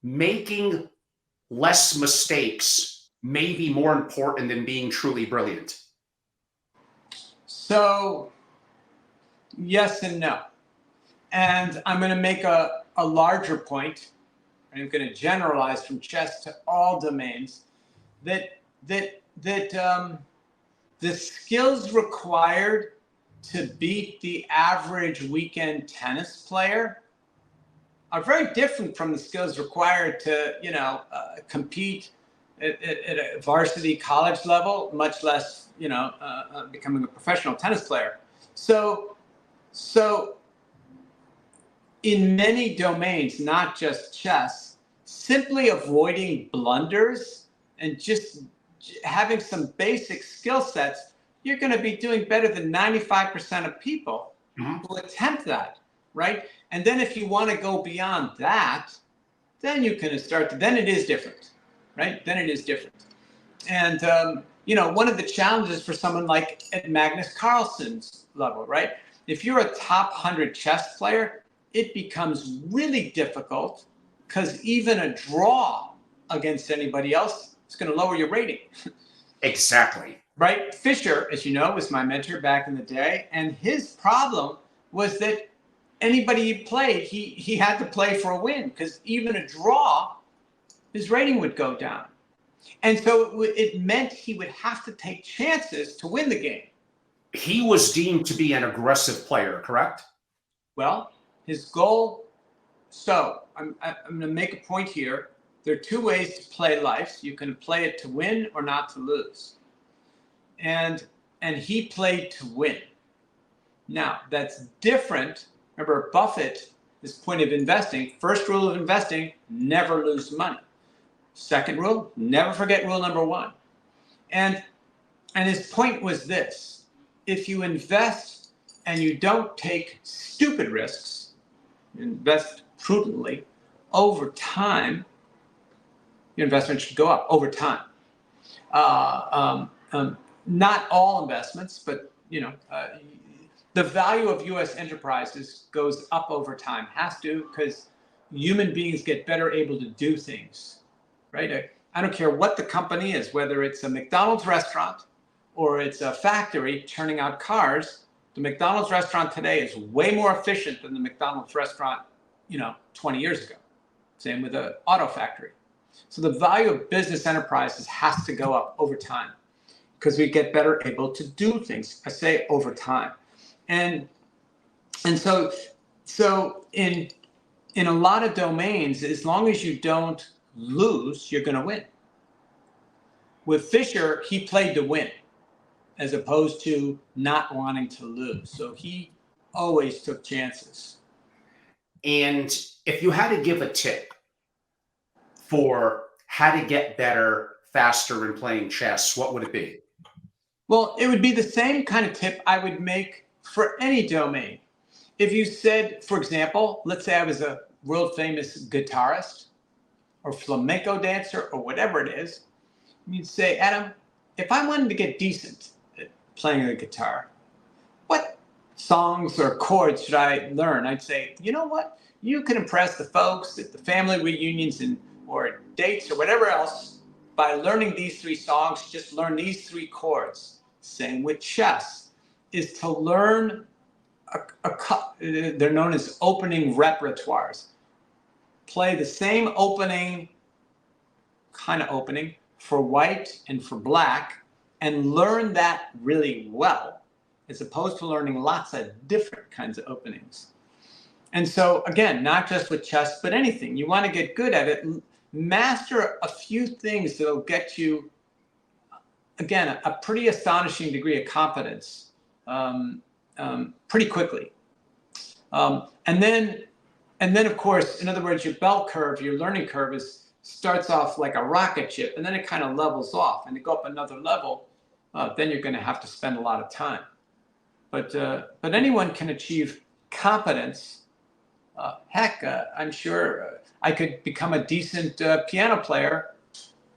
Speaker 1: making less mistakes maybe more important than being truly brilliant?
Speaker 2: So, yes and no. And I'm going to make a larger point, and I'm going to generalize from chess to all domains, that the skills required to beat the average weekend tennis player are very different from the skills required to, compete at a varsity college level, much less, becoming a professional tennis player. So in many domains, not just chess, simply avoiding blunders and just having some basic skill sets, you're going to be doing better than 95% of people who attempt that, right? And then if you want to go beyond that, then you can then it is different, right? Then it is different. And, one of the challenges for someone like at Magnus Carlsen's level, right? If you're a top 100 chess player, it becomes really difficult because even a draw against anybody else is going to lower your rating.
Speaker 1: Exactly.
Speaker 2: Right? Fischer, as you know, was my mentor back in the day. And his problem was that anybody he played, he had to play for a win because even a draw, his rating would go down. And so it meant he would have to take chances to win the game.
Speaker 1: He was deemed to be an aggressive player, correct?
Speaker 2: Well, his goal, so I'm going to make a point here. There are two ways to play life. You can play it to win or not to lose. And he played to win. Now, that's different. Remember, Buffett, his point of investing, first rule of investing, never lose money. Second rule, never forget rule number one. And his point was this: if you invest and you don't take stupid risks, invest prudently, over time, your investment should go up over time. Not all investments, but the value of U.S. enterprises goes up over time. Has to, because human beings get better able to do things, right? I don't care what the company is, whether it's a McDonald's restaurant or it's a factory churning out cars. The McDonald's restaurant today is way more efficient than the McDonald's restaurant, 20 years ago. Same with an auto factory. So the value of business enterprises has to go up over time. because we get better able to do things, I say over time. And so in a lot of domains, as long as you don't lose, you're going to win. With Fisher, he played to win as opposed to not wanting to lose. So he always took chances.
Speaker 1: And if you had to give a tip for how to get better faster in playing chess, what would it be?
Speaker 2: Well, it would be the same kind of tip I would make for any domain. If you said, for example, let's say I was a world famous guitarist or flamenco dancer or whatever it is, you'd say, Adam, if I wanted to get decent at playing the guitar, what songs or chords should I learn? I'd say, you know what? You can impress the folks at the family reunions or dates or whatever else by learning these 3 songs. Just learn these 3 chords. Same with chess, is to learn they're known as opening repertoires. Play the same opening for white and for black, and learn that really well, as opposed to learning lots of different kinds of openings. And so, again, not just with chess, but anything. You want to get good at it, master a few things that'll get you, again, a pretty astonishing degree of confidence pretty quickly. And then, of course, in other words, your bell curve, your learning curve starts off like a rocket ship, and then it kind of levels off. And to go up another level, then you're going to have to spend a lot of time. But anyone can achieve competence. I'm sure I could become a decent piano player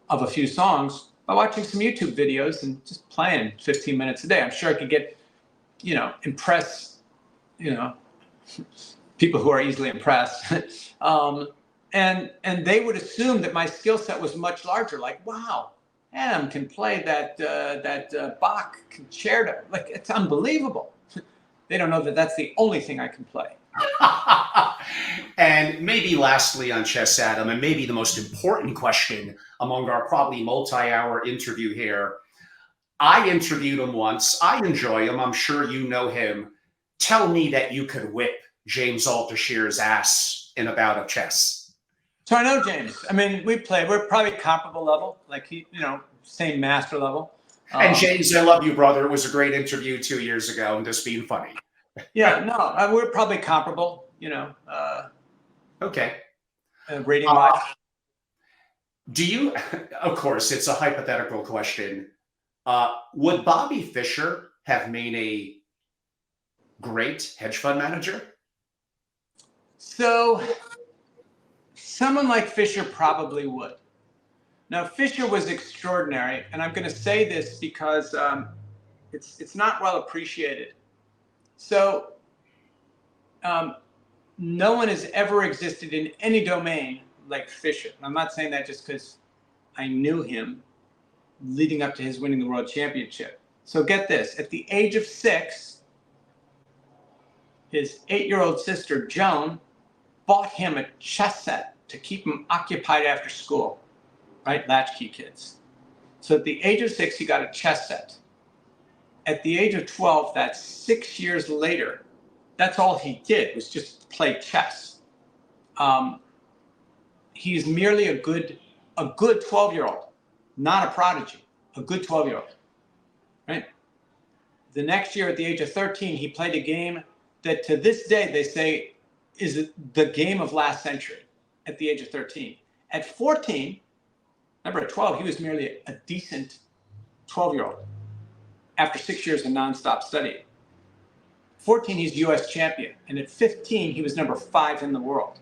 Speaker 2: of a few songs by watching some YouTube videos and just playing 15 minutes a day. I'm sure I could get, impress, people who are easily impressed. And they would assume that my skill set was much larger. Like, wow, Adam can play that Bach concerto. Like, it's unbelievable. They don't know that that's the only thing I can play.
Speaker 1: And maybe lastly on chess, Adam, and maybe the most important question among our probably multi-hour interview here. I interviewed him once. I enjoy him. I'm sure you know him. Tell me that you could whip James Altucher's ass in a bout of chess.
Speaker 2: So I know James. I mean, we're probably comparable level, like he, same master level.
Speaker 1: And James, I love you, brother. It was a great interview 2 years ago. I'm just being funny.
Speaker 2: Yeah, no, we're probably comparable,
Speaker 1: Okay.
Speaker 2: Rating wise.
Speaker 1: Do you, of course, it's a hypothetical question. Would Bobby Fischer have made a great hedge fund manager?
Speaker 2: So someone like Fischer probably would. Now, Fischer was extraordinary, and I'm going to say this because it's not well appreciated. So no one has ever existed in any domain like Fischer. And I'm not saying that just because I knew him leading up to his winning the world championship. So get this, at the age of 6, his 8-year-old sister, Joan, bought him a chess set to keep him occupied after school, right? Latchkey kids. So at the age of 6, he got a chess set. At the age of 12, that's 6 years later, that's all he did was just play chess. He's merely a good 12-year-old, not a prodigy, a good 12-year-old, right? The next year, at the age of 13, he played a game that to this day they say is the game of last century at the age of 13. At 14, remember at 12, he was merely a decent 12-year-old after 6 years of nonstop studying. 14, he's US champion. And at 15, he was number 5 in the world.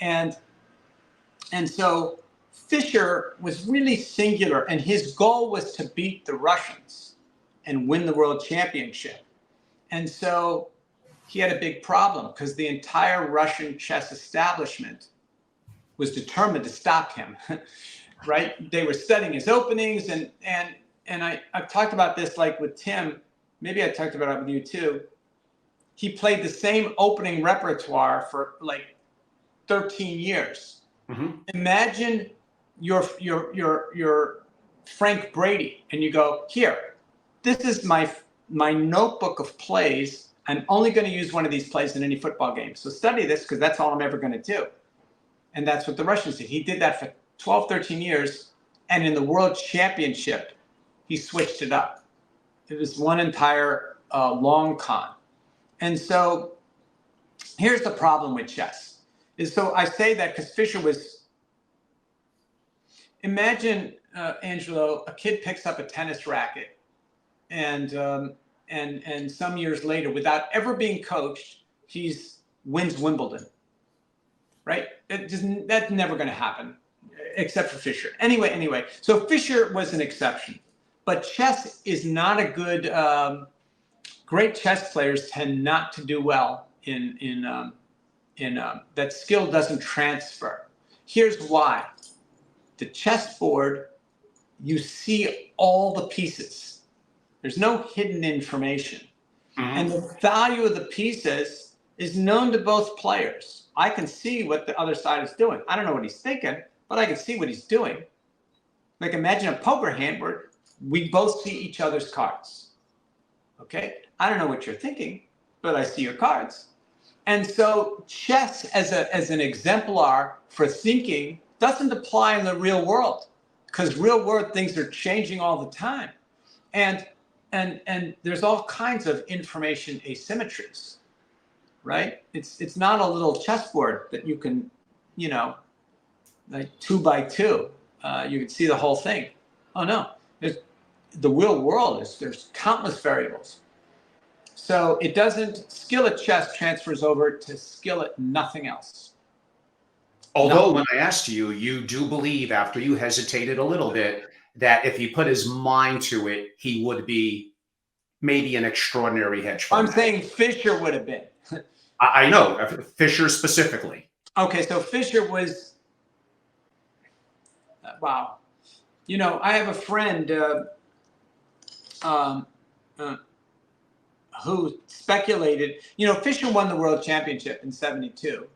Speaker 2: And so Fischer was really singular, and his goal was to beat the Russians and win the world championship. And so he had a big problem because the entire Russian chess establishment was determined to stop him, right? They were studying his openings, and I've talked about this like with Tim, maybe I talked about it with you too. He played the same opening repertoire for like 13 years. Mm-hmm. Imagine your Frank Brady and you go, here, this is my notebook of plays. I'm only going to use one of these plays in any football game. So study this because that's all I'm ever going to do. And that's what the Russians did. He did that for 12, 13 years. And in the World Championship, he switched it up. It was one entire long con. And so here's the problem with chess. So I say that because Fischer was, imagine, Angelo, a kid picks up a tennis racket and some years later, without ever being coached, wins Wimbledon, right? That's never going to happen, except for Fischer. Anyway, so Fischer was an exception, but chess is not a good. Great chess players tend not to do well in that skill doesn't transfer. Here's why: the chessboard, you see all the pieces. There's no hidden information. Mm-hmm. And the value of the pieces is known to both players. I can see what the other side is doing. I don't know what he's thinking, but I can see what he's doing. Like imagine a poker hand where we both see each other's cards. Okay? I don't know what you're thinking, but I see your cards. And so chess as an exemplar for thinking doesn't apply in the real world because real world things are changing all the time. And there's all kinds of information asymmetries, right? It's not a little chessboard that you can, like 2 by 2, you can see the whole thing. Oh no, the real world there's countless variables. So it doesn't, skill at chess transfers over to skill at nothing else.
Speaker 1: Although when I asked you, you do believe after you hesitated a little bit, that if he put his mind to it, he would be maybe an extraordinary hedge fund.
Speaker 2: I'm saying Fischer would have been.
Speaker 1: I know, Fischer specifically.
Speaker 2: Okay, so Fischer was, wow. I have a friend who speculated, Fischer won the world championship in 72.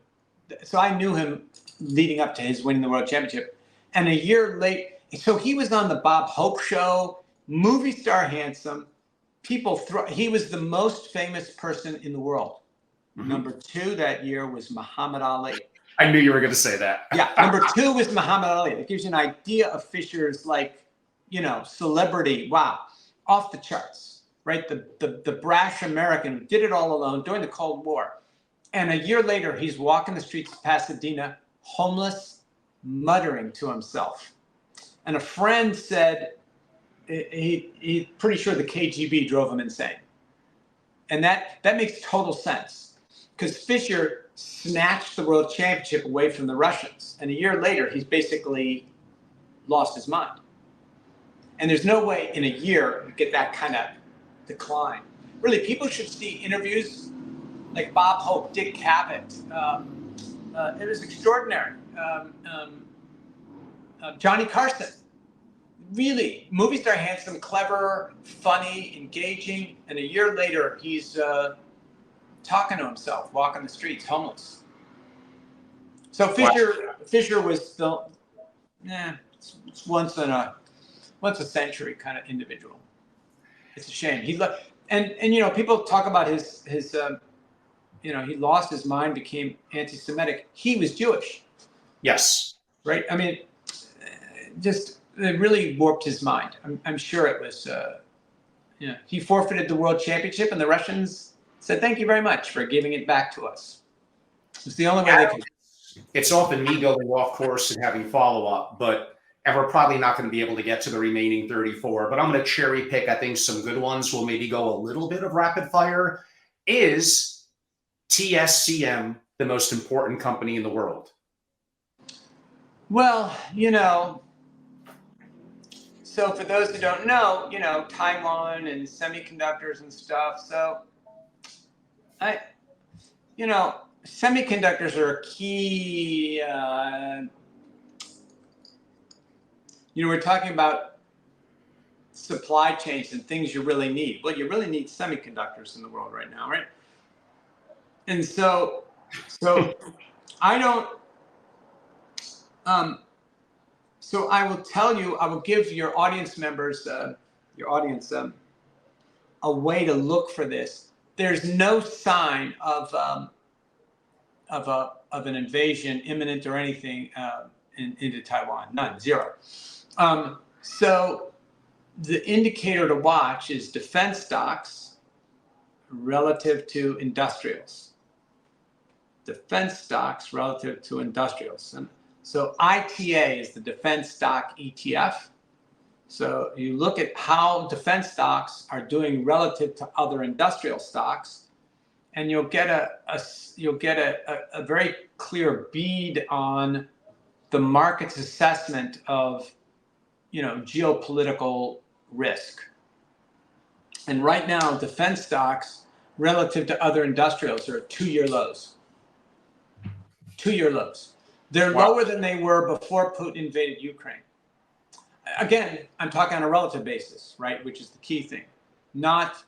Speaker 2: So I knew him leading up to his winning the world championship. And a year late, so he was on the Bob Hope show, movie star handsome. He was the most famous person in the world. Mm-hmm. Number 2 that year was Muhammad Ali.
Speaker 1: I knew you were going to say that.
Speaker 2: Yeah, number 2 was Muhammad Ali. It gives you an idea of Fischer's celebrity. Wow, off the charts, right? The brash American who did it all alone during the Cold War. And a year later, he's walking the streets of Pasadena, homeless, muttering to himself. And a friend said he's pretty sure the KGB drove him insane. And that makes total sense because Fischer snatched the world championship away from the Russians. And a year later, he's basically lost his mind. And there's no way in a year you get that kind of decline. Really, people should see interviews like Bob Hope, Dick Cavett. It was extraordinary. Johnny Carson. Really, movie star handsome, clever, funny, engaging, and a year later he's talking to himself, walking the streets, homeless. So Fischer was it's once a century kind of individual. It's a shame. People talk about his he lost his mind, became anti-Semitic. He was Jewish.
Speaker 1: Yes.
Speaker 2: Right. I mean, it really warped his mind. I'm sure it was, he forfeited the world championship and the Russians said, thank you very much for giving it back to us. It's the only way they could.
Speaker 1: It's often me going off course and having follow-up, and we're probably not going to be able to get to the remaining 34, but I'm going to cherry pick, I think, some good ones. We'll maybe go a little bit of rapid fire. Is TSCM the most important company in the world?
Speaker 2: Well, so for those who don't know, Taiwan and semiconductors and stuff. So semiconductors are a key, we're talking about supply chains and things you really need. Well, you really need semiconductors in the world right now, right? And so I don't, So I will tell you, I will give your audience members, a way to look for this. There's no sign of an invasion imminent or anything into Taiwan. None, zero. So the indicator to watch is defense stocks relative to industrials. Defense stocks relative to industrials. And so ITA is the defense stock ETF. So you look at how defense stocks are doing relative to other industrial stocks, and you'll get a very clear bead on the market's assessment of, geopolitical risk. And right now, defense stocks relative to other industrials are at 2-year lows. 2-year lows. They're lower than they were before Putin invaded Ukraine. Again, I'm talking on a relative basis, right? Which is the key thing. Not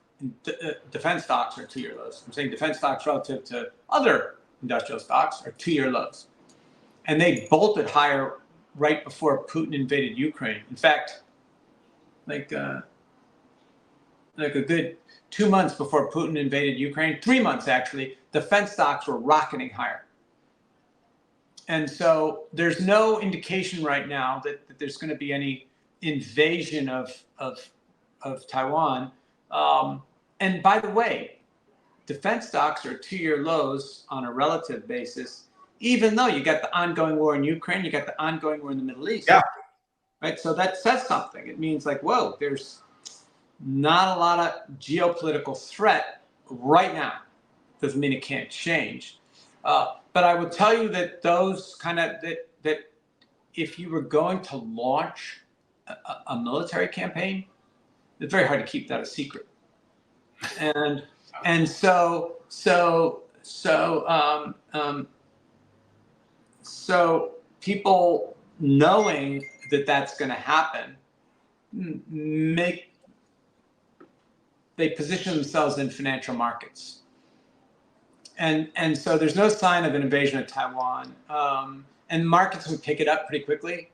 Speaker 2: defense stocks are 2-year lows. I'm saying defense stocks relative to other industrial stocks are 2-year lows. And they bolted higher right before Putin invaded Ukraine. In fact, like a good 2 months before Putin invaded Ukraine, 3 months actually, defense stocks were rocketing higher. And so there's no indication right now that there's going to be any invasion of Taiwan. And by the way, defense stocks are 2-year lows on a relative basis, even though you got the ongoing war in Ukraine, you got the ongoing war in the Middle East.
Speaker 1: Yeah.
Speaker 2: Right. So that says something. It means like, whoa, there's not a lot of geopolitical threat right now. Doesn't mean it can't change. But I will tell you that those that if you were going to launch a military campaign, it's very hard to keep that a secret. And so people knowing that that's going to happen, they position themselves in financial markets. And so there's no sign of an invasion of Taiwan. And markets would pick it up pretty quickly.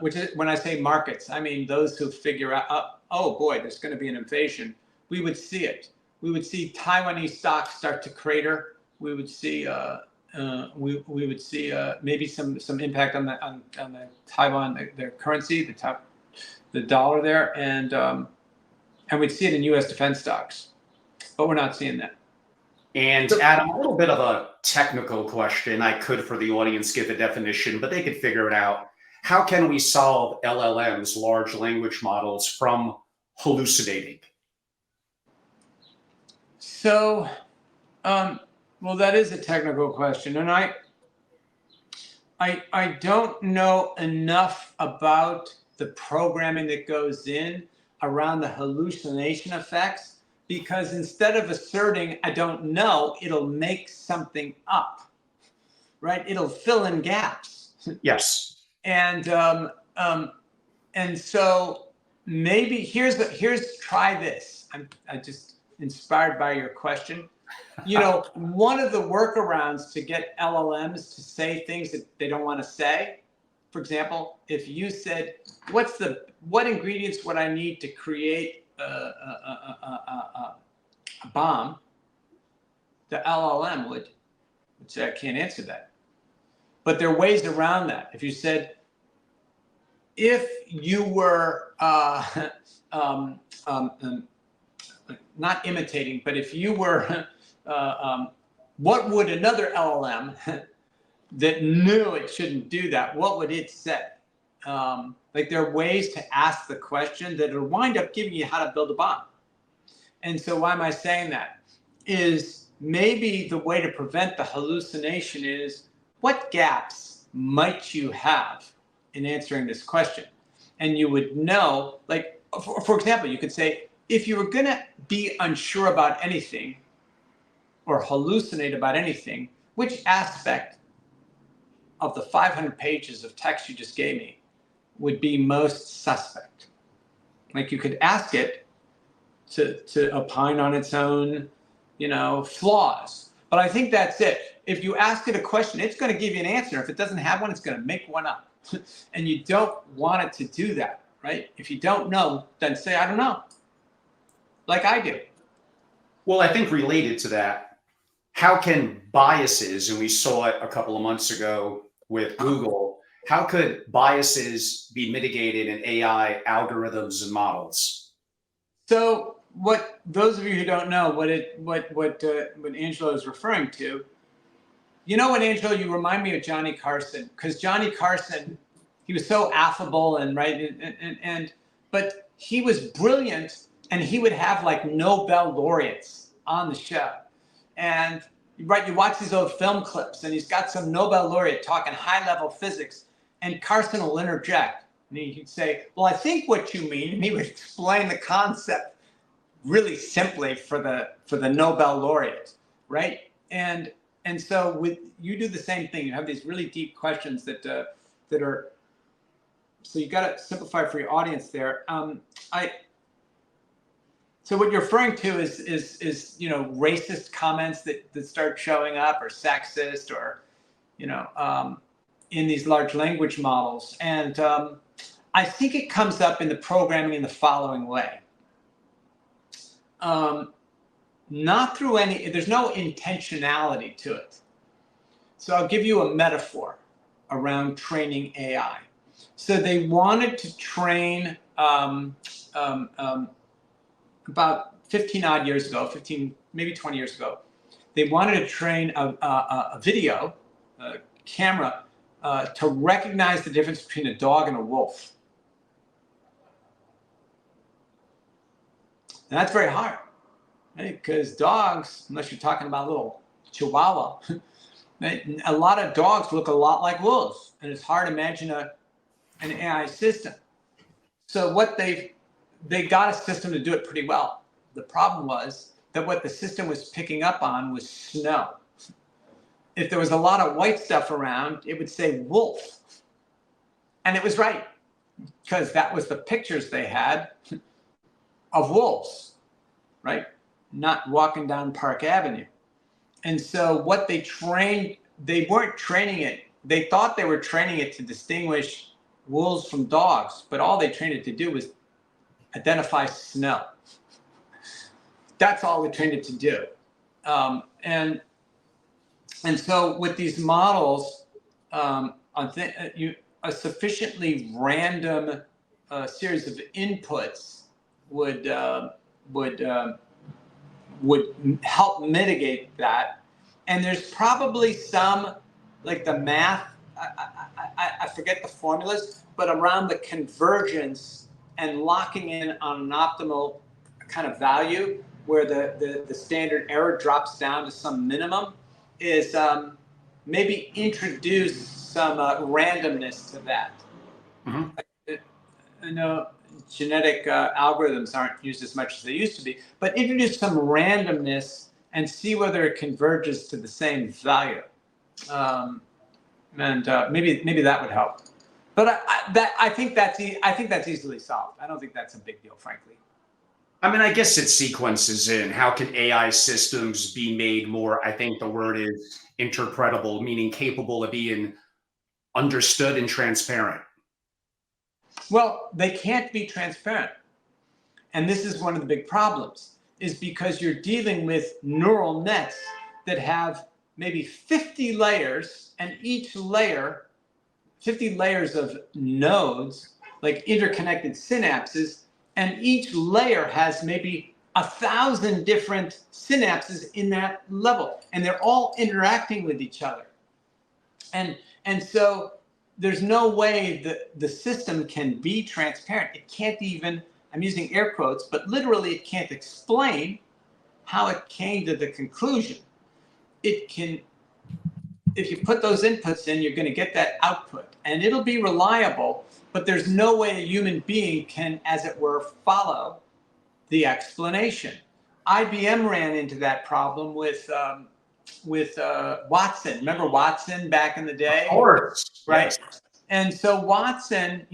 Speaker 2: Which is, when I say markets, I mean those who figure out, oh boy, there's going to be an invasion. We would see it. We would see Taiwanese stocks start to crater. We would see maybe some impact on the Taiwan, their currency, the dollar there, and we'd see it in U.S. defense stocks, but we're not seeing that.
Speaker 1: And Adam, a little bit of a technical question. I could, for the audience, give a definition, but they could figure it out. How can we solve LLMs, large language models, from hallucinating?
Speaker 2: So, well, that is a technical question, and I don't know enough about the programming that goes in around the hallucination effects, because instead of asserting I don't know, it'll make something up, right? It'll fill in gaps.
Speaker 1: Yes.
Speaker 2: And so maybe try this. I just inspired by your question. One of the workarounds to get LLMs to say things that they don't want to say, for example, if you said, what ingredients would I need to create a bomb, the LLM would say, I can't answer that. But there are ways around that. If you said, if you were not imitating, but if you were, what would another LLM that knew it shouldn't do that, what would it say? Like, there are ways to ask the question that will wind up giving you how to build a bomb. And so why am I saying that? Is maybe the way to prevent the hallucination is, what gaps might you have in answering this question? And you would know, like, for example, you could say, if you were going to be unsure about anything or hallucinate about anything, which aspect of the 500 pages of text you just gave me would be most suspect? Like, you could ask it to opine on its own, flaws. But I think that's it. If you ask it a question, it's going to give you an answer. If it doesn't have one, it's going to make one up. And you don't want it to do that, right? If you don't know, then say, I don't know, like I do.
Speaker 1: Well, I think related to that, how can biases, and we saw it a couple of months ago with Google, how could biases be mitigated in AI algorithms and models?
Speaker 2: So what those of you who don't know what Angelo is referring to, you know what, Angelo, you remind me of Johnny Carson, because Johnny Carson, he was so affable and right, but he was brilliant, and he would have like Nobel laureates on the show. And right, you watch these old film clips, and he's got some Nobel laureate talking high-level physics, and Carson will interject, and he'd say, "Well, I think what you mean," and he would explain the concept really simply for the Nobel laureate, right? And so with you do the same thing. You have these really deep questions that are. So you got to simplify for your audience there. So what you're referring to is racist comments that start showing up, or sexist, or in these large language models, and I think it comes up in the programming in the following way. Not through there's no intentionality to it. So I'll give you a metaphor around training AI. So they wanted to train about 15 odd years ago, 15, maybe 20 years ago, they wanted to train a video camera to recognize the difference between a dog and a wolf. And that's very hard, right? Because dogs, unless you're talking about a little chihuahua, a lot of dogs look a lot like wolves, and it's hard to imagine an AI system. So what they got a system to do it pretty well. The problem was that what the system was picking up on was snow. If there was a lot of white stuff around, it would say wolf. And it was right, because that was the pictures they had of wolves, right? Not walking down Park Avenue. And so what they weren't training it. They thought they were training it to distinguish wolves from dogs, but all they trained it to do was identify snow. That's all they trained it to do. And so with these models, a sufficiently random series of inputs would help mitigate that. And there's probably some, like the math, I forget the formulas, but around the convergence and locking in on an optimal kind of value where the standard error drops down to some minimum is maybe introduce some randomness to that.
Speaker 1: Mm-hmm.
Speaker 2: I know genetic algorithms aren't used as much as they used to be, but introduce some randomness and see whether it converges to the same value. Maybe that would help. But I think that's easily solved. I don't think that's a big deal, frankly.
Speaker 1: I mean, I guess it sequences in. How can AI systems be made more, I think the word is interpretable, meaning capable of being understood and transparent?
Speaker 2: Well, they can't be transparent. And this is one of the big problems, is because you're dealing with neural nets that have maybe 50 layers, and each layer, 50 layers of nodes, like interconnected synapses, and each layer has maybe 1,000 different synapses in that level, and they're all interacting with each other. And so there's no way that the system can be transparent. It can't even, I'm using air quotes, but literally it can't explain how it came to the conclusion. It can, if you put those inputs in, you're going to get that output, and it'll be reliable, but there's no way a human being can, as it were, follow the explanation. IBM ran into that problem with Watson. Remember Watson back in the day?
Speaker 1: Of course,
Speaker 2: right?
Speaker 1: Yes.
Speaker 2: And so Watson,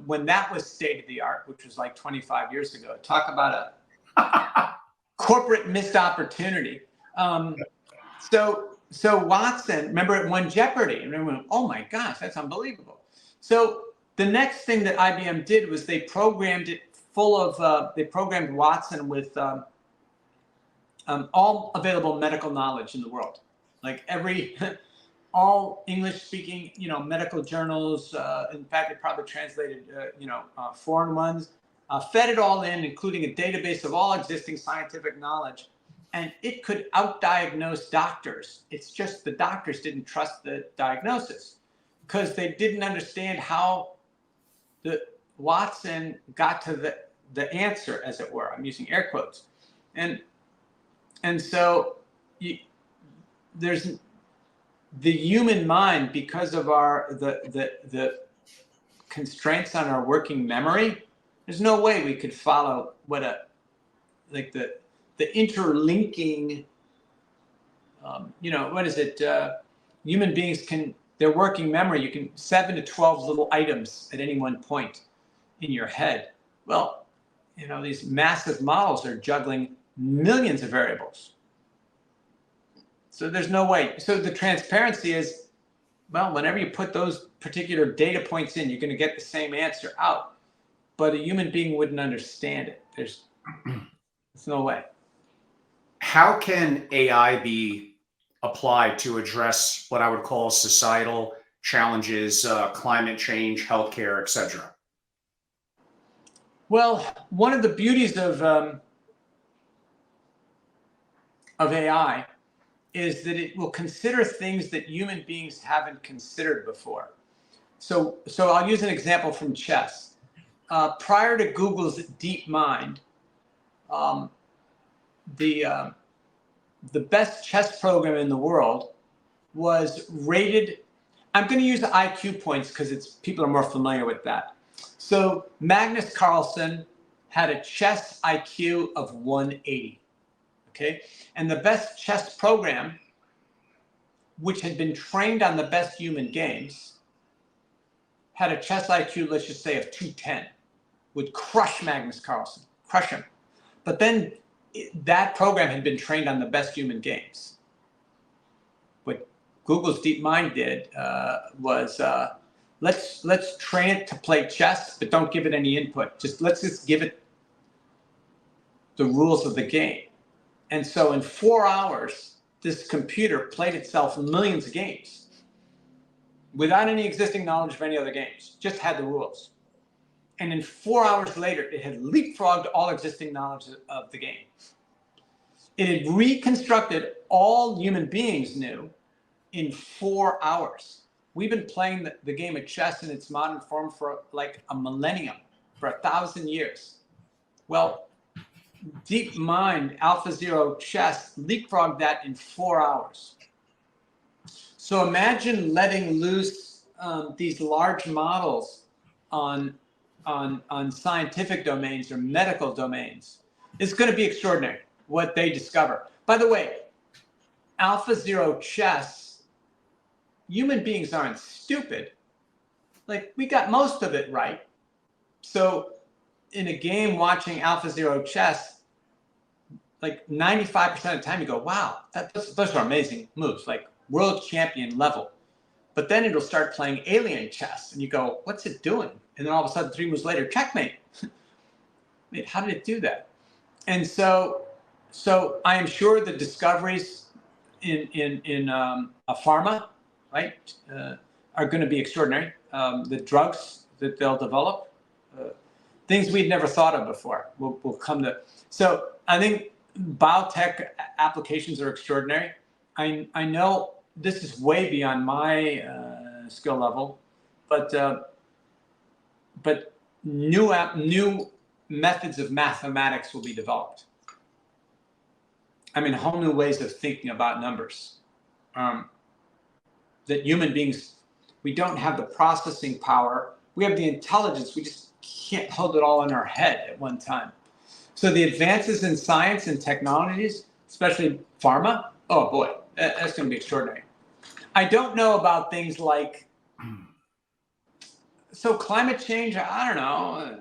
Speaker 2: when that was state of the art, which was like 25 years ago, talk about a corporate missed opportunity. So Watson, remember it won Jeopardy, and everyone went, oh my gosh, that's unbelievable. So the next thing that IBM did was they programmed it they programmed Watson with all available medical knowledge in the world, like all English-speaking, medical journals. In fact, it probably translated, foreign ones. Fed it all in, including a database of all existing scientific knowledge, and it could out-diagnose doctors. It's just the doctors didn't trust the diagnosis because they didn't understand how the Watson got to the answer, as it were. I'm using air quotes, and so there's the human mind, because of the constraints on our working memory. There's no way we could follow the interlinking. What is it? Human beings their working memory. You can 7 to 12 little items at any one point in your head. Well, these massive models are juggling millions of variables. So there's no way. So the transparency is, well, whenever you put those particular data points in, you're going to get the same answer out. But a human being wouldn't understand it. There's no way.
Speaker 1: How can AI be applied to address what I would call societal challenges, climate change, healthcare, etc.?
Speaker 2: Well, one of the beauties of AI is that it will consider things that human beings haven't considered before. So I'll use an example from chess. Prior to Google's DeepMind, the best chess program in the world was rated. I'm going to use the IQ points because people are more familiar with that. So Magnus Carlsen had a chess IQ of 180. Okay, and the best chess program, which had been trained on the best human games, had a chess IQ, let's just say, of 210, would crush Magnus Carlsen, crush him. But then that program had been trained on the best human games. What Google's DeepMind did was let's train it to play chess, but don't give it any input. Let's just give it the rules of the game. And so in 4 hours, this computer played itself millions of games without any existing knowledge of any other games, just had the rules. And in 4 hours later, it had leapfrogged all existing knowledge of the game. It had reconstructed all human beings knew in 4 hours. We've been playing the game of chess in its modern form for like a millennium, for 1,000 years. Well, DeepMind, AlphaZero chess leapfrogged that in 4 hours. So imagine letting loose these large models on scientific domains or medical domains. It's going to be extraordinary what they discover. By the way, AlphaZero chess, human beings aren't stupid. Like, we got most of it right. So in a game watching AlphaZero chess, like 95% of the time you go, wow, those are amazing moves, like world champion level. But then it'll start playing alien chess and you go, what's it doing? And then all of a sudden 3 moves later, checkmate. Wait, how did it do that? And so I am sure the discoveries in pharma, right, are going to be extraordinary. The drugs that they'll develop, things we'd never thought of before will come to. So I think biotech applications are extraordinary. I know this is way beyond my skill level, but new methods of mathematics will be developed. I mean, whole new ways of thinking about numbers. That human beings, we don't have the processing power. We have the intelligence. We just can't hold it all in our head at one time. So the advances in science and technologies, especially pharma, oh boy, that's going to be extraordinary. I don't know about things like, so climate change, I don't know.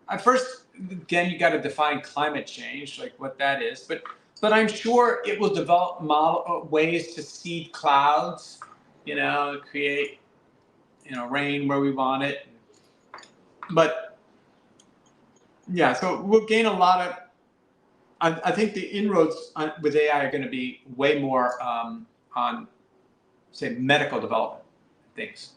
Speaker 2: At first, again, you got to define climate change, like what that is. But I'm sure it will develop ways to seed clouds, create reign where we want it. But yeah, so we'll gain a lot of. I think the inroads with AI are going to be way more on, say, medical development things.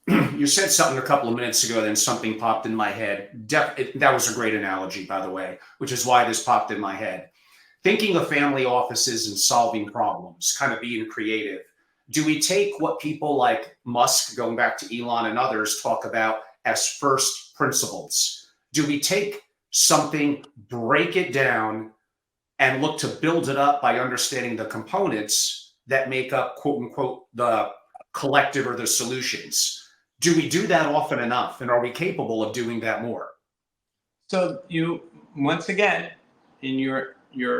Speaker 1: You said something a couple of minutes ago, then something popped in my head. That was a great analogy, by the way, which is why this popped in my head. Thinking of family offices and solving problems, kind of being creative. Do we take what people like Musk, going back to Elon and others, talk about as first principles? Do we take something, break it down, and look to build it up by understanding the components that make up, quote unquote, the collective or the solutions? Do we do that often enough? And are we capable of doing that more?
Speaker 2: So you, once again, in your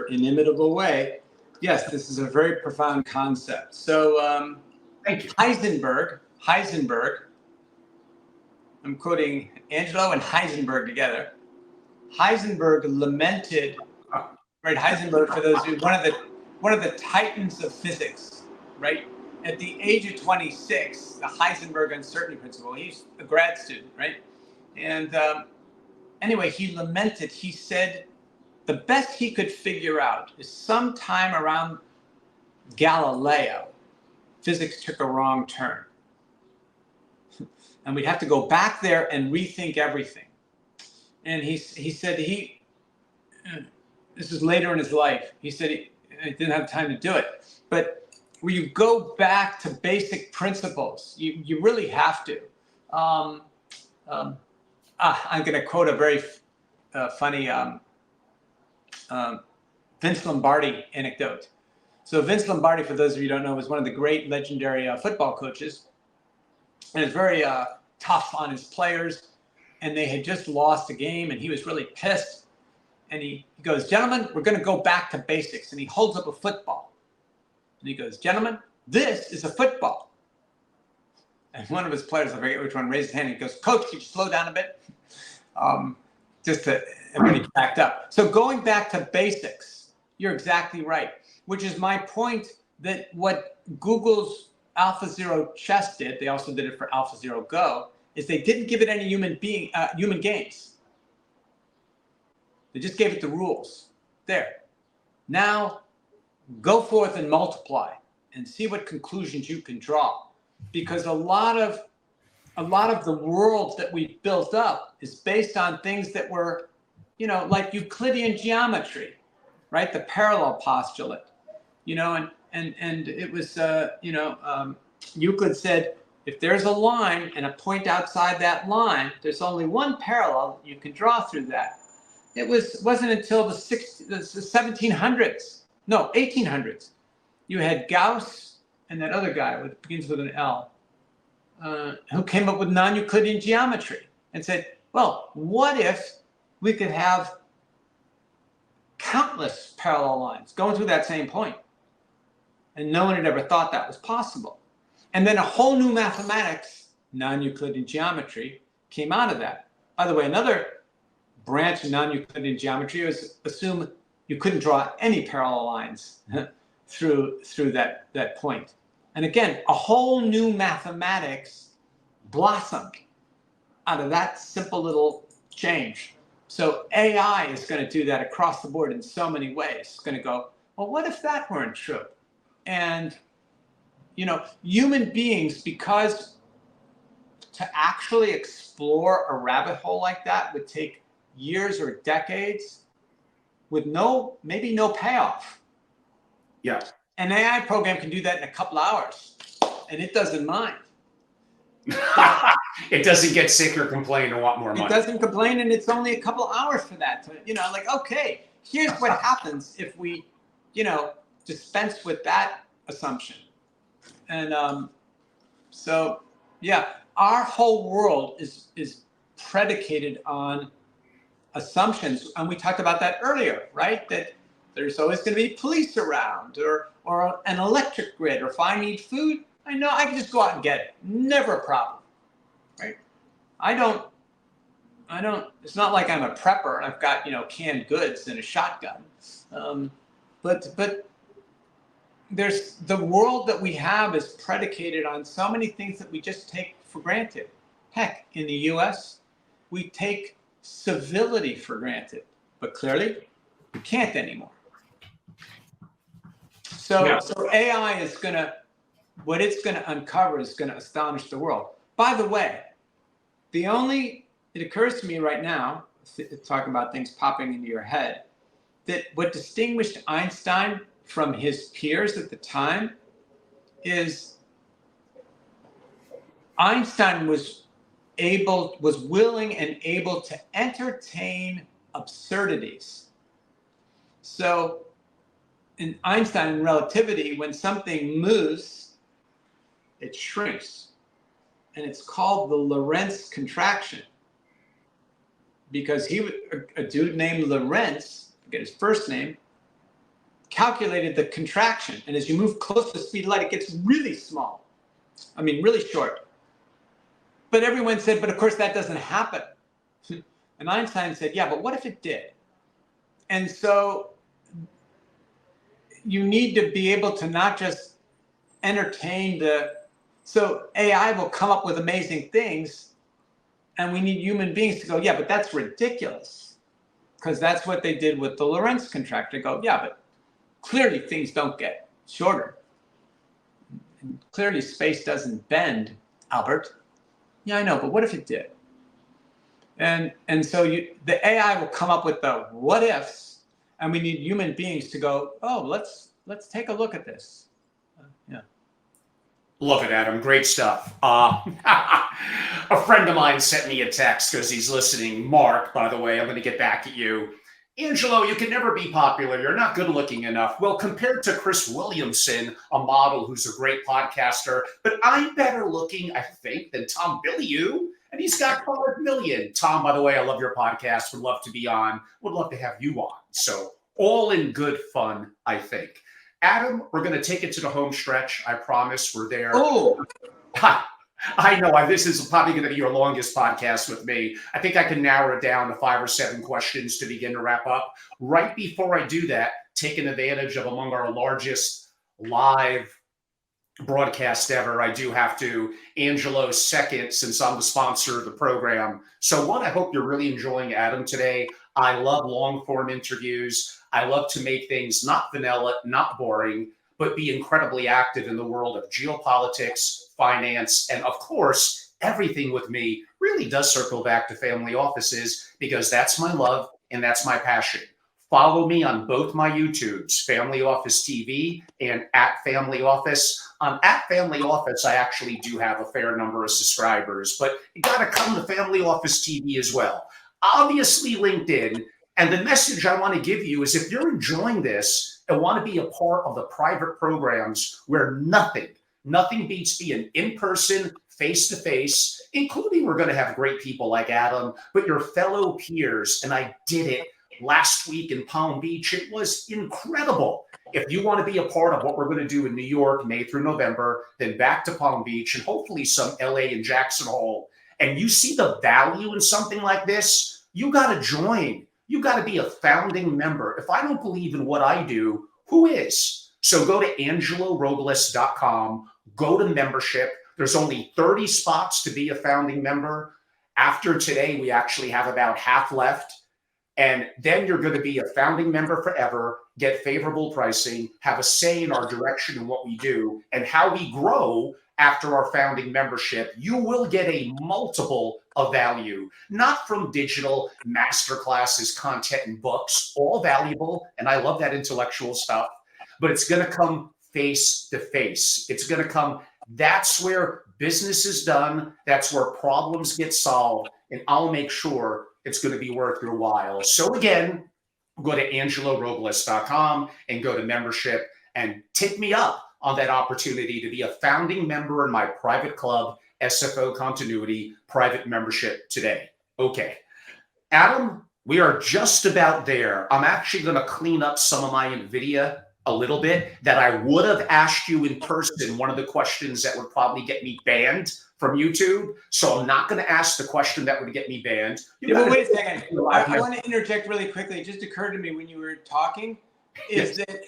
Speaker 2: inimitable way, yes, this is a very profound concept. So
Speaker 1: Thank you.
Speaker 2: Heisenberg, I'm quoting Angelo and Heisenberg together. Heisenberg lamented, right? Heisenberg, for those who, one of the titans of physics, right? At the age of 26, the Heisenberg uncertainty principle, he's a grad student, right? And anyway, he lamented, he said, the best he could figure out is sometime around Galileo, physics took a wrong turn. And we'd have to go back there and rethink everything. And he said this is later in his life, he said he didn't have time to do it. But when you go back to basic principles, you really have to. I'm going to quote a very funny Vince Lombardi anecdote. So Vince Lombardi, for those of you who don't know, was one of the great legendary football coaches, and is very tough on his players. And they had just lost a game, and he was really pissed. And he goes, "Gentlemen, we're going to go back to basics." And he holds up a football. And he goes, "Gentlemen, this is a football." And one of his players, I forget which one, raised his hand. And he goes, "Coach, could you slow down a bit?" Just to everybody backed up. So going back to basics, you're exactly right. Which is my point, that what Google's AlphaZero Chess did, they also did it for AlphaZero Go, is they didn't give it any human games. They just gave it the rules. There. Now, go forth and multiply and see what conclusions you can draw. Because a lot of the world that we built up is based on things that were, like Euclidean geometry, right? The parallel postulate, and it was, Euclid said, if there's a line and a point outside that line, there's only one parallel you can draw through that. It wasn't until the 1700s, no, 1800s. You had Gauss and that other guy, which begins with an L, who came up with non-Euclidean geometry and said, well, what if we could have countless parallel lines going through that same point? And no one had ever thought that was possible. And then a whole new mathematics, non-Euclidean geometry, came out of that. By the way, another branch of non-Euclidean geometry is assume you couldn't draw any parallel lines through that point. And again, a whole new mathematics blossomed out of that simple little change. So AI is going to do that across the board in so many ways. It's going to go, well, what if that weren't true? And human beings, because to actually explore a rabbit hole like that would take years or decades with maybe no payoff.
Speaker 1: Yeah.
Speaker 2: An AI program can do that in a couple hours, and it doesn't mind.
Speaker 1: It doesn't get sick or complain or want more money.
Speaker 2: It doesn't complain, and it's only a couple hours for that. Okay, here's what happens if we, dispense with that assumption. And so, yeah, our whole world is predicated on assumptions, and we talked about that earlier, right? That there's always going to be police around, or an electric grid, or if I need food, I know I can just go out and get it. Never a problem, right? I don't. It's not like I'm a prepper and I've got canned goods and a shotgun, but there's the world that we have is predicated on so many things that we just take for granted. Heck, in the US, we take civility for granted, but clearly we can't anymore. So AI is what it's gonna uncover is gonna astonish the world. By the way, it occurs to me right now, talking about things popping into your head, that what distinguished Einstein from his peers at the time is Einstein was willing and able to entertain absurdities. So in Einstein in relativity, when something moves, it shrinks. And it's called the Lorentz contraction. Because a dude named Lorentz, forget his first name, calculated the contraction. And as you move close to the speed of light, it gets really small. I mean, really short. But everyone said, but of course that doesn't happen. And Einstein said, yeah, but what if it did? And so you need to be able to not just entertain so AI will come up with amazing things, and we need human beings to go, yeah, but that's ridiculous. Because that's what they did with the Lorentz contraction. They go, yeah, but clearly things don't get shorter. And clearly space doesn't bend, Albert. Yeah, I know, but what if it did? And so the AI will come up with the what ifs, and we need human beings to go, oh, let's take a look at this. Yeah.
Speaker 1: Love it, Adam. Great stuff. A friend of mine sent me a text because he's listening. Mark, by the way, I'm going to get back at you. Angelo, you can never be popular. You're not good looking enough. Well, compared to Chris Williamson, a model who's a great podcaster, but I'm better looking, I think, than Tom Bilyeu, and he's got 5 million. Tom, by the way, I love your podcast. Would love to be on. Would love to have you on. So all in good fun, I think. Adam, we're going to take it to the home stretch. I promise we're there.
Speaker 2: Oh,
Speaker 1: I know. This is probably going to be your longest podcast with me. I think I can narrow it down to 5 or 7 questions to begin to wrap up. Right before I do that, taking advantage of among our largest live broadcast ever, I do have to, Angelo's second, since I'm the sponsor of the program. So one, I hope you're really enjoying Adam today. I love long form interviews. I love to make things not vanilla, not boring, but be incredibly active in the world of geopolitics, finance, and of course, everything with me really does circle back to family offices because that's my love and that's my passion. Follow me on both my YouTubes, Family Office TV and at Family Office. On at Family Office, I actually do have a fair number of subscribers, but you got to come to Family Office TV as well. Obviously, LinkedIn. And the message I want to give you is if you're enjoying this and want to be a part of the private programs where nothing beats being in person, face to face, including we're going to have great people like Adam, but your fellow peers. And I did it last week in Palm Beach. It was incredible. If you want to be a part of what we're going to do in New York, May through November, then back to Palm Beach and hopefully some LA and Jackson Hole, and you see the value in something like this, you got to join. You got to be a founding member. If I don't believe in what I do, who is? So go to angelorobles.com, go to membership. There's only 30 spots to be a founding member. After today, we actually have about half left. And then you're going to be a founding member forever, get favorable pricing, have a say in our direction and what we do and how we grow after our founding membership. You will get a multiple of value, not from digital masterclasses, content, and books, all valuable. And I love that intellectual stuff, but it's going to come face to face. It's going to come. That's where business is done. That's where problems get solved. And I'll make sure it's going to be worth your while. So again, go to angelorobles.com and go to membership and take me up on that opportunity to be a founding member in my private club, SFO Continuity private membership today. Okay. Adam, we are just about there. I'm actually going to clean up some of my Nvidia a little bit that I would have asked you in person. One of the questions that would probably get me banned from YouTube. So I'm not going to ask the question that would get me banned.
Speaker 2: But wait a second. I want to interject really quickly. It just occurred to me when you were talking is that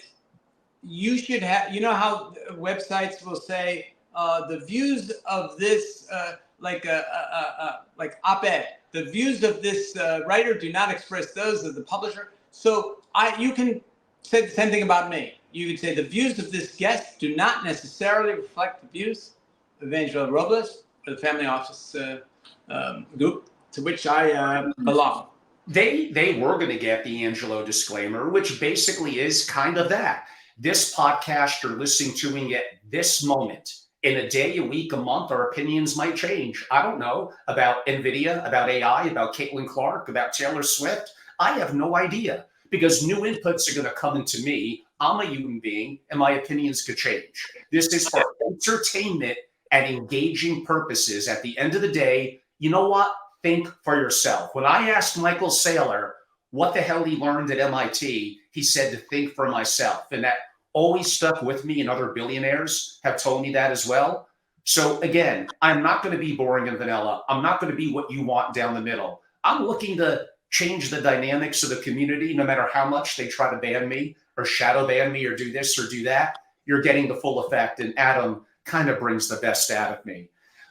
Speaker 2: you should have, you know how websites will say the views of this, like op-ed, the views of this writer do not express those of the publisher. So you can say the same thing about me. You could say the views of this guest do not necessarily reflect the views of Angela Robles or the family office group to which I belong.
Speaker 1: They were going to get the Angelo disclaimer, which basically is kind of that. This podcast you're listening to at this moment, in a day, a week, a month, our opinions might change. I don't know about Nvidia, about AI, about Caitlin Clark, about Taylor Swift. I have no idea because new inputs are going to come into me. I'm a human being and my opinions could change. This is for entertainment and engaging purposes. At the end of the day, you know what? Think for yourself. When I asked Michael Saylor what the hell he learned at MIT, he said to think for myself. And that always stuck with me, and other billionaires have told me that as well. So again, I'm not going to be boring and vanilla. I'm not going to be what you want down the middle. I'm looking to change the dynamics of the community, no matter how much they try to ban me or shadow ban me or do this or do that. You're getting the full effect. And Adam kind of brings the best out of me.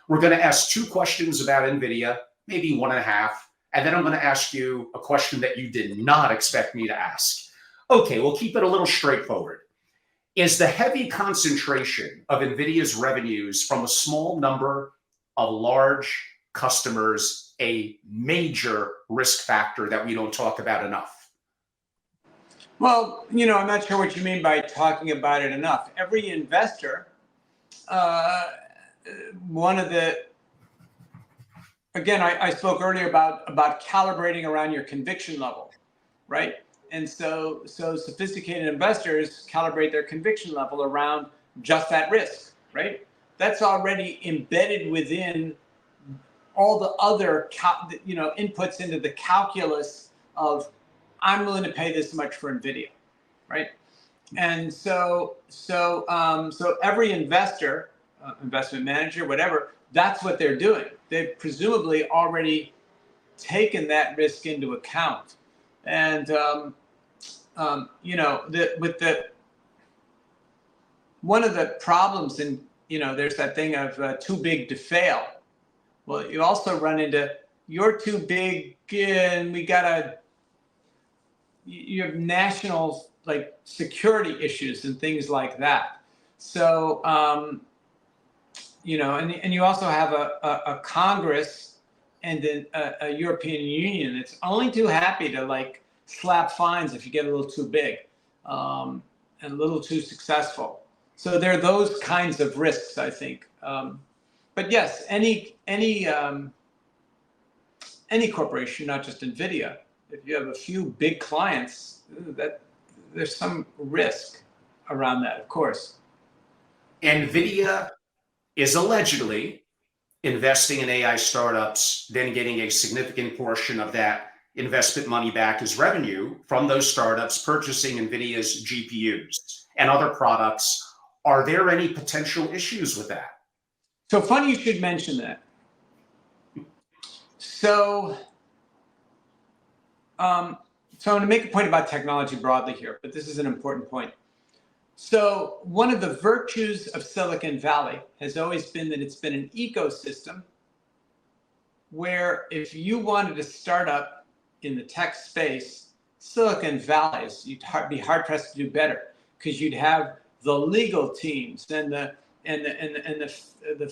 Speaker 1: We're going to ask 2 questions about Nvidia, maybe 1.5. And then I'm going to ask you a question that you did not expect me to ask. Okay, we'll keep it a little straightforward. Is the heavy concentration of Nvidia's revenues from a small number of large customers a major risk factor that we don't talk about enough?
Speaker 2: Well, I'm not sure what you mean by talking about it enough. Every investor, again, I spoke earlier about calibrating around your conviction level, right? And so sophisticated investors calibrate their conviction level around just that risk, right? That's already embedded within all the other inputs into the calculus of I'm willing to pay this much for Nvidia, right? And so every investor, investment manager, whatever, that's what they're doing. They've presumably already taken that risk into account. And one of the problems in there's that thing of too big to fail. Well, you also run into you're too big and you have national security issues and things like that. So and you also have a Congress and a European Union that's only too happy to slap fines if you get a little too big and a little too successful. So there are those kinds of risks, I think. But yes, any corporation, not just Nvidia, if you have a few big clients, that there's some risk around that, of course.
Speaker 1: Nvidia is allegedly investing in AI startups, then getting a significant portion of that investment money back as revenue from those startups purchasing Nvidia's GPUs and other products. Are there any potential issues with that?
Speaker 2: So funny you should mention that. So I'm going to make a point about technology broadly here, but this is an important point. So one of the virtues of Silicon Valley has always been that it's been an ecosystem where if you wanted to start up in the tech space, Silicon Valley, you'd be hard pressed to do better because you'd have the legal teams and the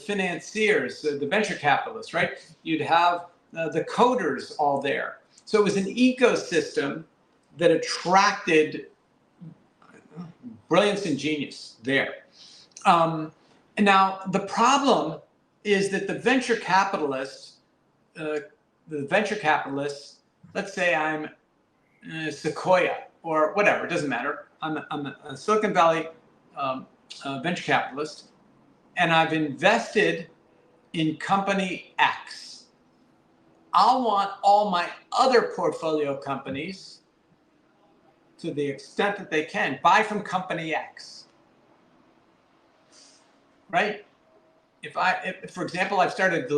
Speaker 2: financiers, the venture capitalists, right? You'd have the coders all there. So it was an ecosystem that attracted brilliance and genius there. And now the problem is that the venture capitalists, let's say I'm Sequoia or whatever, it doesn't matter. I'm a Silicon Valley venture capitalist, and I've invested in company X. I'll want all my other portfolio companies, to the extent that they can, buy from company X, right? If for example, I've started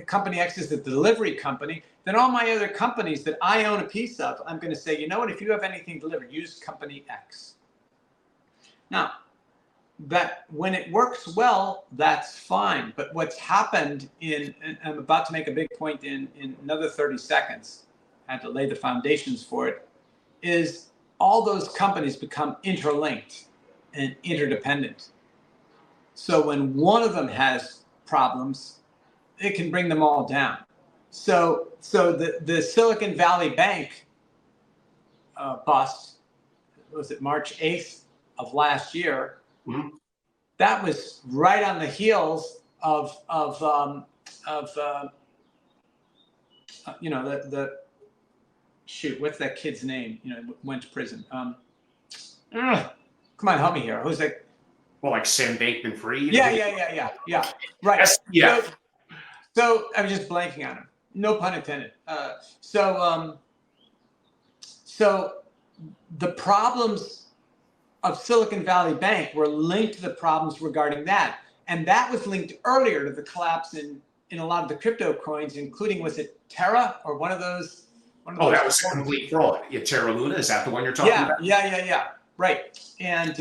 Speaker 2: company X is the delivery company, then all my other companies that I own a piece of, I'm going to say, you know what, if you have anything delivered, use company X. Now, that when it works well, that's fine. But what's happened and I'm about to make a big point in another 30 seconds, I had to lay the foundations for it, is all those companies become interlinked and interdependent. So when one of them has problems, it can bring them all down. So the Silicon Valley Bank bust, was it March 8th of last year?
Speaker 1: Mm-hmm.
Speaker 2: That was right on the heels of the shoot, what's that kid's name? Went to prison. Come on, help me here. Who's that?
Speaker 1: Well, like Sam Bankman-Fried.
Speaker 2: Yeah. Right.
Speaker 1: Yeah.
Speaker 2: So I was just blanking on him. No pun intended. So the problems of Silicon Valley Bank were linked to the problems regarding that. And that was linked earlier to the collapse in a lot of the crypto coins, including, was it Terra or one of those?
Speaker 1: That was a complete fraud. Yeah, Terra Luna, is that the one you're talking about?
Speaker 2: Yeah. Right. And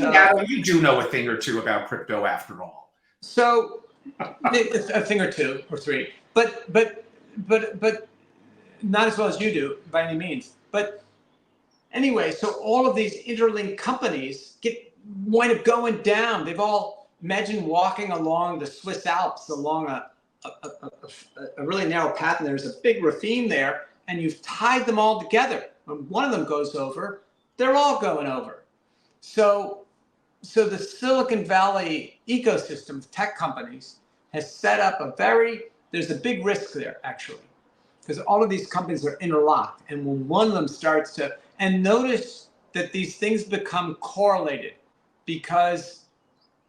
Speaker 1: you do know a thing or two about crypto after all.
Speaker 2: So a thing or two or three, but not as well as you do by any means. But anyway, so all of these interlinked companies wind up going down. They've all, imagine walking along the Swiss Alps along a really narrow path, and there's a big ravine there, and you've tied them all together. When one of them goes over, they're all going over. So the Silicon Valley ecosystem of tech companies has set up there's a big risk there, actually, because all of these companies are interlocked. And when one of them starts to, and notice that these things become correlated, because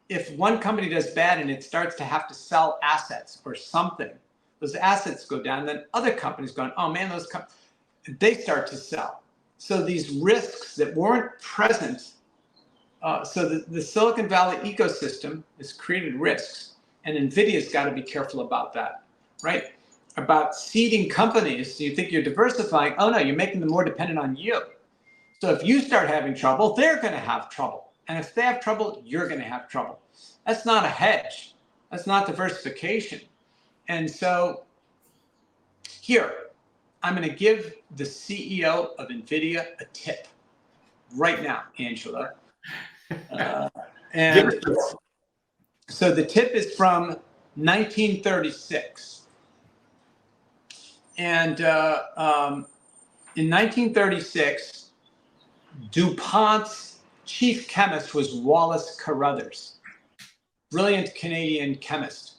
Speaker 2: if one company does bad and it starts to have to sell assets or something, those assets go down, then other companies going, oh man, they start to sell. So these risks that weren't present, so the Silicon Valley ecosystem has created risks, and Nvidia's got to be careful about that, right? About seeding companies. So you think you're diversifying. Oh no, you're making them more dependent on you. So if you start having trouble, they're going to have trouble. And if they have trouble, you're going to have trouble. That's not a hedge. That's not diversification. And so here, I'm going to give the CEO of Nvidia a tip right now, Angela. And so the tip is from 1936. And in 1936, DuPont's chief chemist was Wallace Carothers, brilliant Canadian chemist.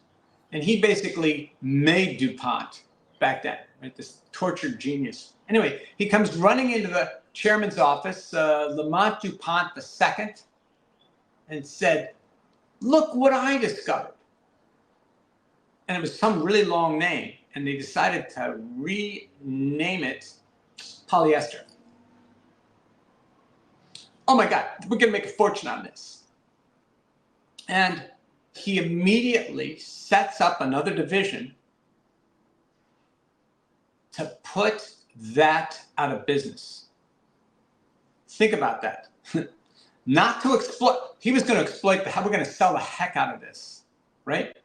Speaker 2: And he basically made DuPont back then, right? This tortured genius. Anyway, he comes running into the chairman's office, Lamont DuPont II, and said, look what I discovered. And it was some really long name, and they decided to rename it polyester. Oh my God, we're going to make a fortune on this. And he immediately sets up another division to put that out of business. Think about that. Not to exploit. He was going to exploit how we're going to sell the heck out of this, right?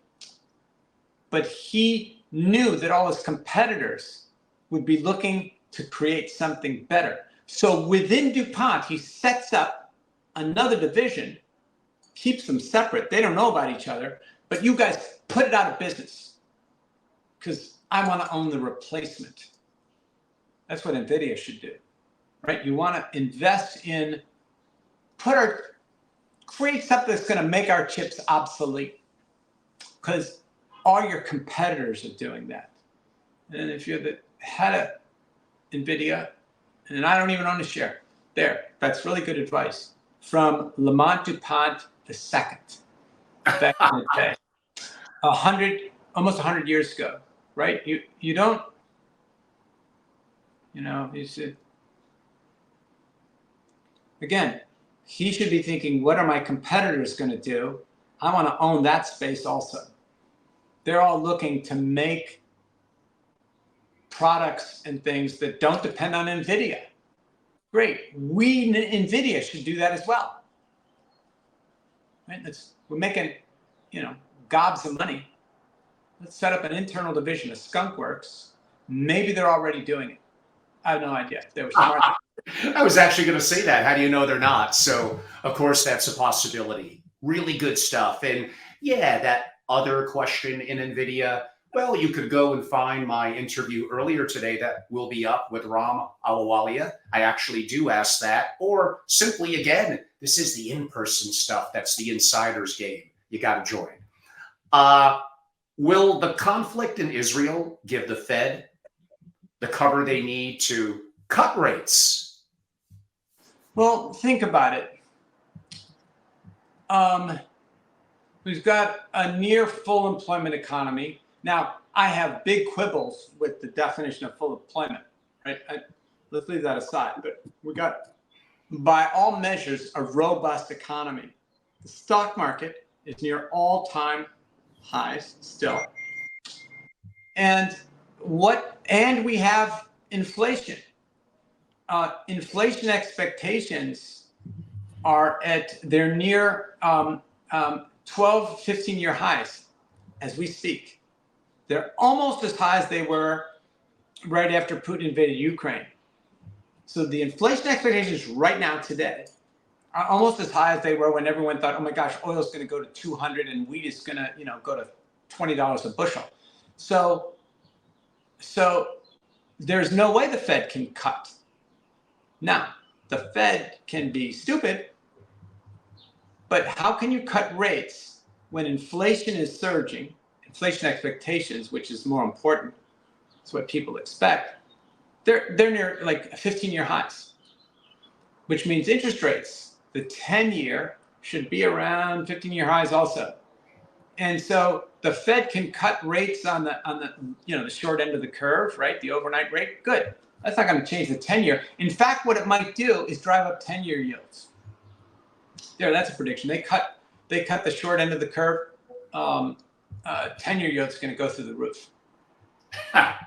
Speaker 2: But he knew that all his competitors would be looking to create something better. So within DuPont, he sets up another division, keeps them separate. They don't know about each other, but you guys put it out of business because I want to own the replacement. That's what Nvidia should do, right? You want to invest in, create something that's going to make our chips obsolete, because all your competitors are doing that. And if you're the head of Nvidia, and I don't even own a share, that's really good advice from Lamont DuPont II, back in the day, almost 100 years ago, right? You don't, you said, again, he should be thinking, what are my competitors going to do? I want to own that space also. They're all looking to make products and things that don't depend on Nvidia. Great. Nvidia should do that as well. right? We're making, gobs of money. Let's set up an internal division of Skunk Works. Maybe they're already doing it. I have no idea. They were smart.
Speaker 1: I was actually going to say that. How do you know they're not? So, of course, that's a possibility. Really good stuff. And yeah, that other question in Nvidia, well, you could go and find my interview earlier today that will be up with Ram Alawalia. I actually do ask that. Or simply, again, this is the in-person stuff. That's the insider's game. You got to join. Will the conflict in Israel give the Fed the cover they need to cut rates?
Speaker 2: Well, think about it. We've got a near full employment economy. Now, I have big quibbles with the definition of full employment, right? Let's leave that aside. But we got, by all measures, a robust economy. The stock market is near all-time highs still. And we have inflation. Inflation expectations are they're near 12, 15-year highs as we speak. They're almost as high as they were right after Putin invaded Ukraine. So the inflation expectations right now today are almost as high as they were when everyone thought, oh my gosh, oil's going to go to 200 and wheat is going to, go to $20 a bushel. So there's no way the Fed can cut. Now, the Fed can be stupid, but how can you cut rates when inflation is surging? Inflation expectations, which is more important, it's what people expect. They're near like 15-year highs, which means interest rates, the 10-year should be around 15-year highs also. And so the Fed can cut rates on the short end of the curve, right? The overnight rate. Good. That's not going to change the 10-year. In fact, what it might do is drive up 10-year yields. There, that's a prediction. They cut the short end of the curve. 10-year yield is going to go through the roof.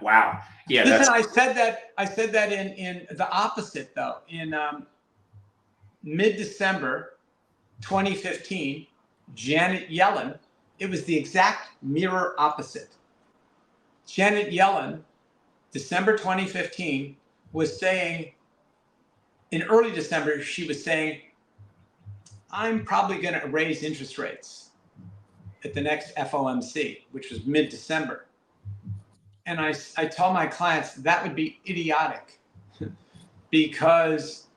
Speaker 1: Wow. Yeah.
Speaker 2: Listen, I said that in the opposite though. In mid-December 2015, Janet Yellen, it was the exact mirror opposite. Janet Yellen, December 2015, was saying, in early December, she was saying, I'm probably going to raise interest rates at the next FOMC, which was mid-December. And I told my clients that would be idiotic because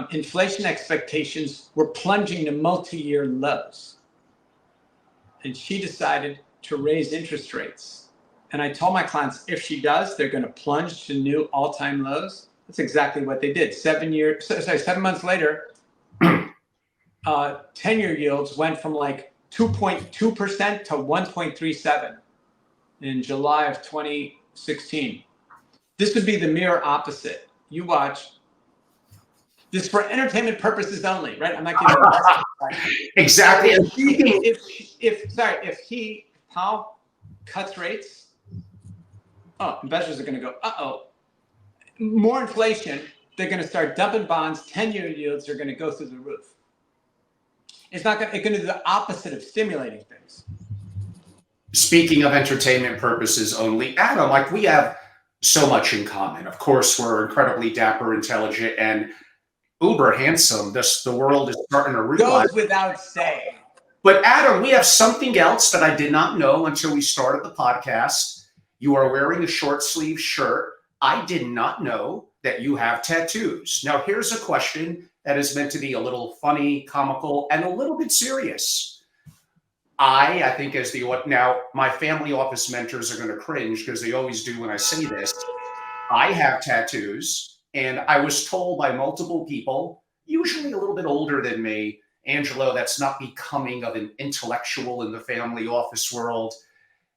Speaker 2: inflation expectations were plunging to multi-year lows. And she decided to raise interest rates. And I told my clients, if she does, they're going to plunge to new all-time lows. That's exactly what they did. 7 months later, 10-year yields went from like 2.2% to 1.37 in July of 2016. This would be the mirror opposite. You watch. This for entertainment purposes only, right? I'm not giving you
Speaker 1: exactly.
Speaker 2: If Powell cuts rates, investors are going to go, more inflation. They're going to start dumping bonds. 10-year yields are going to go through the roof. It's going to do the opposite of stimulating things.
Speaker 1: Speaking of entertainment purposes only, Adam, like we have so much in common. Of course, we're incredibly dapper, intelligent, and uber handsome. The world is starting to realize.
Speaker 2: Goes without saying.
Speaker 1: But Adam, we have something else that I did not know until we started the podcast. You are wearing a short sleeve shirt. I did not know that you have tattoos. Now, here's a question that is meant to be a little funny, comical, and a little bit serious. I think now my family office mentors are going to cringe because they always do when I say this. I have tattoos, and I was told by multiple people, usually a little bit older than me, Angelo, that's not becoming of an intellectual in the family office world.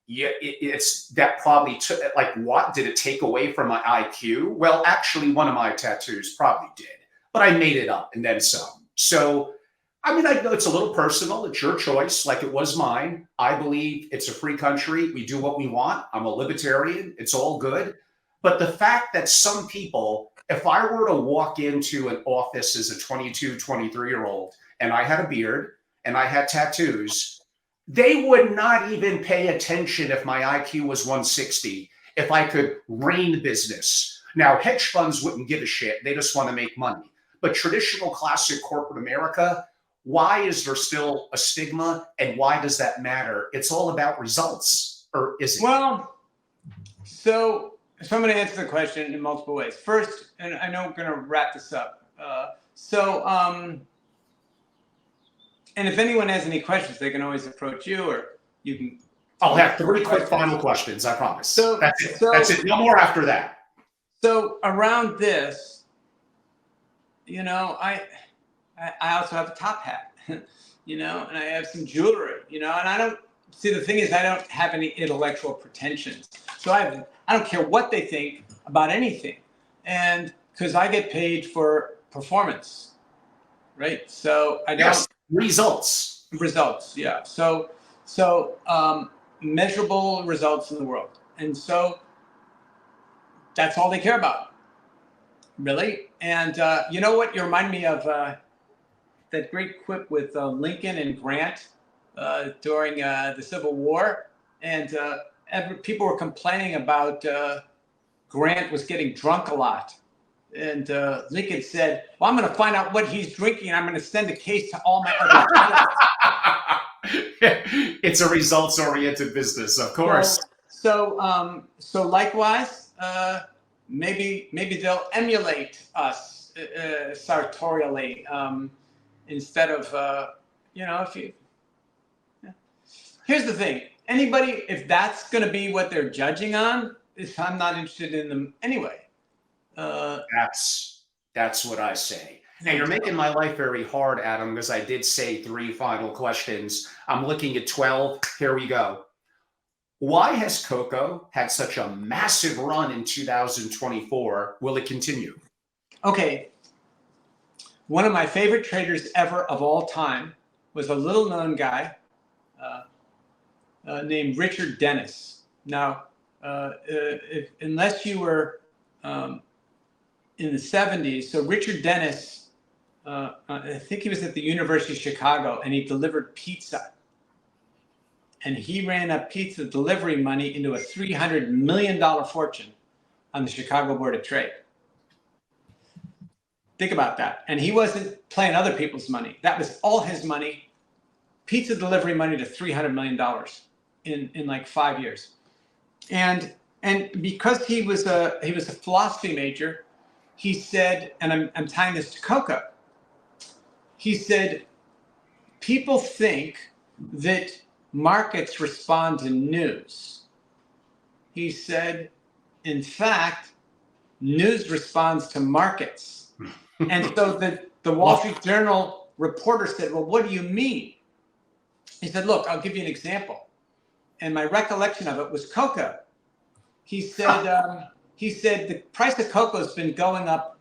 Speaker 1: Yeah, it's that probably took, like, what did it take away from my IQ? Well, actually, one of my tattoos probably did, but I made it up and then some. So, I mean, I know it's a little personal. It's your choice, like it was mine. I believe it's a free country. We do what we want. I'm a libertarian. It's all good. But the fact that some people, if I were to walk into an office as a 22, 23-year-old and I had a beard and I had tattoos, they would not even pay attention if my IQ was 160, if I could rein business. Now, hedge funds wouldn't give a shit. They just want to make money. But traditional classic corporate America, why is there still a stigma, and why does that matter? It's all about results, or is it?
Speaker 2: Well, so I'm going to answer the question in multiple ways. First, and I know I'm going to wrap this up. And if anyone has any questions, they can always approach you, or you can.
Speaker 1: I'll have 3 quick final questions, I promise. That's it. That's it. No more after that.
Speaker 2: So around this, I also have a top hat, and I have some jewelry, and I don't see, the thing is, I don't have any intellectual pretensions. So I don't care what they think about anything. And because I get paid for performance, right? So I don't.
Speaker 1: Yes, results.
Speaker 2: Yeah. So measurable results in the world. And so that's all they care about, really. And you know what? You remind me of that great quip with Lincoln and Grant during the Civil War. And people were complaining about Grant was getting drunk a lot. And Lincoln said, well, I'm going to find out what he's drinking, and I'm going to send a case to all my other clients.
Speaker 1: It's a results-oriented business, of course.
Speaker 2: So likewise, maybe they'll emulate us sartorially instead of, if you. Yeah. Here's the thing. Anybody, if that's going to be what they're judging on, I'm not interested in them anyway.
Speaker 1: That's what I say. Now, you're making my life very hard, Adam, because I did say 3 final questions. I'm looking at 12. Here we go. Why has cocoa had such a massive run in 2024? Will it continue?
Speaker 2: Okay. One of my favorite traders ever of all time was a little-known guy named Richard Dennis. Now, unless you were in the 70s, so Richard Dennis, I think he was at the University of Chicago, and he delivered pizza. And he ran up pizza delivery money into a $300 million fortune on the Chicago Board of Trade. Think about that. And he wasn't playing other people's money. That was all his money. Pizza delivery money to $300 million in like 5 years. And because he was a philosophy major, he said, and I'm tying this to cocoa. He said, people think that markets respond to news. He said, in fact, news responds to markets. And so the Wall Street Journal reporter said, well, what do you mean? He said, look, I'll give you an example. And my recollection of it was cocoa. He said the price of cocoa has been going up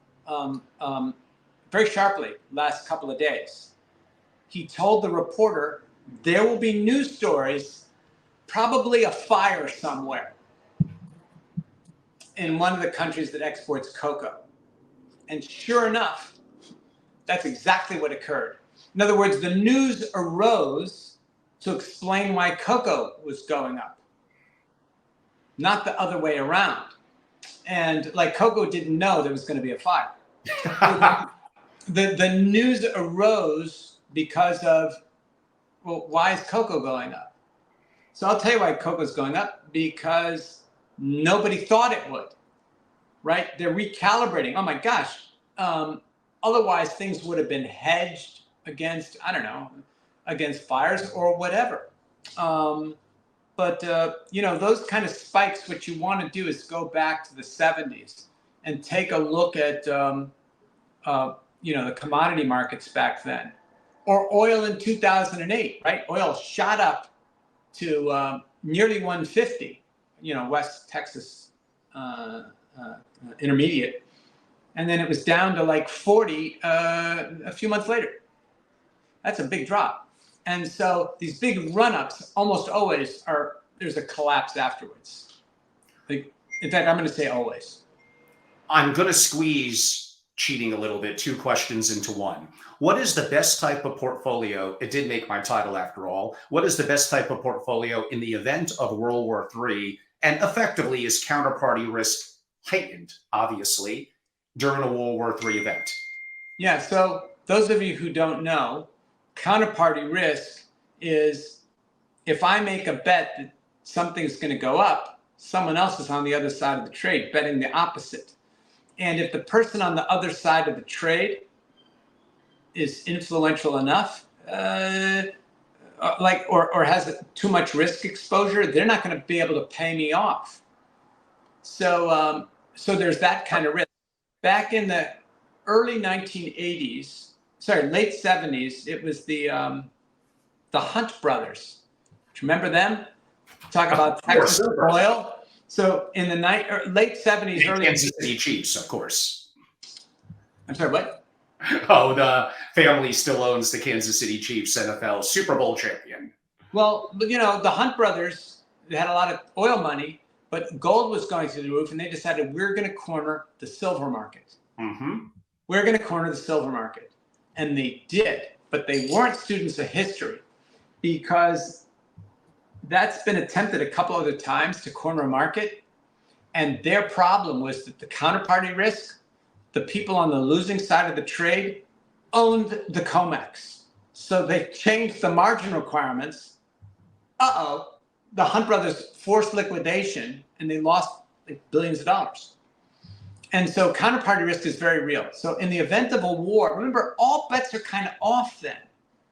Speaker 2: very sharply last couple of days. He told the reporter, there will be news stories, probably a fire somewhere in one of the countries that exports cocoa. And sure enough, that's exactly what occurred. In other words, the news arose to explain why cocoa was going up, not the other way around. And like cocoa didn't know there was going to be a fire. The news arose because of, well, why is cocoa going up? So I'll tell you why cocoa's going up, because nobody thought it would, right? They're recalibrating. Oh my gosh. Otherwise things would have been hedged against, I don't know, against fires or whatever. But those kind of spikes, what you want to do is go back to the 70s and take a look at, the commodity markets back then, or oil in 2008, right? Oil shot up to nearly 150, West Texas Intermediate. And then it was down to like 40 a few months later. That's a big drop. And so these big run-ups almost always there's a collapse afterwards. In fact, I'm going to say always.
Speaker 1: I'm going to squeeze cheating a little bit, two questions into one. What is the best type of portfolio? It did make my title after all. What is the best type of portfolio in the event of World War III? And effectively, is counterparty risk heightened, obviously, during a World War III event?
Speaker 2: Yeah, so those of you who don't know, counterparty risk is if I make a bet that something's going to go up, someone else is on the other side of the trade betting the opposite. And if the person on the other side of the trade is influential enough, or has too much risk exposure, they're not going to be able to pay me off. So there's that kind of risk. Back in the early 1980s, late 70s, it was the Hunt brothers. Remember them? Talk about Texas oil. So in the late 70s, early
Speaker 1: Kansas City Chiefs, of course.
Speaker 2: I'm sorry, what?
Speaker 1: Oh, the family still owns the Kansas City Chiefs, NFL Super Bowl champion.
Speaker 2: Well, the Hunt brothers, they had a lot of oil money, but gold was going through the roof, and they decided we're going to corner the silver market.
Speaker 1: Mm-hmm.
Speaker 2: We're going to corner the silver market. And they did, but they weren't students of history, because that's been attempted a couple other times to corner a market. And their problem was that the counterparty risk, the people on the losing side of the trade, owned the COMEX. So they changed the margin requirements. The Hunt brothers forced liquidation, and they lost billions of dollars. And so counterparty risk is very real. So in the event of a war, remember, all bets are kind of off then.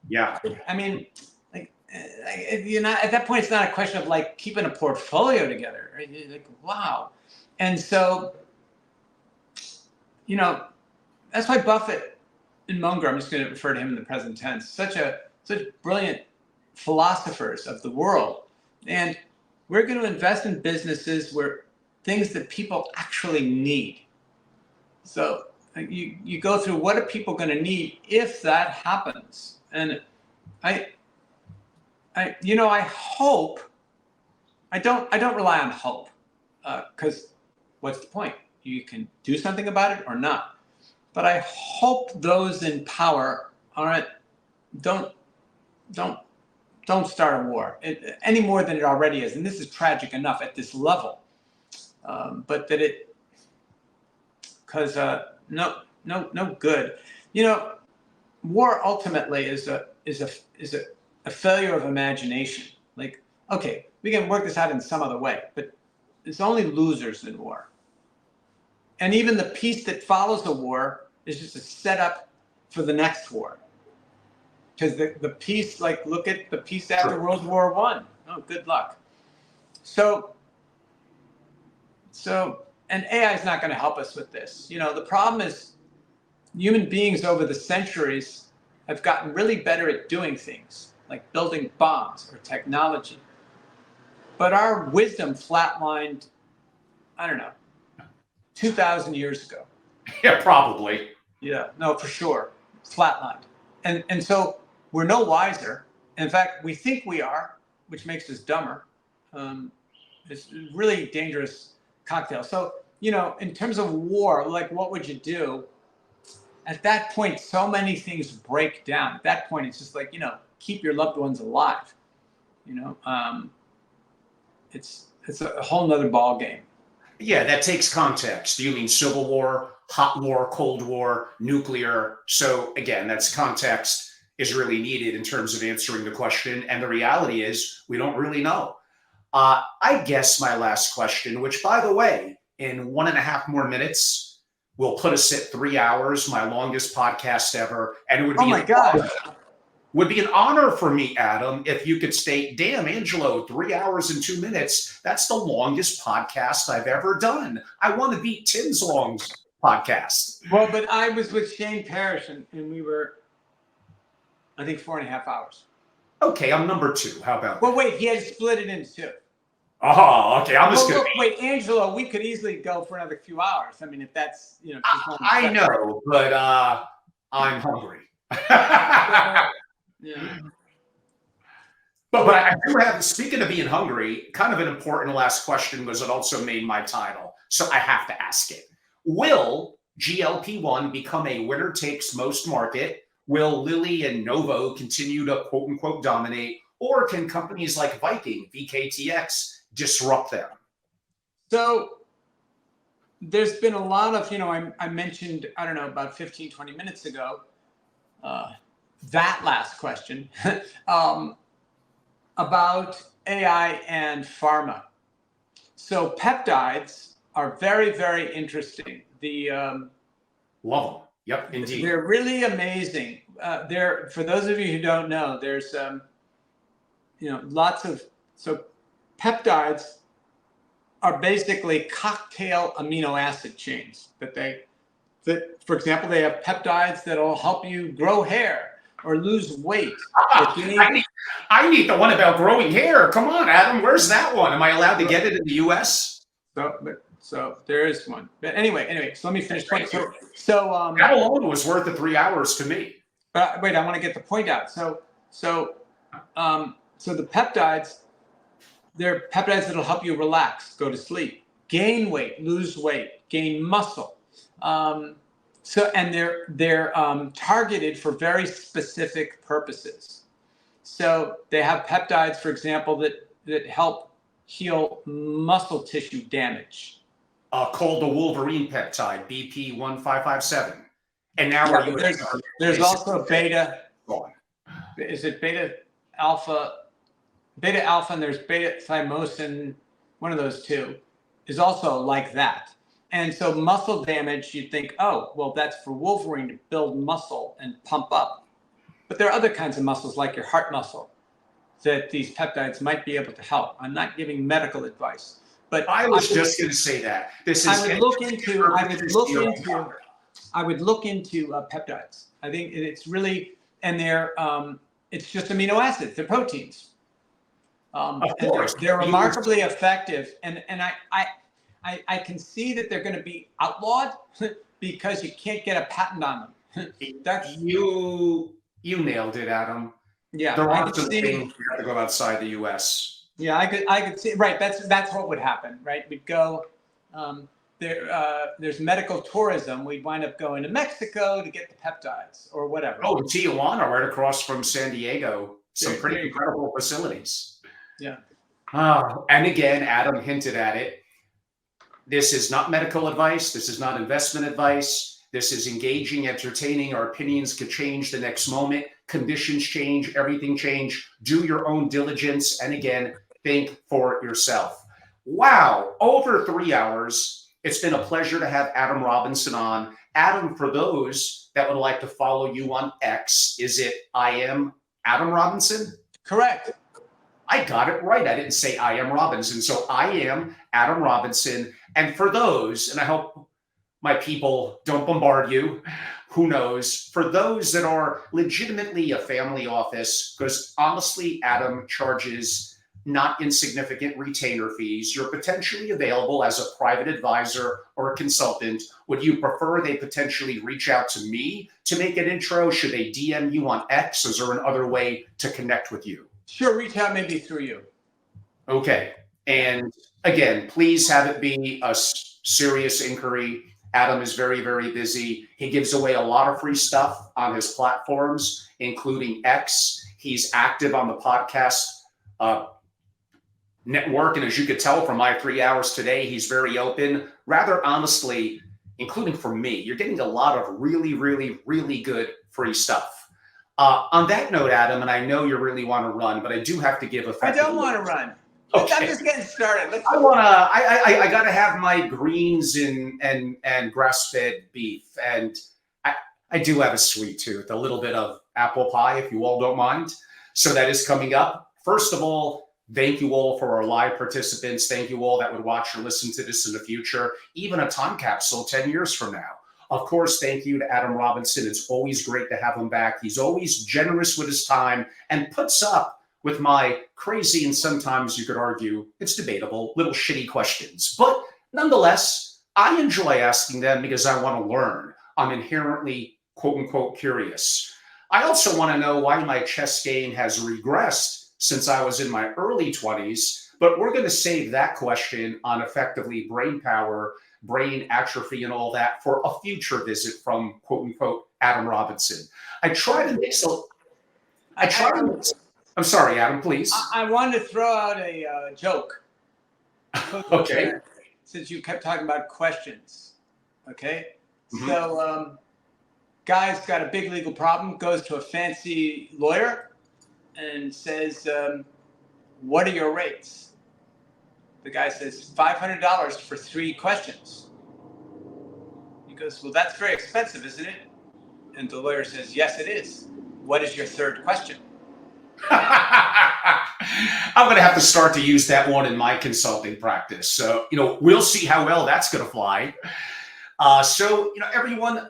Speaker 1: Yeah.
Speaker 2: I mean, at that point, it's not a question of keeping a portfolio together. Right? Wow. And so, that's why Buffett and Munger, I'm just going to refer to him in the present tense, such brilliant philosophers of the world. And we're going to invest in businesses where things that people actually need. So you go through, what are people going to need if that happens? And I hope, I don't rely on hope, because what's the point? You can do something about it or not. But I hope those in power don't start a war any more than it already is. And this is tragic enough at this level. But that because no good. War ultimately is a failure of imagination. Okay, we can work this out in some other way, but it's only losers in war. And even the peace that follows the war is just a setup for the next war. Because the peace, look at the peace after World War I. Oh, good luck. So, and AI is not going to help us with this. The problem is human beings over the centuries have gotten really better at doing things, like building bombs or technology. But our wisdom flatlined, 2,000 years ago.
Speaker 1: Yeah, probably.
Speaker 2: Yeah, no, for sure. Flatlined. And so we're no wiser. In fact, we think we are, which makes us dumber. It's a really dangerous cocktail. So, in terms of war, what would you do? At that point, so many things break down. At that point, it's just keep your loved ones alive. It's a whole nother ball game.
Speaker 1: Yeah, that takes context. You mean Civil War, hot war, Cold War, nuclear. So again, that's context is really needed in terms of answering the question. And the reality is we don't really know. I guess my last question, which by the way, in 1.5 more minutes, will put us at 3 hours, my longest podcast ever. And it would be would be an honor for me, Adam, if you could state, damn, Angelo, 3 hours and 2 minutes. That's the longest podcast I've ever done. I want to beat Tim's long podcast.
Speaker 2: Well, but I was with Shane Parrish, and we were, I think, 4.5 hours.
Speaker 1: Okay, I'm number 2. How about
Speaker 2: that? Well, wait, he had split it into 2.
Speaker 1: Oh, okay. I'm just going to
Speaker 2: wait, Angelo, we could easily go for another few hours. I mean, if that's,
Speaker 1: I know, but I'm hungry.
Speaker 2: Yeah.
Speaker 1: But I do have, speaking of being hungry, kind of an important last question, because it also made my title. So I have to ask it. Will GLP-1 become a winner takes most market? Will Lilly and Novo continue to quote unquote dominate? Or can companies like Viking, VKTX, disrupt them?
Speaker 2: So there's been a lot of, I mentioned, I don't know, about 15, 20 minutes ago, that last question about AI and pharma. So peptides are very, very interesting.
Speaker 1: Love them. Yep, indeed.
Speaker 2: They're really amazing. For those of you who don't know, there's so peptides are basically cocktail amino acid chains that for example, they have peptides that'll help you grow hair or lose weight.
Speaker 1: I need the one about growing hair. Come on, Adam, where's that one? Am I allowed to get it in the US?
Speaker 2: So there is one. But anyway, so let me finish.
Speaker 1: That alone was worth the 3 hours to me.
Speaker 2: But wait, I want to get the point out. So the peptides, they're peptides that'll help you relax, go to sleep, gain weight, lose weight, gain muscle. And they're targeted for very specific purposes. So they have peptides, for example, that help heal muscle tissue damage.
Speaker 1: Called the Wolverine peptide, BP1557. And now
Speaker 2: there's also beta. Is it beta alpha, and there's beta thymosin, one of those two, is also like that. And so muscle damage, you'd think, oh, well, that's for Wolverine to build muscle and pump up. But there are other kinds of muscles, like your heart muscle, that these peptides might be able to help. I'm not giving medical advice, but
Speaker 1: I was just going to say that.
Speaker 2: I would look into peptides. I think it's really, and they're it's just amino acids. They're proteins.
Speaker 1: Of course,
Speaker 2: they're remarkably effective, and I can see that they're going to be outlawed because you can't get a patent on them.
Speaker 1: You nailed it, Adam.
Speaker 2: Yeah,
Speaker 1: there are some things we have to go outside the U.S.
Speaker 2: Yeah, I could see. Right, that's what would happen. Right, we'd go. There's medical tourism. We'd wind up going to Mexico to get the peptides or whatever.
Speaker 1: Oh, Tijuana, right across from San Diego. Some pretty incredible facilities.
Speaker 2: Yeah.
Speaker 1: And again, Adam hinted at it. This is not medical advice. This is not investment advice. This is engaging, entertaining. Our opinions could change the next moment. Conditions change, everything change. Do your own diligence. And again, think for yourself. Wow, over 3 hours. It's been a pleasure to have Adam Robinson on. Adam, for those that would like to follow you on X, is it I am Adam Robinson?
Speaker 2: Correct.
Speaker 1: I got it right. I didn't say I am Robinson. So I am Adam Robinson. And for those, and I hope my people don't bombard you, who knows, for those that are legitimately a family office, because honestly, Adam charges not insignificant retainer fees. You're potentially available as a private advisor or a consultant. Would you prefer they potentially reach out to me to make an intro? Should they DM you on X? Is there another way to connect with you?
Speaker 2: Sure, reach out maybe through you.
Speaker 1: Okay. And again, please have it be a serious inquiry. Adam is very, very busy. He gives away a lot of free stuff on his platforms, including X. He's active on the podcast network. And as you could tell from my 3 hours today, he's very open. Rather honestly, including for me, you're getting a lot of really, really, really good free stuff. On that note, Adam, and I know you really want to run, but I do have to give a.
Speaker 2: I don't want to run. Okay. I'm just getting started.
Speaker 1: I gotta have my greens and grass-fed beef, and I do have a sweet tooth, a little bit of apple pie, if you all don't mind. So that is coming up. First of all, thank you all for our live participants. Thank you all that would watch or listen to this in the future, even a time capsule 10 years from now. Of course, thank you to Adam Robinson. It's always great to have him back. He's always generous with his time and puts up with my crazy, and sometimes you could argue it's debatable, little shitty questions. But nonetheless, I enjoy asking them because I want to learn. I'm inherently, quote unquote, curious. I also want to know why my chess game has regressed since I was in my early 20s, but we're going to save that question on effectively brain power brain atrophy and all that for a future visit from quote unquote Adam Robinson. I try to make so. I'm sorry, Adam, please.
Speaker 2: I wanted to throw out a joke.
Speaker 1: Okay.
Speaker 2: Since you kept talking about questions. Okay.
Speaker 1: Mhm.
Speaker 2: So, guy's got a big legal problem, goes to a fancy lawyer and says, what are your rates? The guy says, $500 for 3 questions. He goes, well, that's very expensive, isn't it? And the lawyer says, yes, it is. What is your 3rd question?
Speaker 1: I'm going to have to start to use that one in my consulting practice. So, we'll see how well that's going to fly. So, everyone,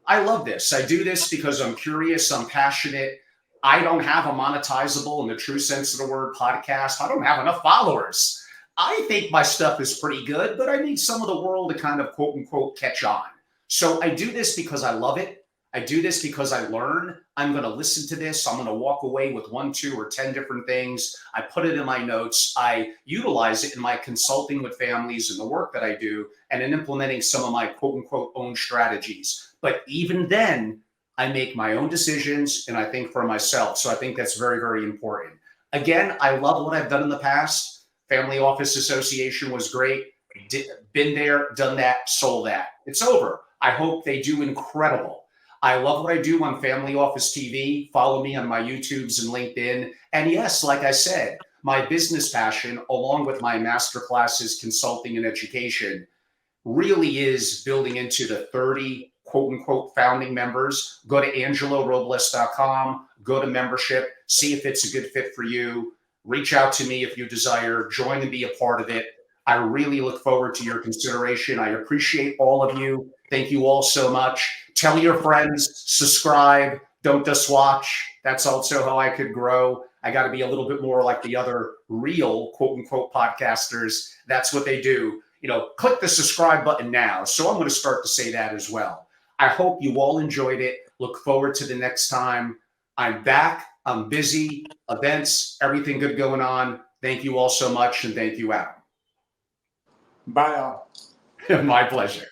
Speaker 1: I love this. I do this because I'm curious. I'm passionate. I don't have a monetizable, in the true sense of the word, podcast. I don't have enough followers. I think my stuff is pretty good, but I need some of the world to kind of quote unquote catch on. So I do this because I love it. I do this because I learn. I'm going to listen to this. I'm going to walk away with 1, 2, or 10 different things. I put it in my notes. I utilize it in my consulting with families and the work that I do, and in implementing some of my quote unquote own strategies. But even then, I make my own decisions and I think for myself. So I think that's very, very important. Again, I love what I've done in the past. Family Office Association was great. Been there, done that, sold that. It's over. I hope they do incredible. I love what I do on Family Office TV. Follow me on my YouTubes and LinkedIn. And yes, like I said, my business passion, along with my masterclasses, consulting, and education, really is building into the 30 quote unquote founding members. Go to angelorobles.com, go to membership, see if it's a good fit for you. Reach out to me if you desire, join and be a part of it. I really look forward to your consideration. I appreciate all of you. Thank you all so much. Tell your friends, subscribe, don't just watch. That's also how I could grow. I got to be a little bit more like the other real quote unquote podcasters. That's what they do. Click the subscribe button now. So I'm going to start to say that as well. I hope you all enjoyed it. Look forward to the next time. I'm back. I'm busy. Events, everything good going on. Thank you all so much. And thank you, Adam.
Speaker 2: Bye, all.
Speaker 1: My pleasure.